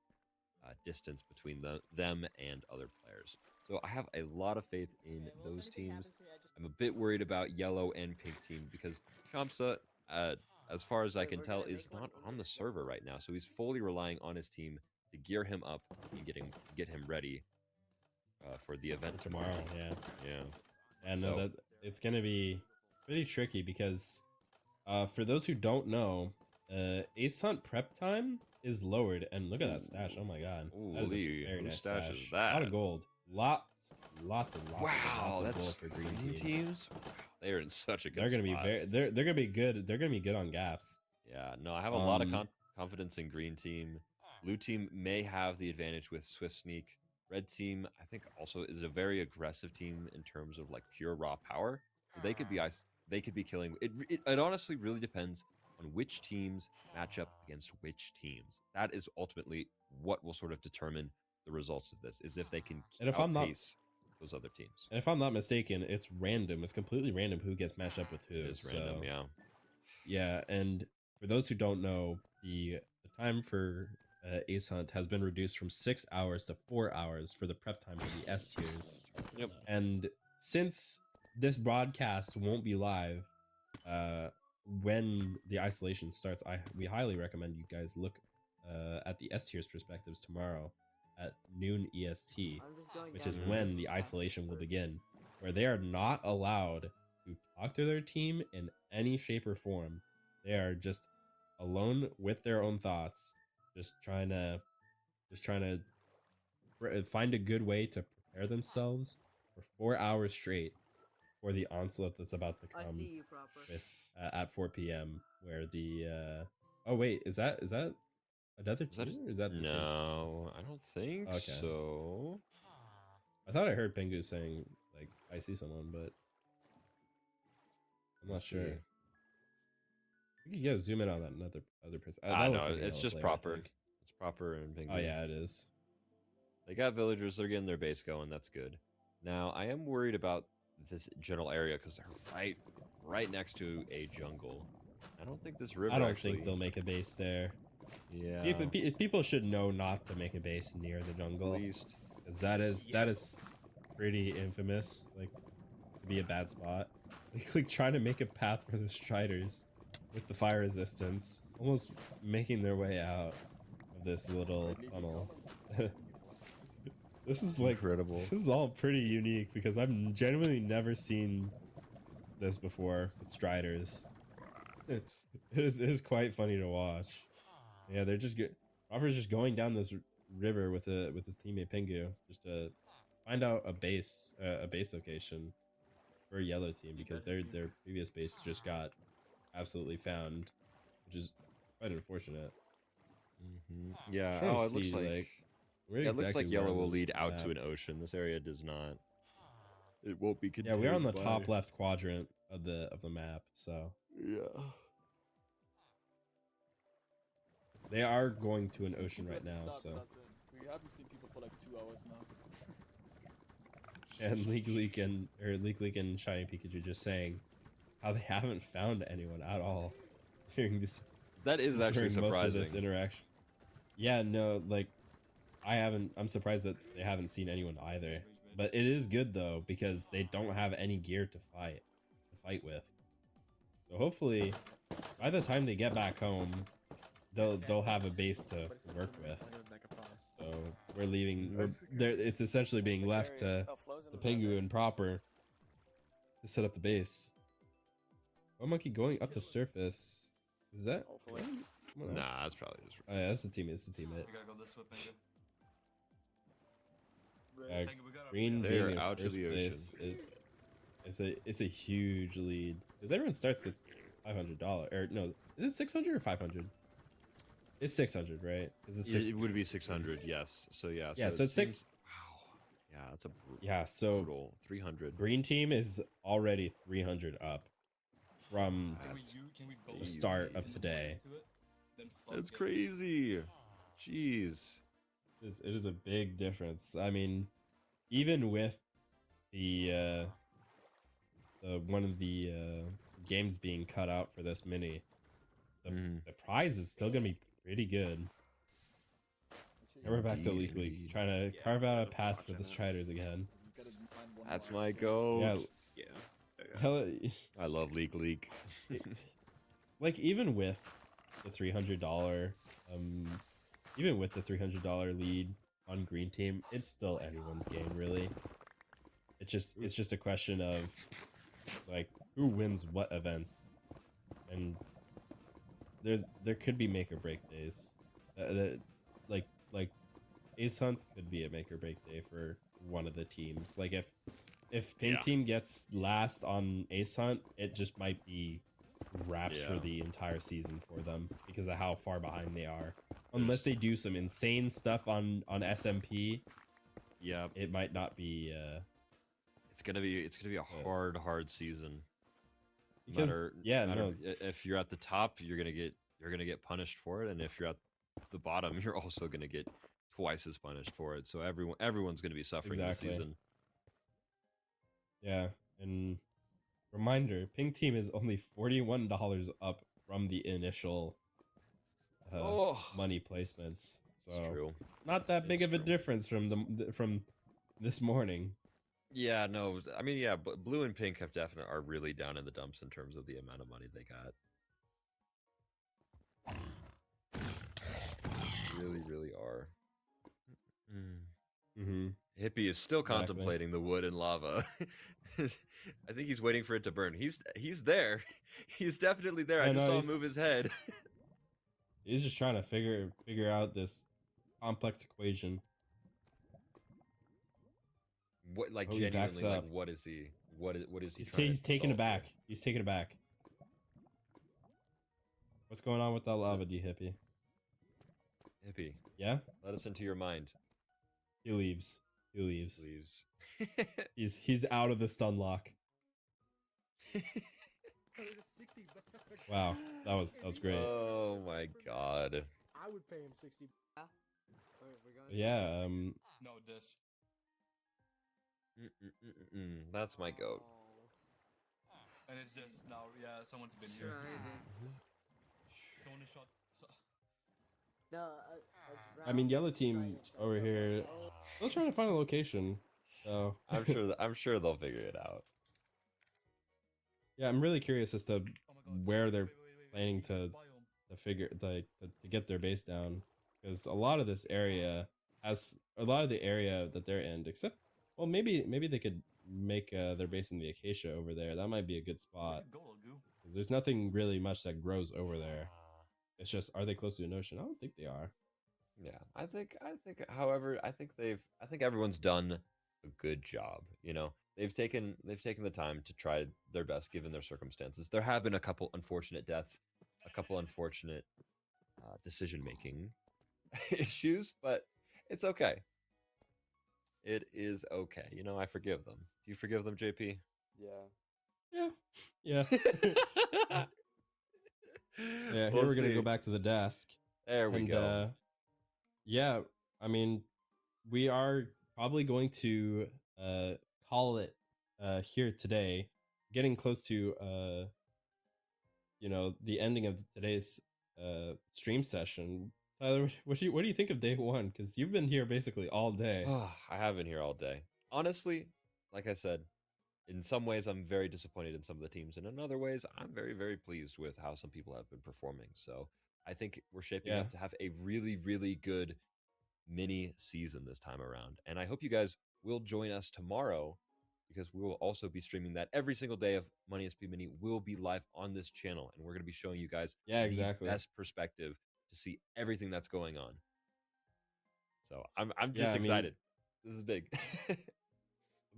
distance between them and other players. So I have a lot of faith in those teams. I'm a bit worried about yellow and pink team because Shamsa, as far as I can tell, is not on the server right now. So he's fully relying on his team to gear him up and get him ready for the event Tomorrow, yeah. Yeah. And no, So- that it's gonna be pretty tricky because for those who don't know, Ace Hunt prep time is lowered, and look at that stash. Oh my god. That is a Ooh, very whose nice stash stash. is A lot that? of gold. Lots and lots Wow, of that's gold for green team. teams. They are in such a good. They're gonna be spot. they're gonna be good. They're gonna be good on gaps. Yeah, no, I have a lot of Um, confidence in green team. Blue team may have the advantage with swift sneak. Red team, I think, also is a very aggressive team in terms of like pure raw power. So they could be they could be killing. It honestly really depends on which teams match up against which teams. That is ultimately what will sort of determine the results of this. Is if they can And if I'm not- outpace those other teams. and if I'm not mistaken, it's random. It's completely random who gets matched up with who. It is random, so, yeah. Yeah, and for those who don't know, the time for Ace Hunt has been reduced from 6 hours to 4 hours for the prep time for the S tiers. Yep. And since this broadcast won't be live when the isolation starts, we highly recommend you guys look at the S tiers perspectives tomorrow at noon EST, which is when the isolation will begin, where they are not allowed to talk to their team in any shape or form. They are just alone with their own thoughts, just trying to find a good way to prepare themselves for 4 hours straight for the onslaught that's about to come with at 4 p.m. where the oh wait, is that another team? Or is that the same? No, I don't think Okay. so. I thought I heard Pingu saying like I see someone, but I'm not Let's sure. see. You can zoom in on that other person. Ah, That no, looks like a it's yellow just player, I proper. think. It's proper and Pingu. Oh yeah, it is. They got villagers. They're getting their base going. That's good. Now I am worried about this general area because they're right next to a jungle. I don't think this river. I don't actually... think they'll make a base there. Yeah. People should know not to make a base near the jungle, At least. because that is pretty infamous. Like to be a bad spot. Like trying to make a path for the Striders with the fire resistance, almost making their way out of this little tunnel. This is like Incredible. This is all pretty unique because I've genuinely never seen this before with Striders. It is quite funny to watch. Yeah, they're just good. Robber's just going down this river with his teammate Pingu just to find out a base location for a yellow team because their previous base just got absolutely found, which is quite unfortunate. Yeah. Just trying to Oh, it looks see, like. where Yeah, it looks exactly like we are yellow on will the lead out to map. an ocean. This area does not. It won't be Yeah, contained. we're on the by- top left quadrant of the map, so Yeah. they are going to an ocean right now. So We haven't seen people for like 2 hours now. and Leak and Shiny Pikachu just saying how they haven't found anyone at all during this. That is actually during most of this surprising. interaction. Yeah, no, like I'm surprised that they haven't seen anyone either. But it is good though because they don't have any gear to fight with. So hopefully, by the time they get back home, they'll have a base to work with. So we're leaving. It's essentially being left to the Pingu and Proper to set up the base. One monkey going up to surface. Is that? Hopefully. someone Nah, else? that's probably just. Oh, yeah, that's the teammate. It's the teammate. We gotta go this way, Pingu. Green They being are in out to first the place it's a huge lead because everyone starts with $500 or no, is it 600 or 500? It's 600, right? It would be 600, yes. So yeah. Yeah, so it it's six- seems- Wow. Yeah, that's a Yeah, so brutal 300. green team is already 300 up from the start of today. That's crazy. Jeez. It is a big difference. I mean, even with the one of the games being cut out for this mini, the prize is still gonna be pretty good. And we're back to Indeed, Leak indeed. trying to carve out a path for the Striders again. That's my goal. Yeah, hell, I love Leak. like even with the $300, even with the $300 lead on green team, it's still anyone's game, really. It's just a question of like who wins what events, and there could be make or break days. Like Ace Hunt could be a make or break day for one of the teams. Like if Pink Team gets last on Ace Hunt, it just might be wraps for the entire season for them because of how far behind they are. Unless they do some insane stuff on SMP, Yeah, it might not be. it's gonna be a hard season. Because If you're at the top, you're gonna get punished for it, and if you're at the bottom, you're also gonna get twice as punished for it. So everyone's gonna be suffering this season. Yeah, and reminder, Pink Team is only $41 up from the initial money placements. So It's true. Not that big It's of a true. difference from this morning. Yeah, no, I mean, yeah, but blue and pink are really down in the dumps in terms of the amount of money they got. Really, really are. Hippie is still contemplating the wood and lava. I think he's waiting for it to burn. He's there. He's definitely there. I just saw him move his head. He's just trying to figure out this complex equation. What, like, he backs genuinely, like, up. what is he? What is he? He's taking it back. He's taking it back. What's going on with that lava, D Hippie? Hippie. Yeah? Let us into your mind. He leaves. He leaves. Leaves. He's out of the stun lock. Wow, that was great. Oh my god. I would pay him 60. Yeah, No, this. That's my goat. And it's just now, yeah, someone's been here. Someone is shot. No, I mean, yellow team over here, still trying to find a location. So I'm sure they'll figure it out. Yeah, I'm really curious as to where they're planning to get their base down, because a lot of this area has a lot of the area that they're in, except well, maybe they could make their base in the acacia over there. That might be a good spot because there's nothing really much that grows over there. It's just, are they close to an ocean? I don't think they are. Yeah, I think. However, I think everyone's done a good job. You know, they've taken the time to try their best given their circumstances. There have been a couple unfortunate deaths, a couple unfortunate decision making issues, but it's okay. It is okay. You know, I forgive them. Do you forgive them, JP? Yeah. Yeah. Yeah, here we're gonna go back to the desk. There we go. Yeah, I mean, we are probably going to call it here today, getting close to the ending of today's stream session. Tyler, what do you think of day one? Because you've been here basically all day. I have been here all day. Honestly, like I said, in some ways I'm very disappointed in some of the teams, and in other ways I'm very, very pleased with how some people have been performing. So I think we're shaping up to have a really, really good mini season this time around. And I hope you guys will join us tomorrow, because we will also be streaming that every single day of Money SP Mini will be live on this channel, and we're going to be showing you guys the best perspective to see everything that's going on. So I'm just excited. This is big.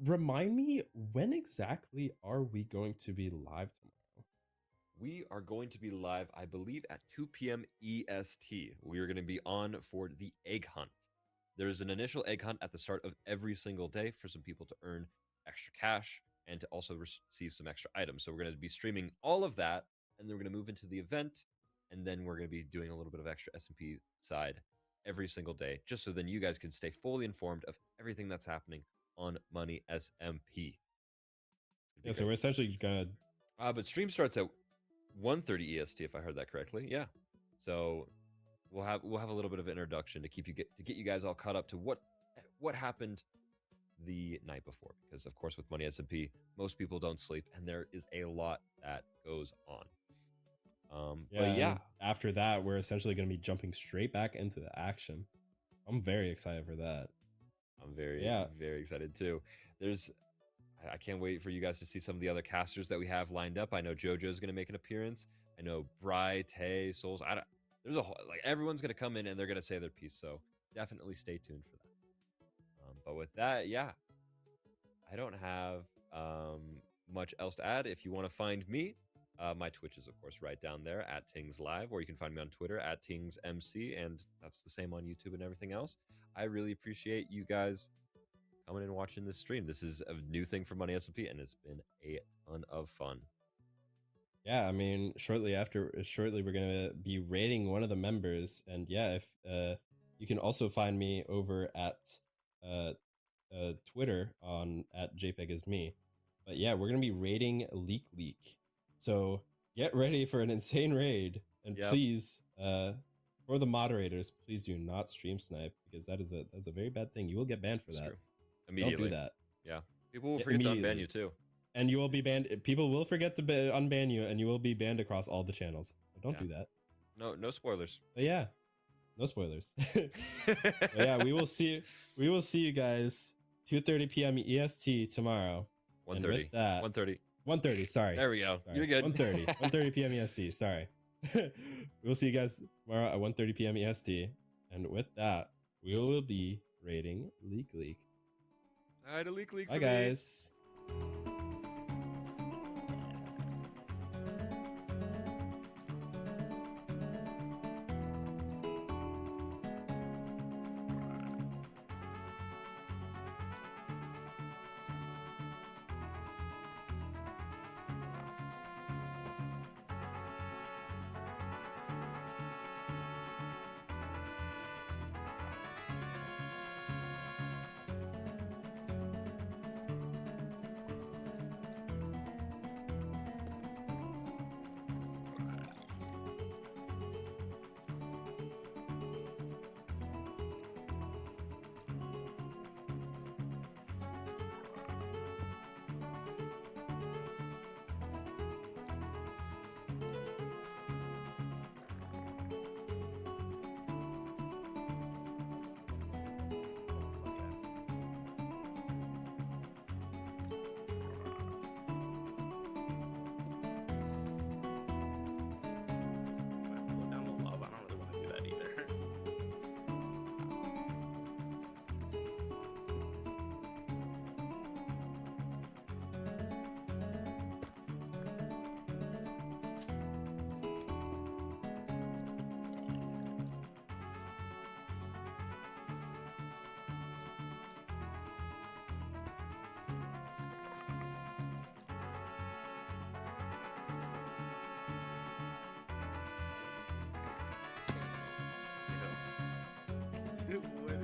Remind me, when exactly are we going to be live tomorrow? We are going to be live, I believe, at 2 p.m. EST. We are going to be on for the egg hunt. There's an initial egg hunt at the start of every single day for some people to earn extra cash and to also receive some extra items. So we're going to be streaming all of that, and then we're going to move into the event, and then we're going to be doing a little bit of extra SMP side every single day, just so then you guys can stay fully informed of everything that's happening on Money SMP. Yeah, so we're essentially gonna. But stream starts at 1:30 EST, if I heard that correctly. Yeah, so we'll have a little bit of introduction to get you guys all caught up to what happened the night before, because of course with Money SMP, most people don't sleep, and there is a lot that goes on. But yeah, and after that, we're essentially going to be jumping straight back into the action. I'm very excited for that. I'm very, Yeah. very excited too. I can't wait for you guys to see some of the other casters that we have lined up. I know JoJo's going to make an appearance. I know Bry, Tay, Souls. There's a whole, like, everyone's going to come in and they're going to say their piece. So definitely stay tuned for that. But with that, yeah, I don't have much else to add. If you want to find me, my Twitch is, of course, right down there at Tings Live, or you can find me on Twitter at TingsMC, and that's the same on YouTube and everything else. I really appreciate you guys coming and watching this stream. This is a new thing for Money SMP, and it's been a ton of fun. Yeah, I mean, shortly we're gonna be rating one of the members, and yeah, if you can also find me over at Twitter on at JPEG is me. But yeah, we're gonna be raiding Leak. So get ready for an insane raid, and Yep. please, for the moderators, please do not stream snipe, because that's a very bad thing. You will get banned for It's that. true. Immediately. Don't do that. Yeah. People will Yeah, forget to unban immediately. you too. And you will be banned. People will forget to unban you, and you will be banned across all the channels. So don't do that. No spoilers. But yeah, no spoilers. But yeah, we will see you guys 2:30 p.m. EST tomorrow. 1:30. 1:30. 1:30. Sorry. There we go. Sorry. You're good. 1:30 p.m. EST. Sorry. We'll see you guys tomorrow at 1:30 p.m. EST. And with that, we will be rating Leak. All right, a leak Bye, for me. guys. What